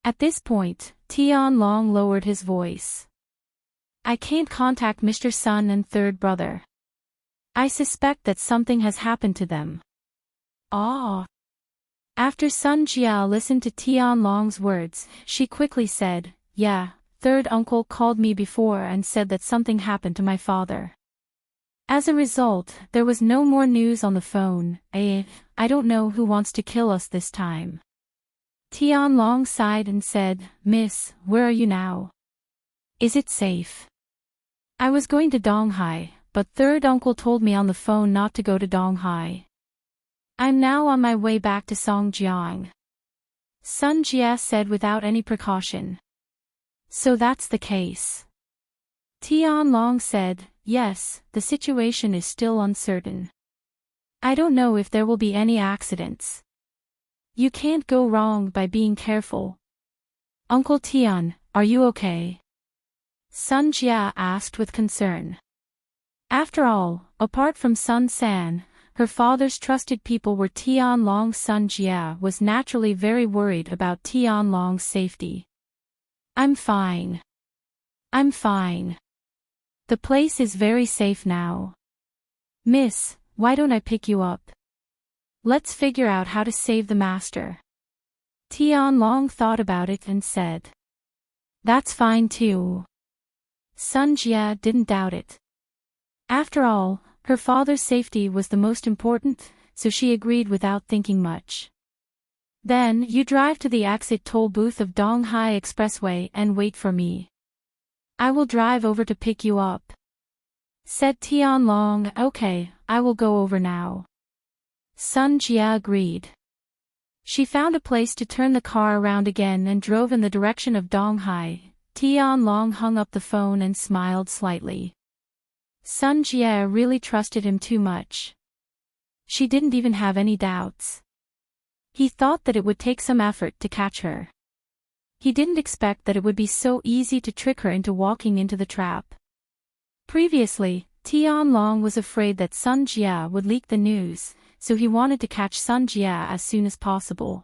At this point, Tianlong lowered his voice. "I can't contact Mr. Sun and third brother. I suspect that something has happened to them." "Ah." After Sun Jia listened to Tianlong's words, she quickly said, "Yeah, third uncle called me before and said that something happened to my father." As a result, there was no more news on the phone. I don't know who wants to kill us this time." Tianlong sighed and said, "Miss, where are you now? Is it safe?" "I was going to Donghai, but third uncle told me on the phone not to go to Donghai. I'm now on my way back to Songjiang," Sun Jia said without any precaution. "So that's the case." Tianlong said, "Yes, the situation is still uncertain. I don't know if there will be any accidents. You can't go wrong by being careful." "Uncle Tian, are you okay?" Sun Jia asked with concern. After all, apart from Sun San, her father's trusted people were Tianlong. Sun Jia was naturally very worried about Tianlong's safety. "I'm fine. I'm fine. The place is very safe now. Miss, why don't I pick you up? Let's figure out how to save the master." Tianlong thought about it and said, "That's fine too." Sun Jia didn't doubt it. After all, her father's safety was the most important, so she agreed without thinking much. "Then you drive to the exit toll booth of Donghai Expressway and wait for me. I will drive over to pick you up," said Tianlong. "Okay, I will go over now." Sun Jia agreed. She found a place to turn the car around again and drove in the direction of Donghai. Tianlong hung up the phone and smiled slightly. Sun Jia really trusted him too much. She didn't even have any doubts. He thought that it would take some effort to catch her. He didn't expect that it would be so easy to trick her into walking into the trap. Previously, Tianlong was afraid that Sun Jia would leak the news, so he wanted to catch Sun Jia as soon as possible.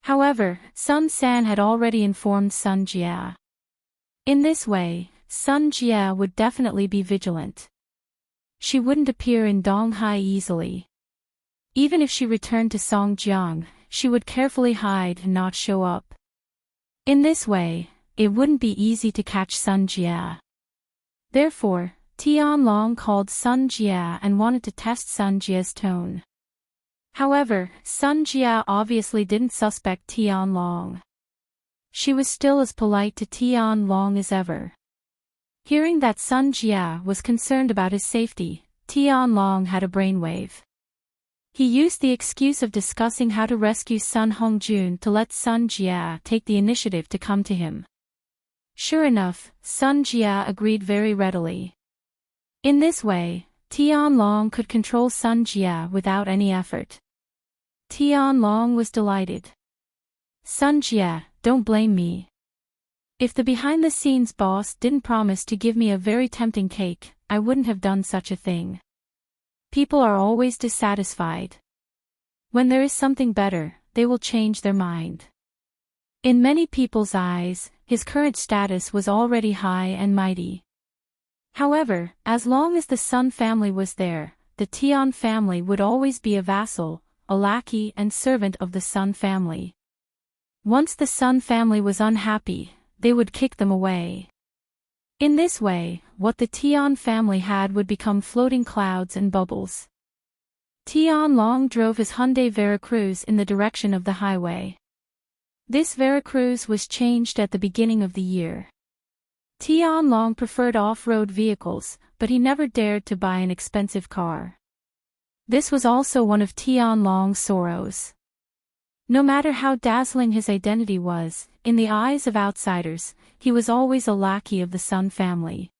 However, Sun San had already informed Sun Jia. In this way, Sun Jia would definitely be vigilant. She wouldn't appear in Donghai easily. Even if she returned to Songjiang, she would carefully hide and not show up. In this way, it wouldn't be easy to catch Sun Jia. Therefore, Tianlong called Sun Jia and wanted to test Sun Jia's tone. However, Sun Jia obviously didn't suspect Tianlong. She was still as polite to Tianlong as ever. Hearing that Sun Jia was concerned about his safety, Tianlong had a brainwave. He used the excuse of discussing how to rescue Sun Hongjun to let Sun Jia take the initiative to come to him. Sure enough, Sun Jia agreed very readily. In this way, Tianlong could control Sun Jia without any effort. Tianlong was delighted. Sun Jia, don't blame me. If the behind-the-scenes boss didn't promise to give me a very tempting cake, I wouldn't have done such a thing. People are always dissatisfied. When there is something better, they will change their mind. In many people's eyes, his current status was already high and mighty. However, as long as the Sun family was there, the Tian family would always be a vassal, a lackey and servant of the Sun family. Once the Sun family was unhappy, they would kick them away. In this way, what the Tian family had would become floating clouds and bubbles. Tianlong drove his Hyundai Veracruz in the direction of the highway. This Veracruz was changed at the beginning of the year. Tianlong preferred off-road vehicles, but he never dared to buy an expensive car. This was also one of Tianlong's sorrows. No matter how dazzling his identity was, in the eyes of outsiders, he was always a lackey of the Sun family.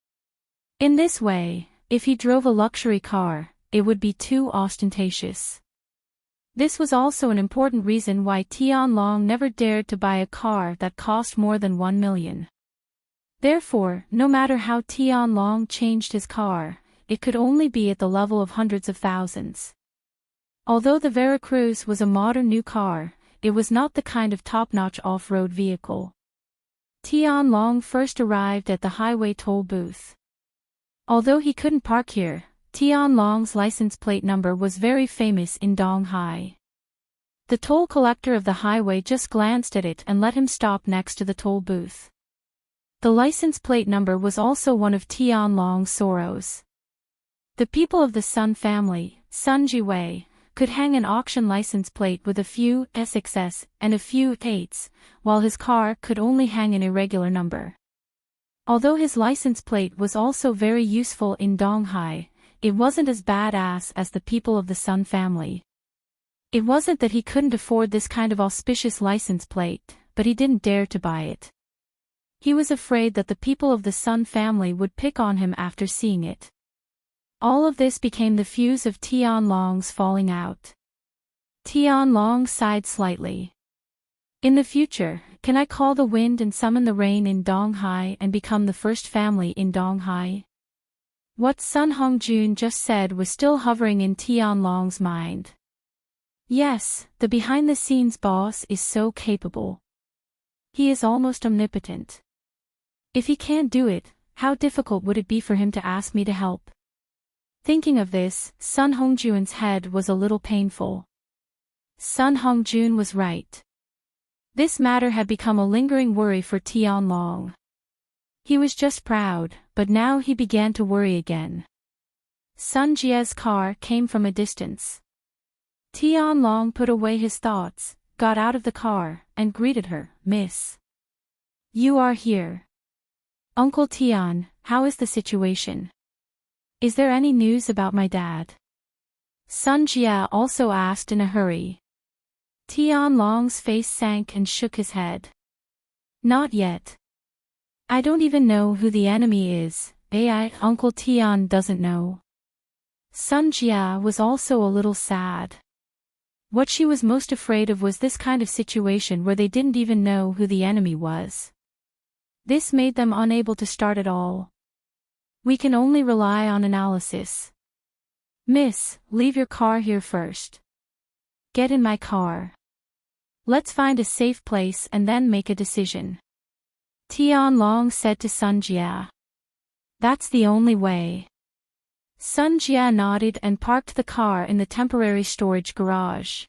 In this way, if he drove a luxury car, it would be too ostentatious. This was also an important reason why Tianlong never dared to buy a car that cost more than 1 million. Therefore, no matter how Tianlong changed his car, it could only be at the level of hundreds of thousands. Although the Veracruz was a modern new car, it was not the kind of top-notch off-road vehicle. Tianlong first arrived at the highway toll booth. Although he couldn't park here, Tianlong's license plate number was very famous in Donghai. The toll collector of the highway just glanced at it and let him stop next to the toll booth. The license plate number was also one of Tianlong's sorrows. The people of the Sun family, Sun Jiwei, could hang an auction license plate with a few SXS and a few 8s, while his car could only hang an irregular number. Although his license plate was also very useful in Donghai, it wasn't as badass as the people of the Sun family. It wasn't that he couldn't afford this kind of auspicious license plate, but he didn't dare to buy it. He was afraid that the people of the Sun family would pick on him after seeing it. All of this became the fuse of Tianlong's falling out. Tianlong sighed slightly. In the future, can I call the wind and summon the rain in Donghai and become the first family in Donghai? What Sun Hongjun just said was still hovering in Tianlong's mind. Yes, the behind-the-scenes boss is so capable. He is almost omnipotent. If he can't do it, how difficult would it be for him to ask me to help? Thinking of this, Sun Hongjun's head was a little painful. Sun Hongjun was right. This matter had become a lingering worry for Tianlong. He was just proud, but now he began to worry again. Sun Jia's car came from a distance. Tianlong put away his thoughts, got out of the car, and greeted her, "Miss. You are here. Uncle Tian, how is the situation? Is there any news about my dad?" Sun Jia also asked in a hurry. Tianlong's face sank and shook his head. Not yet. I don't even know who the enemy is. Uncle Tian doesn't know. Sun Jia was also a little sad. What she was most afraid of was this kind of situation where they didn't even know who the enemy was. This made them unable to start at all. We can only rely on analysis. Miss, leave your car here first. Get in my car. Let's find a safe place and then make a decision. Tianlong said to Sun Jia. That's the only way. Sun Jia nodded and parked the car in the temporary storage garage.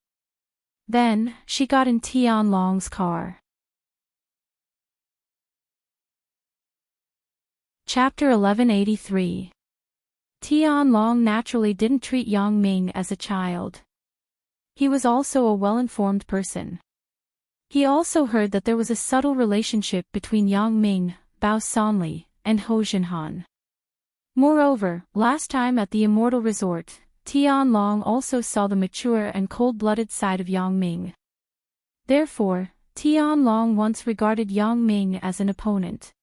Then, she got in Tianlong's car. Chapter 1183. Tianlong naturally didn't treat Yang Ming as a child. He was also a well-informed person. He also heard that there was a subtle relationship between Yang Ming, Bao Sanli, and Ho Jinhan. Moreover, last time at the Immortal Resort, Tianlong also saw the mature and cold-blooded side of Yang Ming. Therefore, Tianlong once regarded Yang Ming as an opponent.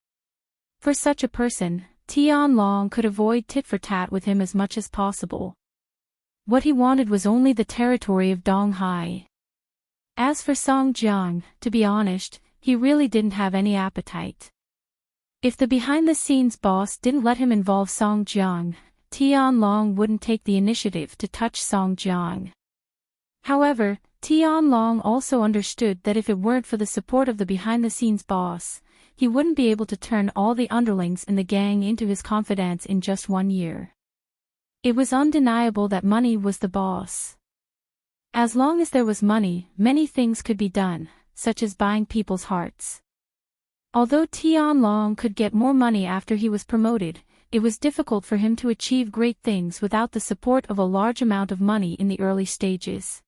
For such a person, Tianlong could avoid tit-for-tat with him as much as possible. What he wanted was only the territory of Dong Hai. As for Song Jiang, to be honest, he really didn't have any appetite. If the behind-the-scenes boss didn't let him involve Song Jiang, Tianlong wouldn't take the initiative to touch Song Jiang. However, Tianlong also understood that if it weren't for the support of the behind-the-scenes boss, he wouldn't be able to turn all the underlings in the gang into his confidants in just 1 year. It was undeniable that money was the boss. As long as there was money, many things could be done, such as buying people's hearts. Although Tianlong could get more money after he was promoted, it was difficult for him to achieve great things without the support of a large amount of money in the early stages.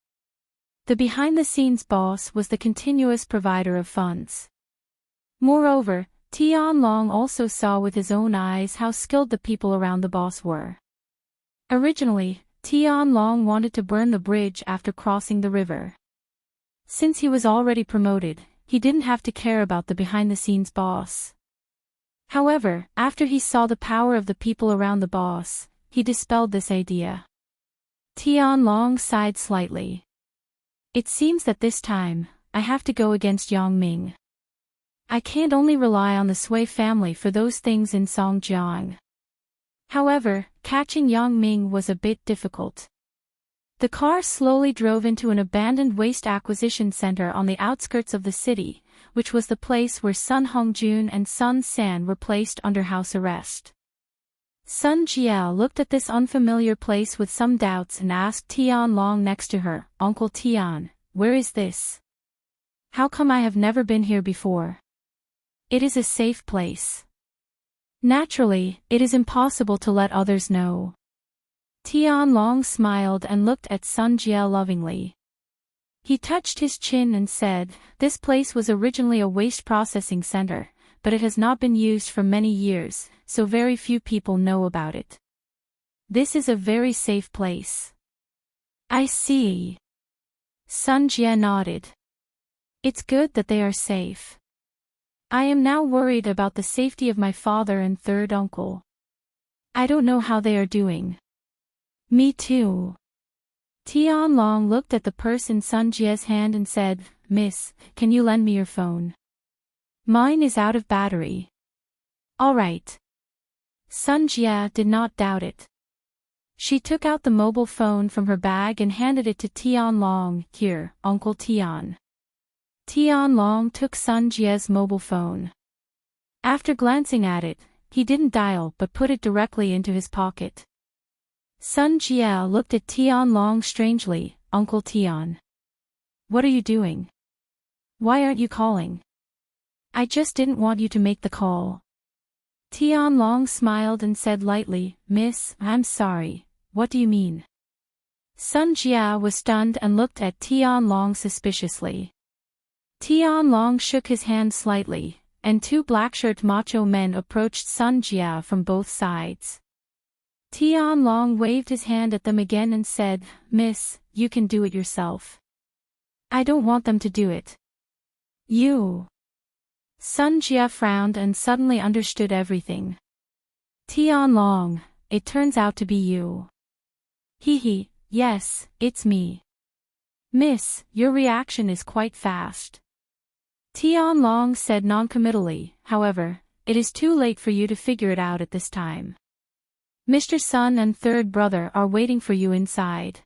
The behind-the-scenes boss was the continuous provider of funds. Moreover, Tianlong also saw with his own eyes how skilled the people around the boss were. Originally, Tianlong wanted to burn the bridge after crossing the river. Since he was already promoted, he didn't have to care about the behind-the-scenes boss. However, after he saw the power of the people around the boss, he dispelled this idea. Tianlong sighed slightly. It seems that this time, I have to go against Yang Ming. I can't only rely on the Sui family for those things in Songjiang. However, catching Yang Ming was a bit difficult. The car slowly drove into an abandoned waste acquisition center on the outskirts of the city, which was the place where Sun Hongjun and Sun San were placed under house arrest. Sun Jiao looked at this unfamiliar place with some doubts and asked Tianlong next to her, "Uncle Tian, where is this? How come I have never been here before?" "It is a safe place. Naturally, it is impossible to let others know." Tianlong smiled and looked at Sun Jie lovingly. He touched his chin and said, "This place was originally a waste processing center, but it has not been used for many years, so very few people know about it. This is a very safe place." "I see." Sun Jie nodded. "It's good that they are safe. I am now worried about the safety of my father and third uncle. I don't know how they are doing." "Me too." Tianlong looked at the purse in Sun Jie's hand and said, "Miss, can you lend me your phone? Mine is out of battery." "All right." Sun Jie did not doubt it. She took out the mobile phone from her bag and handed it to Tianlong. "Here, Uncle Tian." Tianlong took Sun Jie's mobile phone. After glancing at it, he didn't dial but put it directly into his pocket. Sun Jie looked at Tianlong strangely. "Uncle Tian. What are you doing? Why aren't you calling?" "I just didn't want you to make the call." Tianlong smiled and said lightly, "Miss, I'm sorry, what do you mean?" Sun Jie was stunned and looked at Tianlong suspiciously. Tianlong shook his hand slightly, and two black-shirt macho men approached Sun Jie from both sides. Tianlong waved his hand at them again and said, "Miss, you can do it yourself. I don't want them to do it." "You." Sun Jie frowned and suddenly understood everything. "Tianlong, it turns out to be you." "Hee, yes, it's me." "Miss, your reaction is quite fast." Tianlong said noncommittally, "However, it is too late for you to figure it out at this time. Mr. Sun and third brother are waiting for you inside.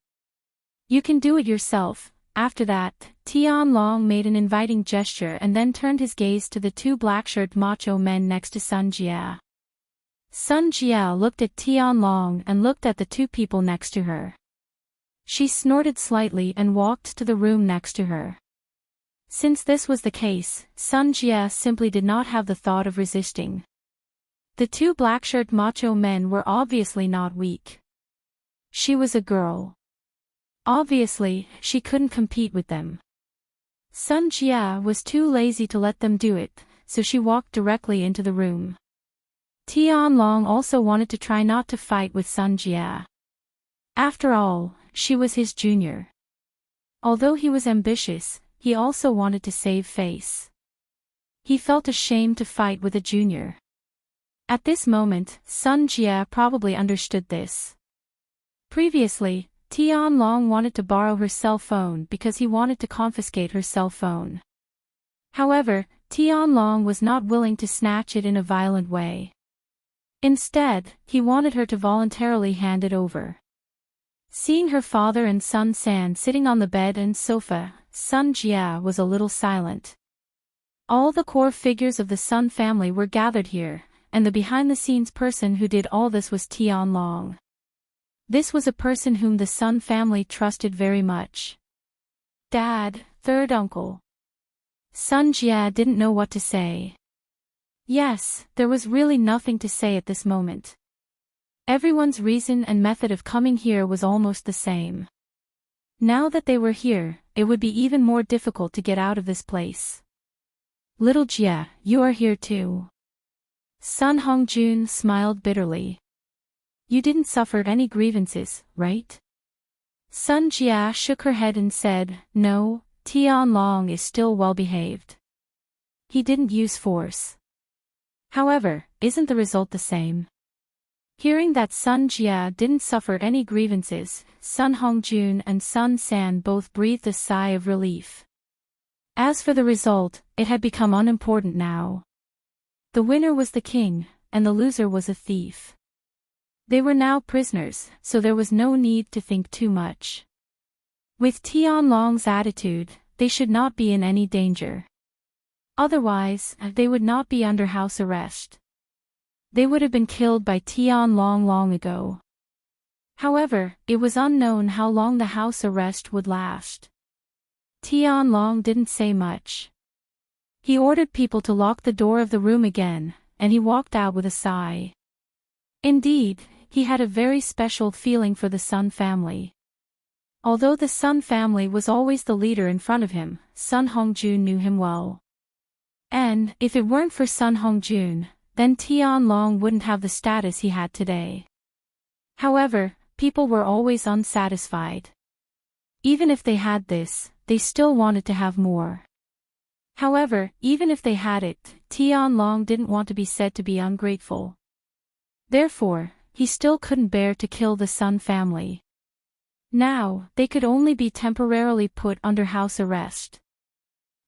You can do it yourself." After that, Tianlong made an inviting gesture and then turned his gaze to the two black-shirt macho men next to Sun Jie. Sun Jie looked at Tianlong and looked at the two people next to her. She snorted slightly and walked to the room next to her. Since this was the case, Sun Jie simply did not have the thought of resisting. The two black-shirt macho men were obviously not weak. She was a girl. Obviously, she couldn't compete with them. Sun Jie was too lazy to let them do it, so she walked directly into the room. Tianlong also wanted to try not to fight with Sun Jie. After all, she was his junior. Although he was ambitious, he also wanted to save face. He felt ashamed to fight with a junior. At this moment, Sun Jia probably understood this. Previously, Tianlong wanted to borrow her cell phone because he wanted to confiscate her cell phone. However, Tianlong was not willing to snatch it in a violent way. Instead, he wanted her to voluntarily hand it over. Seeing her father and Sun San sitting on the bed and sofa, Sun Jia was a little silent. All the core figures of the Sun family were gathered here, and the behind-the-scenes person who did all this was Tianlong. This was a person whom the Sun family trusted very much. Dad, third uncle. Sun Jia didn't know what to say. Yes, there was really nothing to say at this moment. Everyone's reason and method of coming here was almost the same. Now that they were here, it would be even more difficult to get out of this place. Little Jia, you are here too. Sun Hongjun smiled bitterly. You didn't suffer any grievances, right? Sun Jia shook her head and said, no, Tianlong is still well behaved. He didn't use force. However, isn't the result the same? Hearing that Sun Jia didn't suffer any grievances, Sun Hongjun and Sun San both breathed a sigh of relief. As for the result, it had become unimportant now. The winner was the king, and the loser was a thief. They were now prisoners, so there was no need to think too much. With Tianlong's attitude, they should not be in any danger. Otherwise, they would not be under house arrest. They would have been killed by Tianlong long ago. However, it was unknown how long the house arrest would last. Tianlong didn't say much. He ordered people to lock the door of the room again, and he walked out with a sigh. Indeed, he had a very special feeling for the Sun family. Although the Sun family was always the leader in front of him, Sun Hongjun knew him well. And, if it weren't for Sun Hongjun, then Tianlong wouldn't have the status he had today. However, people were always unsatisfied. Even if they had this, they still wanted to have more. However, even if they had it, Tianlong didn't want to be said to be ungrateful. Therefore, he still couldn't bear to kill the Sun family. Now, they could only be temporarily put under house arrest.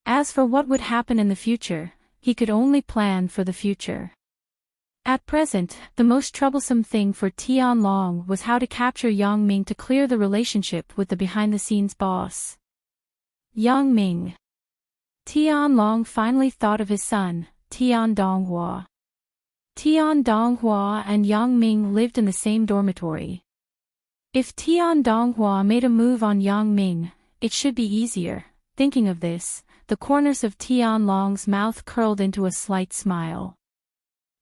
As for what would happen in the future, he could only plan for the future. At present, the most troublesome thing for Tianlong was how to capture Yang Ming to clear the relationship with the behind-the-scenes boss. Yang Ming. Tianlong finally thought of his son, Tian Donghua. Tian Donghua and Yang Ming lived in the same dormitory. If Tian Donghua made a move on Yang Ming, it should be easier. Thinking of this, the corners of Tianlong's mouth curled into a slight smile.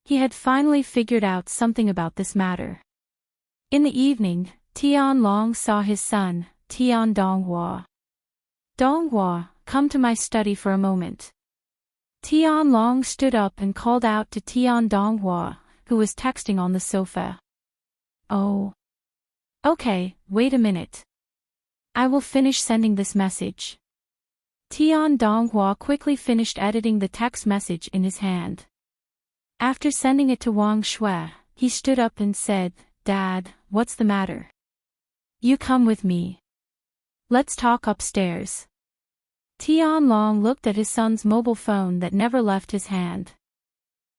He had finally figured out something about this matter. In the evening, Tianlong saw his son, Tian Donghua. Donghua, come to my study for a moment. Tianlong stood up and called out to Tian Donghua, who was texting on the sofa. Oh. Okay, wait a minute. I will finish sending this message. Tian Donghua quickly finished editing the text message in his hand. After sending it to Wang Shui, he stood up and said, Dad, what's the matter? You come with me. Let's talk upstairs. Tianlong looked at his son's mobile phone that never left his hand.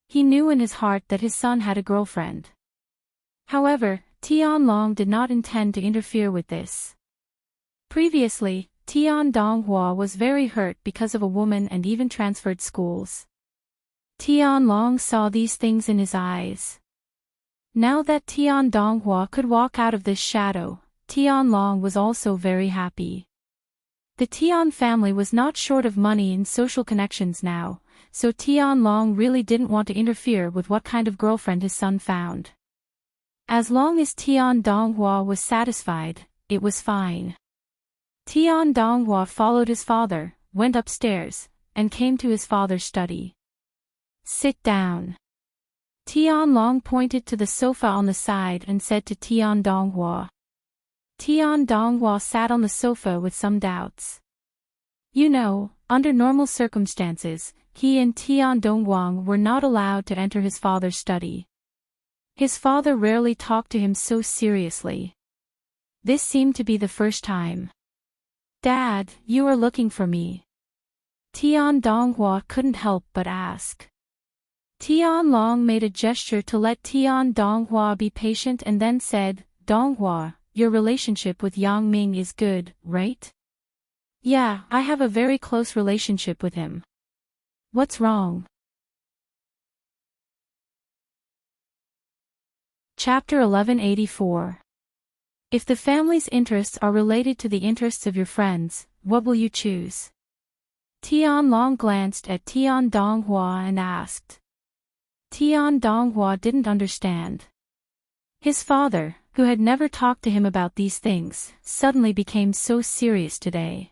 He knew in his heart that his son had a girlfriend. However, Tianlong did not intend to interfere with this. Previously, Tian Donghua was very hurt because of a woman and even transferred schools. Tianlong saw these things in his eyes. Now that Tian Donghua could walk out of this shadow, Tianlong was also very happy. The Tian family was not short of money and social connections now, so Tianlong really didn't want to interfere with what kind of girlfriend his son found. As long as Tian Donghua was satisfied, it was fine. Tian Donghua followed his father, went upstairs, and came to his father's study. Sit down. Tianlong pointed to the sofa on the side and said to Tian Donghua. Tian Donghua sat on the sofa with some doubts. You know, under normal circumstances, he and Tian Dongguang were not allowed to enter his father's study. His father rarely talked to him so seriously. This seemed to be the first time. Dad, you are looking for me. Tian Donghua couldn't help but ask. Tian Long made a gesture to let Tian Donghua be patient and then said, Donghua, your relationship with Yang Ming is good, right? Yeah, I have a very close relationship with him. What's wrong? Chapter 1184. If the family's interests are related to the interests of your friends, what will you choose? Tian Long glanced at Tian Donghua and asked. Tian Donghua didn't understand. His father, who had never talked to him about these things, suddenly became so serious today.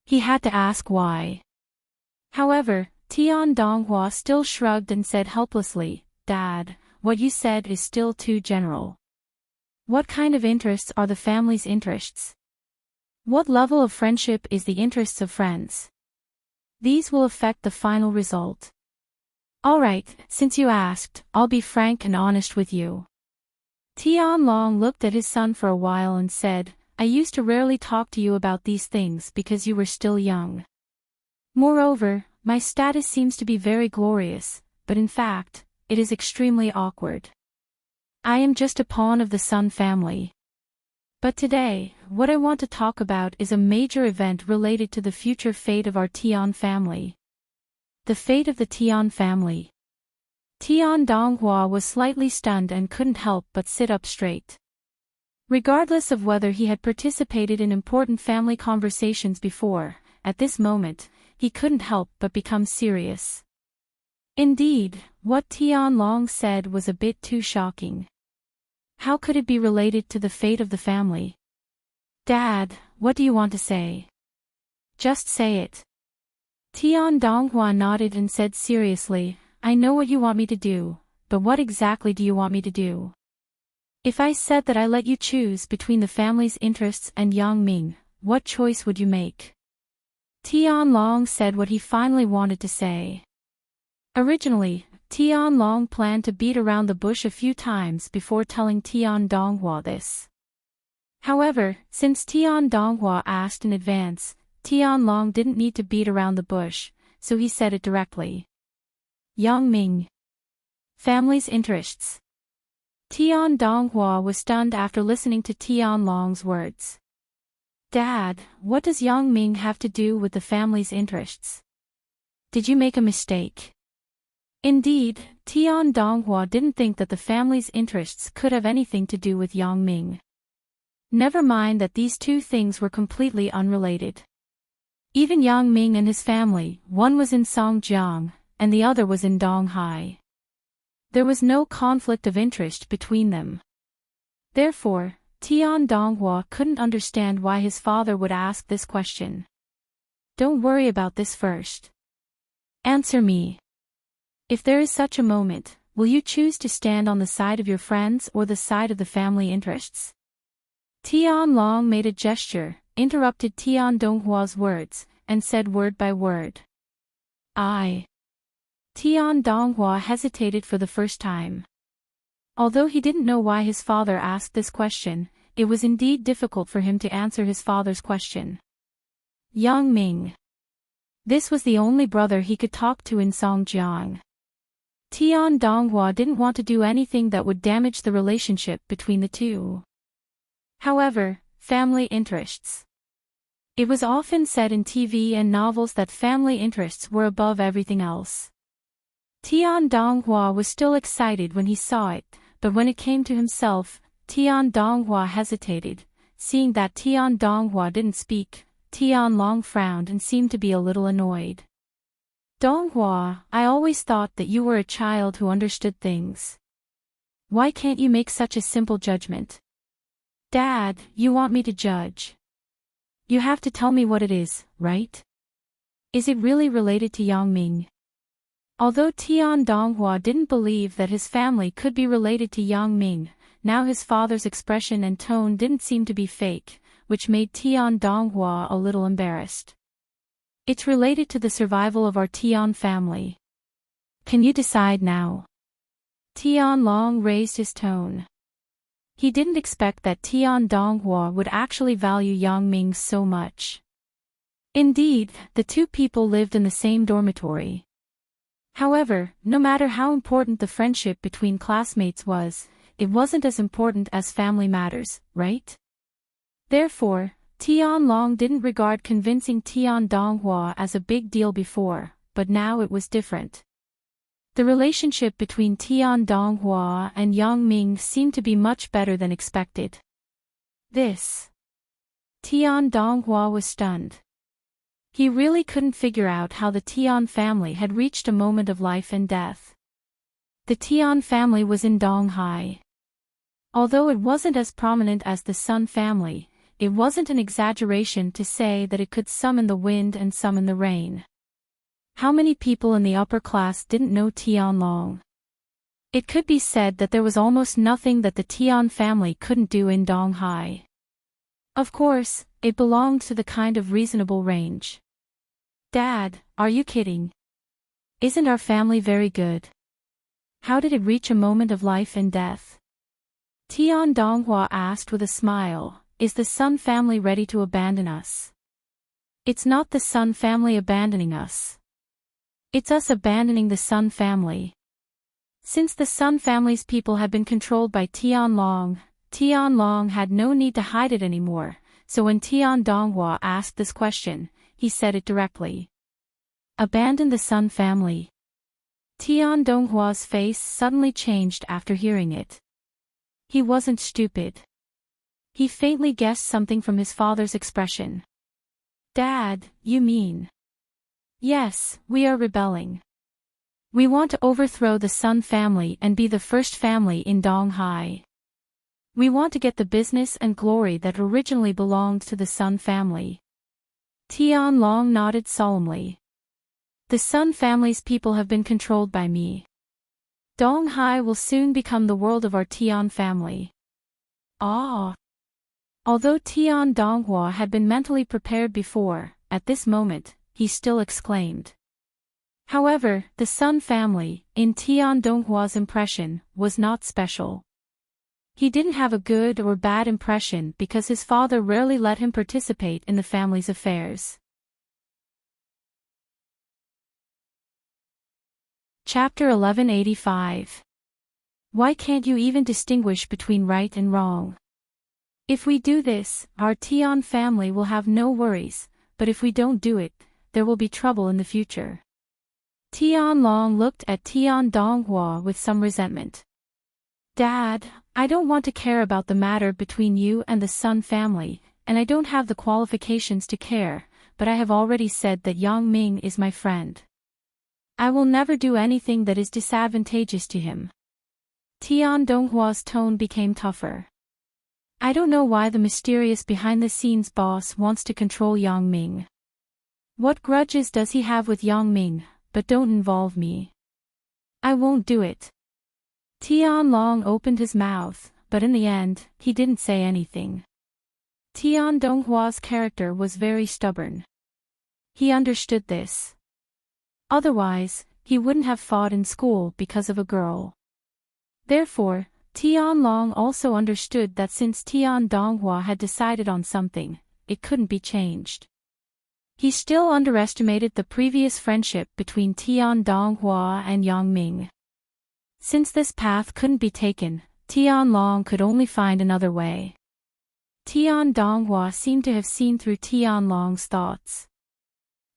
He had to ask why. However, Tian Donghua still shrugged and said helplessly, Dad, what you said is still too general. What kind of interests are the family's interests? What level of friendship is the interests of friends? These will affect the final result. Alright, since you asked, I'll be frank and honest with you. Tian Long looked at his son for a while and said, I used to rarely talk to you about these things because you were still young. Moreover, my status seems to be very glorious, but in fact, it is extremely awkward. I am just a pawn of the Sun family. But today, what I want to talk about is a major event related to the future fate of our Tian family. The fate of the Tian family. Tian Donghua was slightly stunned and couldn't help but sit up straight. Regardless of whether he had participated in important family conversations before, at this moment, he couldn't help but become serious. Indeed, what Tian Long said was a bit too shocking. How could it be related to the fate of the family? Dad, what do you want to say? Just say it. Tian Donghua nodded and said seriously, I know what you want me to do, but what exactly do you want me to do? If I said that I let you choose between the family's interests and Yang Ming, what choice would you make? Tian Long said what he finally wanted to say. Originally, Tian Long planned to beat around the bush a few times before telling Tian Donghua this. However, since Tian Donghua asked in advance, Tian Long didn't need to beat around the bush, so he said it directly. Yang Ming. Family's interests. Tian Donghua was stunned after listening to Tian Long's words. Dad, what does Yang Ming have to do with the family's interests? Did you make a mistake? Indeed, Tian Donghua didn't think that the family's interests could have anything to do with Yang Ming. Never mind that these two things were completely unrelated. Even Yang Ming and his family, one was in Songjiang, and the other was in Donghai. There was no conflict of interest between them. Therefore, Tian Donghua couldn't understand why his father would ask this question. Don't worry about this first. Answer me. If there is such a moment, will you choose to stand on the side of your friends or the side of the family interests? Tian Long made a gesture, interrupted Tian Donghua's words, and said word by word. Tian Donghua hesitated for the first time. Although he didn't know why his father asked this question, it was indeed difficult for him to answer his father's question. Yang Ming. This was the only brother he could talk to in Songjiang. Tian Donghua didn't want to do anything that would damage the relationship between the two. However, family interests. It was often said in TV and novels that family interests were above everything else. Tian Donghua was still excited when he saw it, but when it came to himself, Tian Donghua hesitated. Seeing that Tian Donghua didn't speak, Tian Long frowned and seemed to be a little annoyed. Donghua, I always thought that you were a child who understood things. Why can't you make such a simple judgment? Dad, you want me to judge. You have to tell me what it is, right? Is it really related to Yang Ming? Although Tian Donghua didn't believe that his family could be related to Yang Ming, now his father's expression and tone didn't seem to be fake, which made Tian Donghua a little embarrassed. It's related to the survival of our Tian family. Can you decide now? Tian Long raised his tone. He didn't expect that Tian Donghua would actually value Yang Ming so much. Indeed, the two people lived in the same dormitory. However, no matter how important the friendship between classmates was, it wasn't as important as family matters, right? Therefore, Tian Long didn't regard convincing Tian Donghua as a big deal before, but now it was different. The relationship between Tian Donghua and Yang Ming seemed to be much better than expected. Tian Donghua was stunned. He really couldn't figure out how the Tian family had reached a moment of life and death. The Tian family was in Donghai. Although it wasn't as prominent as the Sun family, it wasn't an exaggeration to say that it could summon the wind and summon the rain. How many people in the upper class didn't know Tian Long? It could be said that there was almost nothing that the Tian family couldn't do in Donghai. Of course, it belonged to the kind of reasonable range. Dad, are you kidding? Isn't our family very good? How did it reach a moment of life and death? Tian Donghua asked with a smile, is the Sun family ready to abandon us? It's not the Sun family abandoning us. It's us abandoning the Sun family. Since the Sun family's people had been controlled by Tian Long had no need to hide it anymore, so when Tian Donghua asked this question, he said it directly. Abandon the Sun family. Tian Donghua's face suddenly changed after hearing it. He wasn't stupid. He faintly guessed something from his father's expression. Dad, you mean? Yes, we are rebelling. We want to overthrow the Sun family and be the first family in Donghai. We want to get the business and glory that originally belonged to the Sun family. Tian Long nodded solemnly. The Sun family's people have been controlled by me. Donghai will soon become the world of our Tian family. Ah! Although Tian Donghua had been mentally prepared before, at this moment, he still exclaimed. However, the Sun family, in Tian Donghua's impression, was not special. He didn't have a good or bad impression because his father rarely let him participate in the family's affairs. Chapter 1185. Why can't you even distinguish between right and wrong? If we do this, our Tian family will have no worries, but if we don't do it, there will be trouble in the future. Tian Long looked at Tian Donghua with some resentment. Dad, I don't want to care about the matter between you and the Sun family, and I don't have the qualifications to care, but I have already said that Yang Ming is my friend. I will never do anything that is disadvantageous to him. Tian Donghua's tone became tougher. I don't know why the mysterious behind-the-scenes boss wants to control Yang Ming. What grudges does he have with Yang Ming, but don't involve me. I won't do it. Tian Long opened his mouth, but in the end, he didn't say anything. Tian Donghua's character was very stubborn. He understood this. Otherwise, he wouldn't have fought in school because of a girl. Therefore, Tian Long also understood that since Tian Donghua had decided on something, it couldn't be changed. He still underestimated the previous friendship between Tian Donghua and Yang Ming. Since this path couldn't be taken, Tian Long could only find another way. Tian Donghua seemed to have seen through Tian Long's thoughts.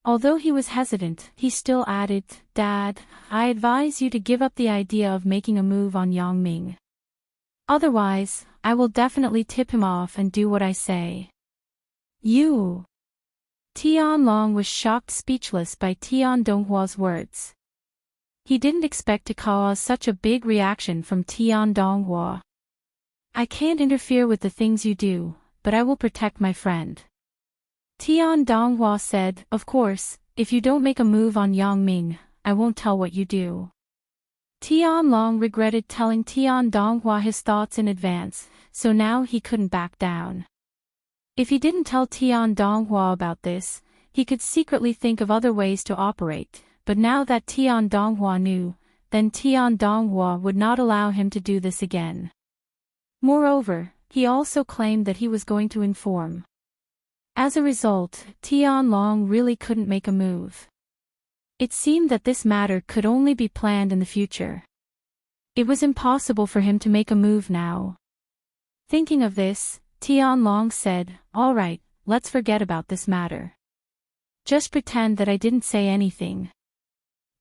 Although he was hesitant, he still added, Dad, I advise you to give up the idea of making a move on Yang Ming. Otherwise, I will definitely tip him off and do what I say. You! Tian Long was shocked speechless by Tian Donghua's words. He didn't expect to cause such a big reaction from Tian Donghua. I can't interfere with the things you do, but I will protect my friend. Tian Donghua said, of course, if you don't make a move on Yang Ming, I won't tell what you do. Tian Long regretted telling Tian Donghua his thoughts in advance, so now he couldn't back down. If he didn't tell Tian Donghua about this, he could secretly think of other ways to operate, but now that Tian Donghua knew, then Tian Donghua would not allow him to do this again. Moreover, he also claimed that he was going to inform. As a result, Tian Long really couldn't make a move. It seemed that this matter could only be planned in the future. It was impossible for him to make a move now. Thinking of this, Tian Long said, "All right, let's forget about this matter. Just pretend that I didn't say anything."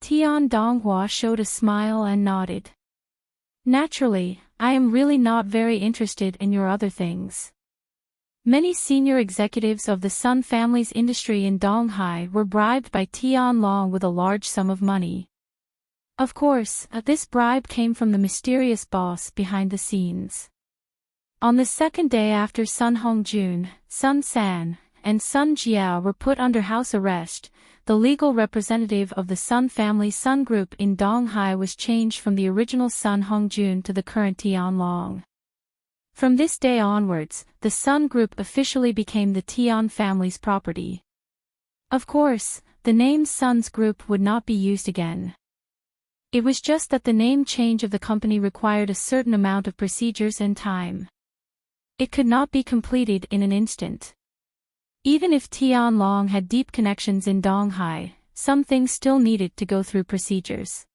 Tian Donghua showed a smile and nodded. "Naturally, I am really not very interested in your other things." Many senior executives of the Sun family's industry in Donghai were bribed by Tian Long with a large sum of money. Of course, this bribe came from the mysterious boss behind the scenes. On the second day after Sun Hongjun, Sun San, and Sun Jiao were put under house arrest, the legal representative of the Sun family Sun Group in Donghai was changed from the original Sun Hongjun to the current Tian Long. From this day onwards, the Sun Group officially became the Tian family's property. Of course, the name Sun's Group would not be used again. It was just that the name change of the company required a certain amount of procedures and time. It could not be completed in an instant. Even if Tian Long had deep connections in Donghai, some things still needed to go through procedures.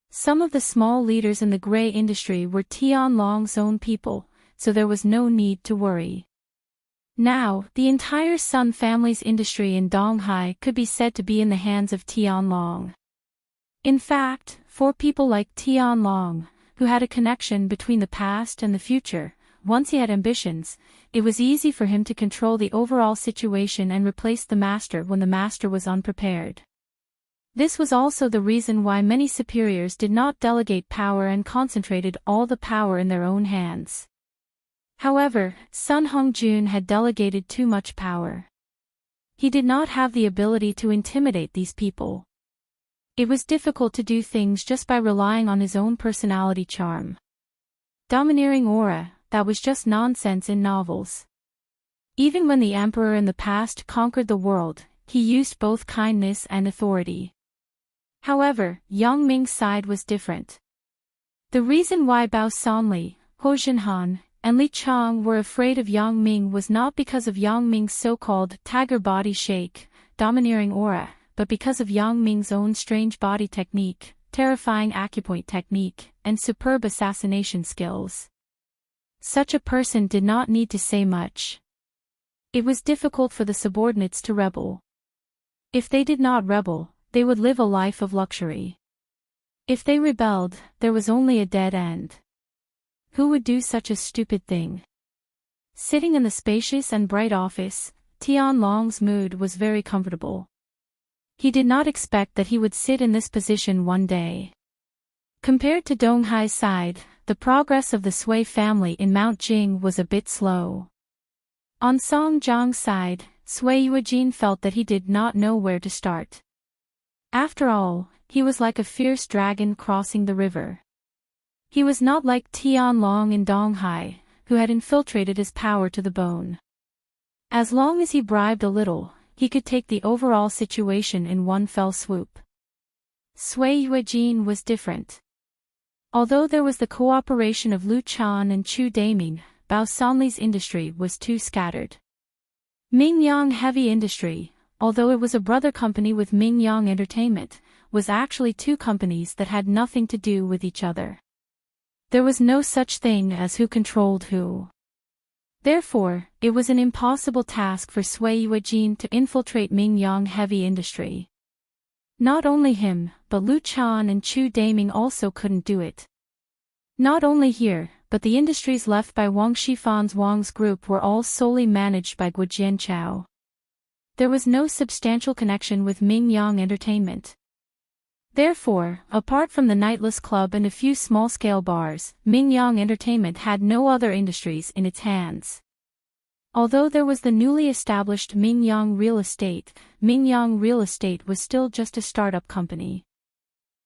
Some of the small leaders in the gray industry were Tian Long's own people, so there was no need to worry. Now, the entire Sun family's industry in Donghai could be said to be in the hands of Tian Long. In fact, for people like Tian Long, who had a connection between the past and the future, once he had ambitions, it was easy for him to control the overall situation and replace the master when the master was unprepared. This was also the reason why many superiors did not delegate power and concentrated all the power in their own hands. However, Sun Hongjun had delegated too much power. He did not have the ability to intimidate these people. It was difficult to do things just by relying on his own personality charm. Domineering aura, that was just nonsense in novels. Even when the emperor in the past conquered the world, he used both kindness and authority. However, Yang Ming's side was different. The reason why Bao Sanli, Ho Jinhan, and Li Chang were afraid of Yang Ming was not because of Yang Ming's so-called tiger body shake, domineering aura, but because of Yang Ming's own strange body technique, terrifying acupoint technique, and superb assassination skills. Such a person did not need to say much. It was difficult for the subordinates to rebel. If they did not rebel, they would live a life of luxury. If they rebelled, there was only a dead end. Who would do such a stupid thing? Sitting in the spacious and bright office, Tian Long's mood was very comfortable. He did not expect that he would sit in this position one day. Compared to Donghai's side, the progress of the Sui family in Mount Jing was a bit slow. On Song Jiang's side, Sui Yuejin felt that he did not know where to start. After all, he was like a fierce dragon crossing the river. He was not like Tian Long in Donghai, who had infiltrated his power to the bone. As long as he bribed a little, he could take the overall situation in one fell swoop. Sui Yuejin was different. Although there was the cooperation of Lu Chan and Chu Daiming, Bao Sanli's industry was too scattered. Mingyang Heavy Industry, although it was a brother company with Mingyang Entertainment, was actually two companies that had nothing to do with each other. There was no such thing as who controlled who. Therefore, it was an impossible task for Sui Yuejin to infiltrate Mingyang Heavy Industry. Not only him, but Lu Chan and Chu Daiming also couldn't do it. Not only here, but the industries left by Wang Shifan's Wang's group were all solely managed by Guo Jianchao. There was no substantial connection with Mingyang Entertainment. Therefore, apart from the Nightless Club and a few small-scale bars, Mingyang Entertainment had no other industries in its hands. Although there was the newly established Mingyang Real Estate was still just a startup company.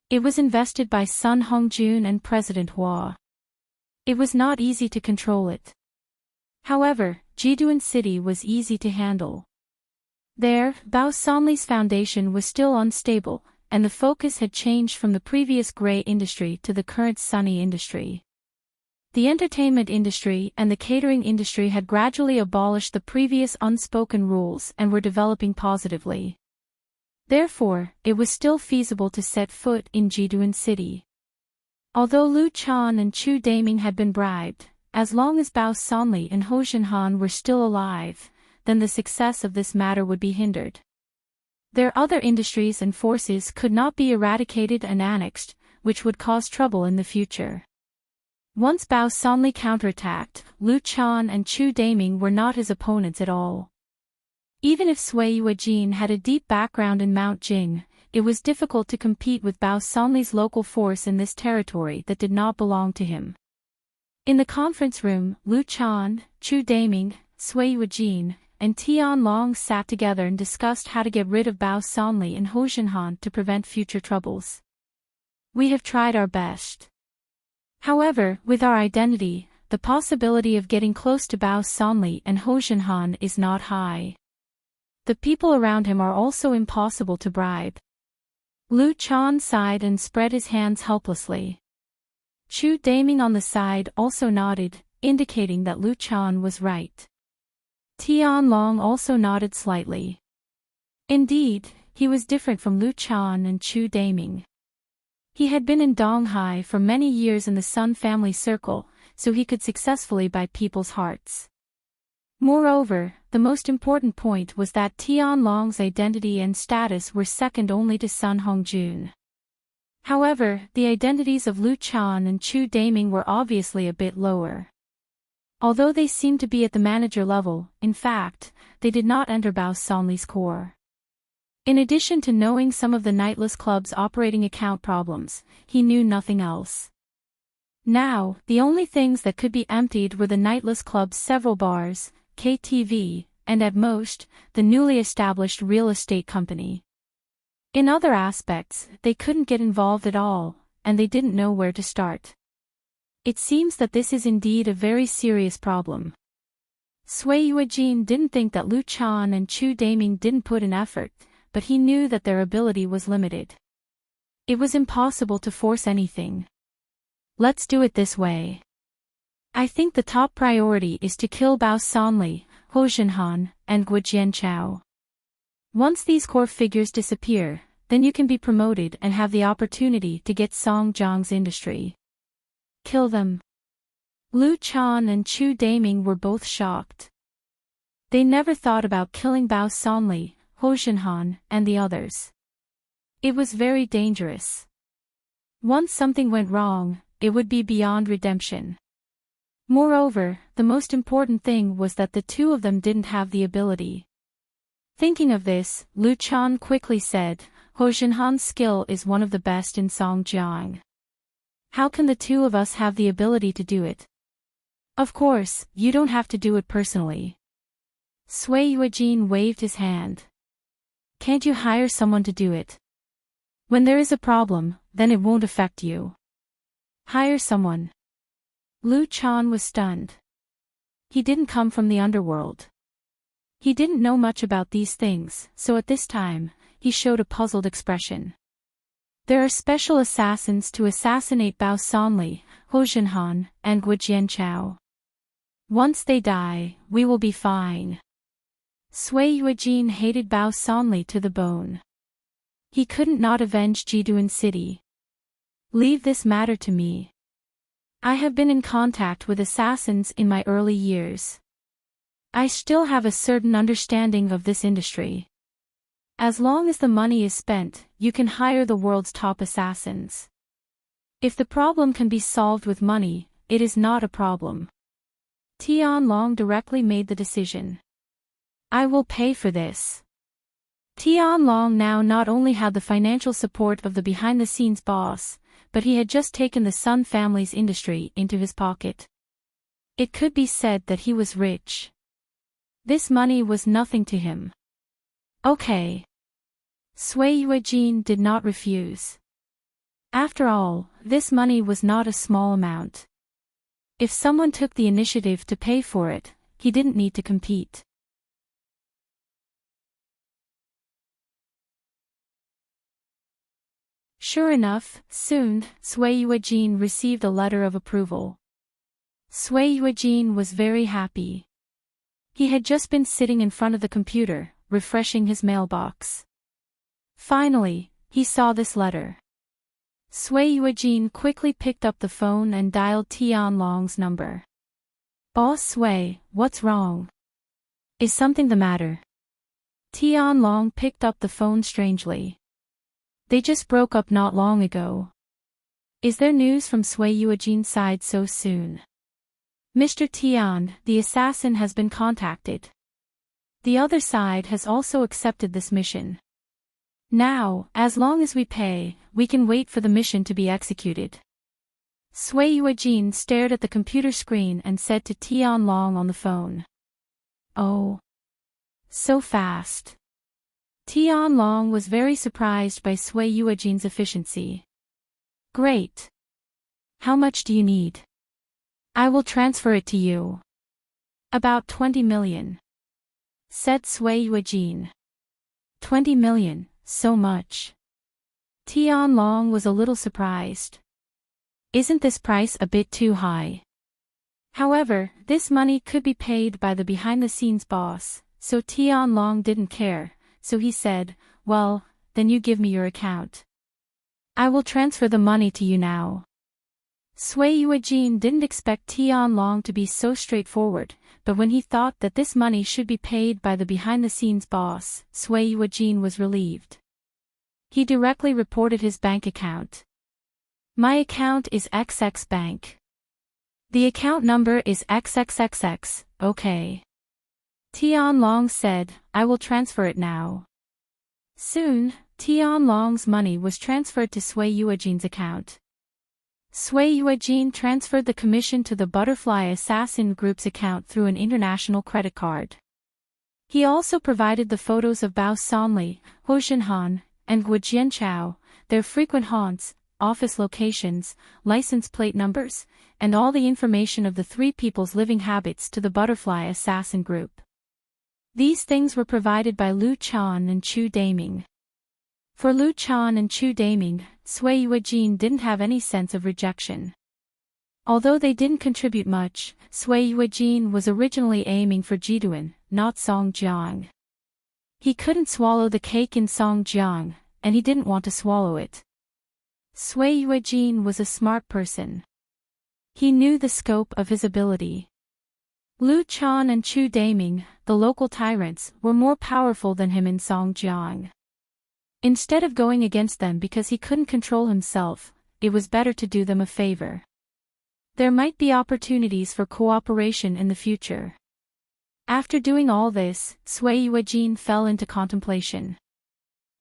It was invested by Sun Hongjun and President Hua. It was not easy to control it. However, Jiduan City was easy to handle. There, Bao Sanli's foundation was still unstable, and the focus had changed from the previous gray industry to the current sunny industry. The entertainment industry and the catering industry had gradually abolished the previous unspoken rules and were developing positively. Therefore, it was still feasible to set foot in Jiduan City. Although Lu Chan and Chu Daming had been bribed, as long as Bao Sanli and Ho Jinhan were still alive, then the success of this matter would be hindered. Their other industries and forces could not be eradicated and annexed, which would cause trouble in the future. Once Bao Sanli counterattacked, Lu Chan and Chu Daming were not his opponents at all. Even if Sui Yuejin had a deep background in Mount Jing, it was difficult to compete with Bao Sanli's local force in this territory that did not belong to him. In the conference room, Lu Chan, Chu Daming, Sui Yuejin, and Tian Long sat together and discussed how to get rid of Bao Sanli and Ho Jinhan to prevent future troubles. We have tried our best. However, with our identity, the possibility of getting close to Bao Sanli and Ho Jinhan is not high. The people around him are also impossible to bribe. Lu Chan sighed and spread his hands helplessly. Chu Daming on the side also nodded, indicating that Lu Chan was right. Tian Long also nodded slightly. Indeed, he was different from Lu Chan and Chu Daming. He had been in Donghai for many years in the Sun family circle, so he could successfully buy people's hearts. Moreover, the most important point was that Tian Long's identity and status were second only to Sun Hongjun. However, the identities of Lu Chan and Chu Daming were obviously a bit lower. Although they seemed to be at the manager level, in fact, they did not enter Bao Sanli's core. In addition to knowing some of the nightless club's operating account problems, he knew nothing else. Now, the only things that could be emptied were the nightless club's several bars, KTV, and at most, the newly established real estate company. In other aspects, they couldn't get involved at all, and they didn't know where to start. It seems that this is indeed a very serious problem. Sui Yuejin didn't think that Lu Chan and Chu Daming didn't put in effort, but he knew that their ability was limited. It was impossible to force anything. Let's do it this way. I think the top priority is to kill Bao Sanli, Ho Jinhan, and Guo Jianchao. Once these core figures disappear, then you can be promoted and have the opportunity to get Song Jiang's industry. Kill them. Lu Chan and Chu Daming were both shocked. They never thought about killing Bao Sanli, Ho Jinhan, and the others. It was very dangerous. Once something went wrong, it would be beyond redemption. Moreover, the most important thing was that the two of them didn't have the ability. Thinking of this, Lu Chan quickly said, Ho Jinhan's skill is one of the best in Songjiang. How can the two of us have the ability to do it? Of course, you don't have to do it personally. Sui Yuejin waved his hand. Can't you hire someone to do it? When there is a problem, then it won't affect you. Hire someone. Lu Chan was stunned. He didn't come from the underworld. He didn't know much about these things, so at this time, he showed a puzzled expression. There are special assassins to assassinate Bao Sanli, Ho Jinhan, and Guo Jianchao. Once they die, we will be fine. Sui Yuejin hated Bao Sanli to the bone. He couldn't not avenge Jiduan City. Leave this matter to me. I have been in contact with assassins in my early years. I still have a certain understanding of this industry. As long as the money is spent, you can hire the world's top assassins. If the problem can be solved with money, it is not a problem. Tian Long directly made the decision. I will pay for this. Tian Long now not only had the financial support of the behind-the-scenes boss, but he had just taken the Sun family's industry into his pocket. It could be said that he was rich. This money was nothing to him. Okay. Sui Yuejin did not refuse. After all, this money was not a small amount. If someone took the initiative to pay for it, he didn't need to compete. Sure enough, soon, Sui Yuejin received a letter of approval. Sui Yuejin was very happy. He had just been sitting in front of the computer, refreshing his mailbox. Finally, he saw this letter. Sui Yuejin quickly picked up the phone and dialed Tianlong's number. "Boss Sui, what's wrong? Is something the matter?" Tianlong picked up the phone strangely. "They just broke up not long ago. Is there news from Sui Yuejin's side so soon?" "Mr. Tian, the assassin has been contacted. The other side has also accepted this mission. Now, as long as we pay, we can wait for the mission to be executed." Sui Yuejin stared at the computer screen and said to Tianlong on the phone. "Oh. So fast." Tianlong was very surprised by Sui Yuejin's efficiency. "Great. How much do you need? I will transfer it to you." "About 20 million. Said Sui Yuejin. 20 million. So much." Tianlong was a little surprised. Isn't this price a bit too high? However, this money could be paid by the behind-the-scenes boss, so Tianlong didn't care, so he said, "Well, then you give me your account. I will transfer the money to you now." Sui Yuejin didn't expect Tianlong to be so straightforward, but when he thought that this money should be paid by the behind-the-scenes boss, Sui Yuejin was relieved. He directly reported his bank account. "My account is XX Bank. The account number is XXXX, okay." Tianlong said, "I will transfer it now." Soon, Tianlong's money was transferred to Sui Yuejin's account. Sui Yuejin transferred the commission to the Butterfly Assassin Group's account through an international credit card. He also provided the photos of Bao Sanli, Ho Xinhan, and Guo Jianchao, their frequent haunts, office locations, license plate numbers, and all the information of the three people's living habits to the Butterfly Assassin Group. These things were provided by Lu Chan and Chu Daming. For Lu Chan and Chu Daming, Sui Yuejin didn't have any sense of rejection. Although they didn't contribute much, Sui Yuejin was originally aiming for Jiduan, not Songjiang. He couldn't swallow the cake in Songjiang, and he didn't want to swallow it. Sui Yuejin was a smart person. He knew the scope of his ability. Lu Chan and Chu Daming, the local tyrants, were more powerful than him in Songjiang. Instead of going against them because he couldn't control himself, it was better to do them a favor. There might be opportunities for cooperation in the future. After doing all this, Sui Yuejin fell into contemplation.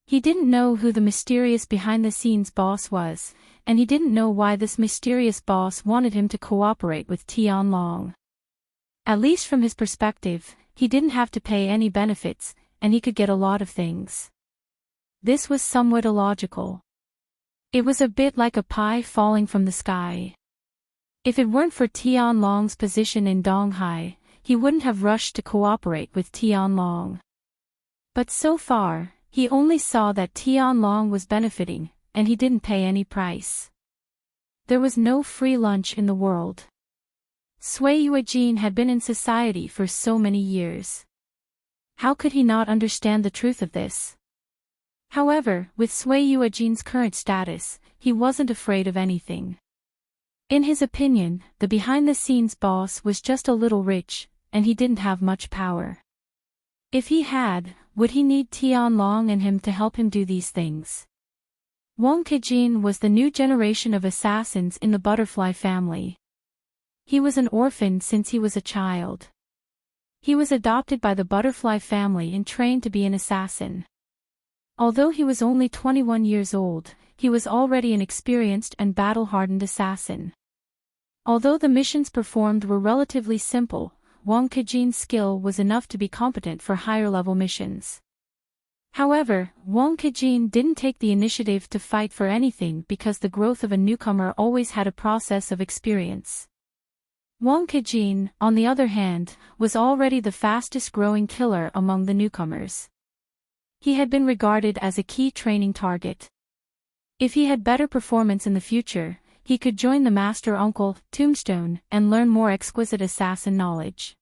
He didn't know who the mysterious behind-the-scenes boss was, and he didn't know why this mysterious boss wanted him to cooperate with Tianlong. At least from his perspective, he didn't have to pay any benefits, and he could get a lot of things. This was somewhat illogical. It was a bit like a pie falling from the sky. If it weren't for Tianlong's position in Donghai, he wouldn't have rushed to cooperate with Tianlong. But so far, he only saw that Tianlong was benefiting, and he didn't pay any price. There was no free lunch in the world. Sui Yuejin had been in society for so many years. How could he not understand the truth of this? However, with Sui Yuejin's current status, he wasn't afraid of anything. In his opinion, the behind-the-scenes boss was just a little rich, and he didn't have much power. If he had, would he need Tianlong and him to help him do these things? Wang Kejin was the new generation of assassins in the Butterfly family. He was an orphan since he was a child. He was adopted by the Butterfly family and trained to be an assassin. Although he was only 21 years old, he was already an experienced and battle-hardened assassin. Although the missions performed were relatively simple, Wang Kejin's skill was enough to be competent for higher-level missions. However, Wang Kejin didn't take the initiative to fight for anything because the growth of a newcomer always had a process of experience. Wang Kejin, on the other hand, was already the fastest-growing killer among the newcomers. He had been regarded as a key training target. If he had better performance in the future, he could join the Master Uncle, Tombstone, and learn more exquisite assassin knowledge.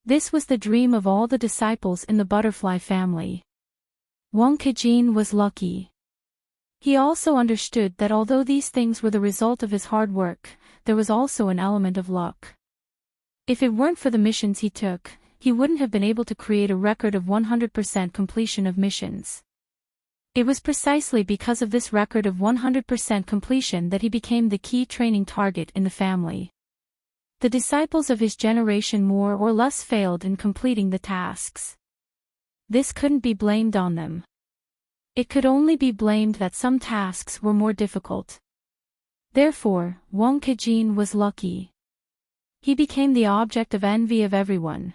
This was the dream of all the disciples in the butterfly family. Wang Kejin was lucky. He also understood that although these things were the result of his hard work, there was also an element of luck. If it weren't for the missions he took, he wouldn't have been able to create a record of 100% completion of missions. It was precisely because of this record of 100% completion that he became the key training target in the family. The disciples of his generation more or less failed in completing the tasks. This couldn't be blamed on them. It could only be blamed that some tasks were more difficult. Therefore, Wang Kejin was lucky. He became the object of envy of everyone.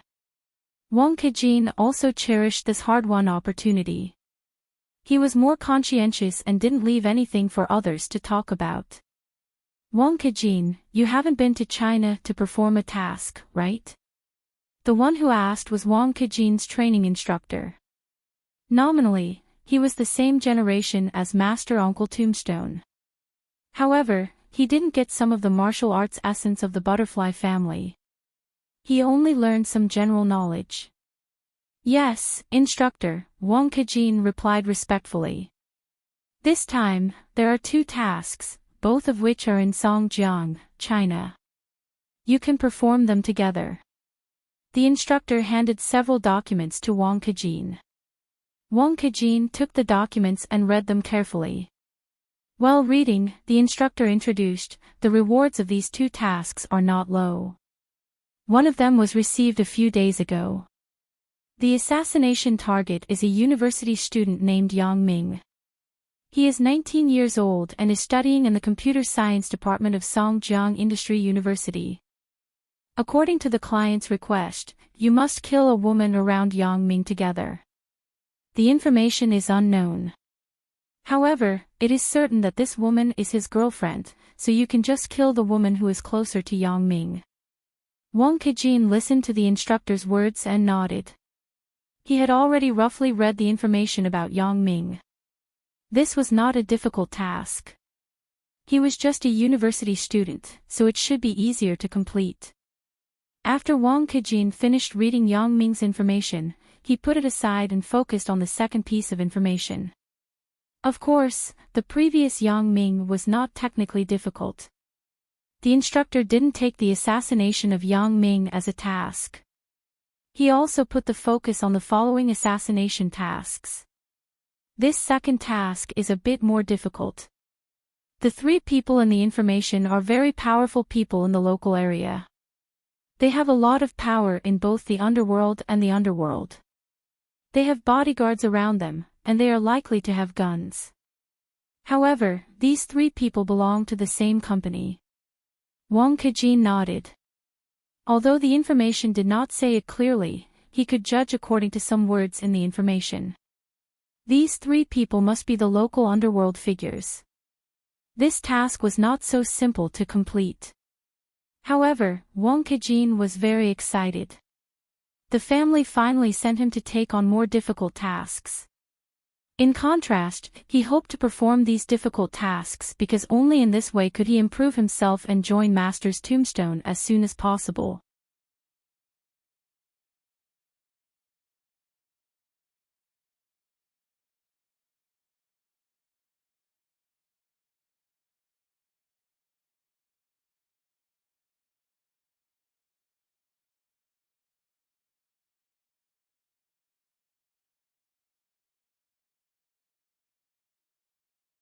Wang Kejin also cherished this hard-won opportunity. He was more conscientious and didn't leave anything for others to talk about. Wang Kejin, you haven't been to China to perform a task, right? The one who asked was Wang Kejin's training instructor. Nominally, he was the same generation as Master Uncle Tombstone. However, he didn't get some of the martial arts essence of the butterfly family. He only learned some general knowledge. Yes, instructor, Wang Kejin replied respectfully. This time, there are 2 tasks, both of which are in Songjiang, China. You can perform them together. The instructor handed several documents to Wang Kejin. Wang Kejin took the documents and read them carefully. While reading, the instructor introduced, the rewards of these 2 tasks are not low. One of them was received a few days ago. The assassination target is a university student named Yang Ming. He is 19 years old and is studying in the computer science department of Songjiang Industry University. According to the client's request, you must kill a woman around Yang Ming together. The information is unknown. However, it is certain that this woman is his girlfriend, so you can just kill the woman who is closer to Yang Ming. Wang Kejin listened to the instructor's words and nodded. He had already roughly read the information about Yang Ming. This was not a difficult task. He was just a university student, so it should be easier to complete. After Wang Kejin finished reading Yang Ming's information, he put it aside and focused on the second piece of information. Of course, the previous Yang Ming was not technically difficult. The instructor didn't take the assassination of Yang Ming as a task. He also put the focus on the following assassination tasks. This second task is a bit more difficult. The 3 people in the information are very powerful people in the local area. They have a lot of power in both the underworld and the underworld. They have bodyguards around them, and they are likely to have guns. However, these 3 people belong to the same company. Wang Kejin nodded. Although the information did not say it clearly, he could judge according to some words in the information. These 3 people must be the local underworld figures. This task was not so simple to complete. However, Wang Kejin was very excited. The family finally sent him to take on more difficult tasks. In contrast, he hoped to perform these difficult tasks because only in this way could he improve himself and join Master's Tombstone as soon as possible.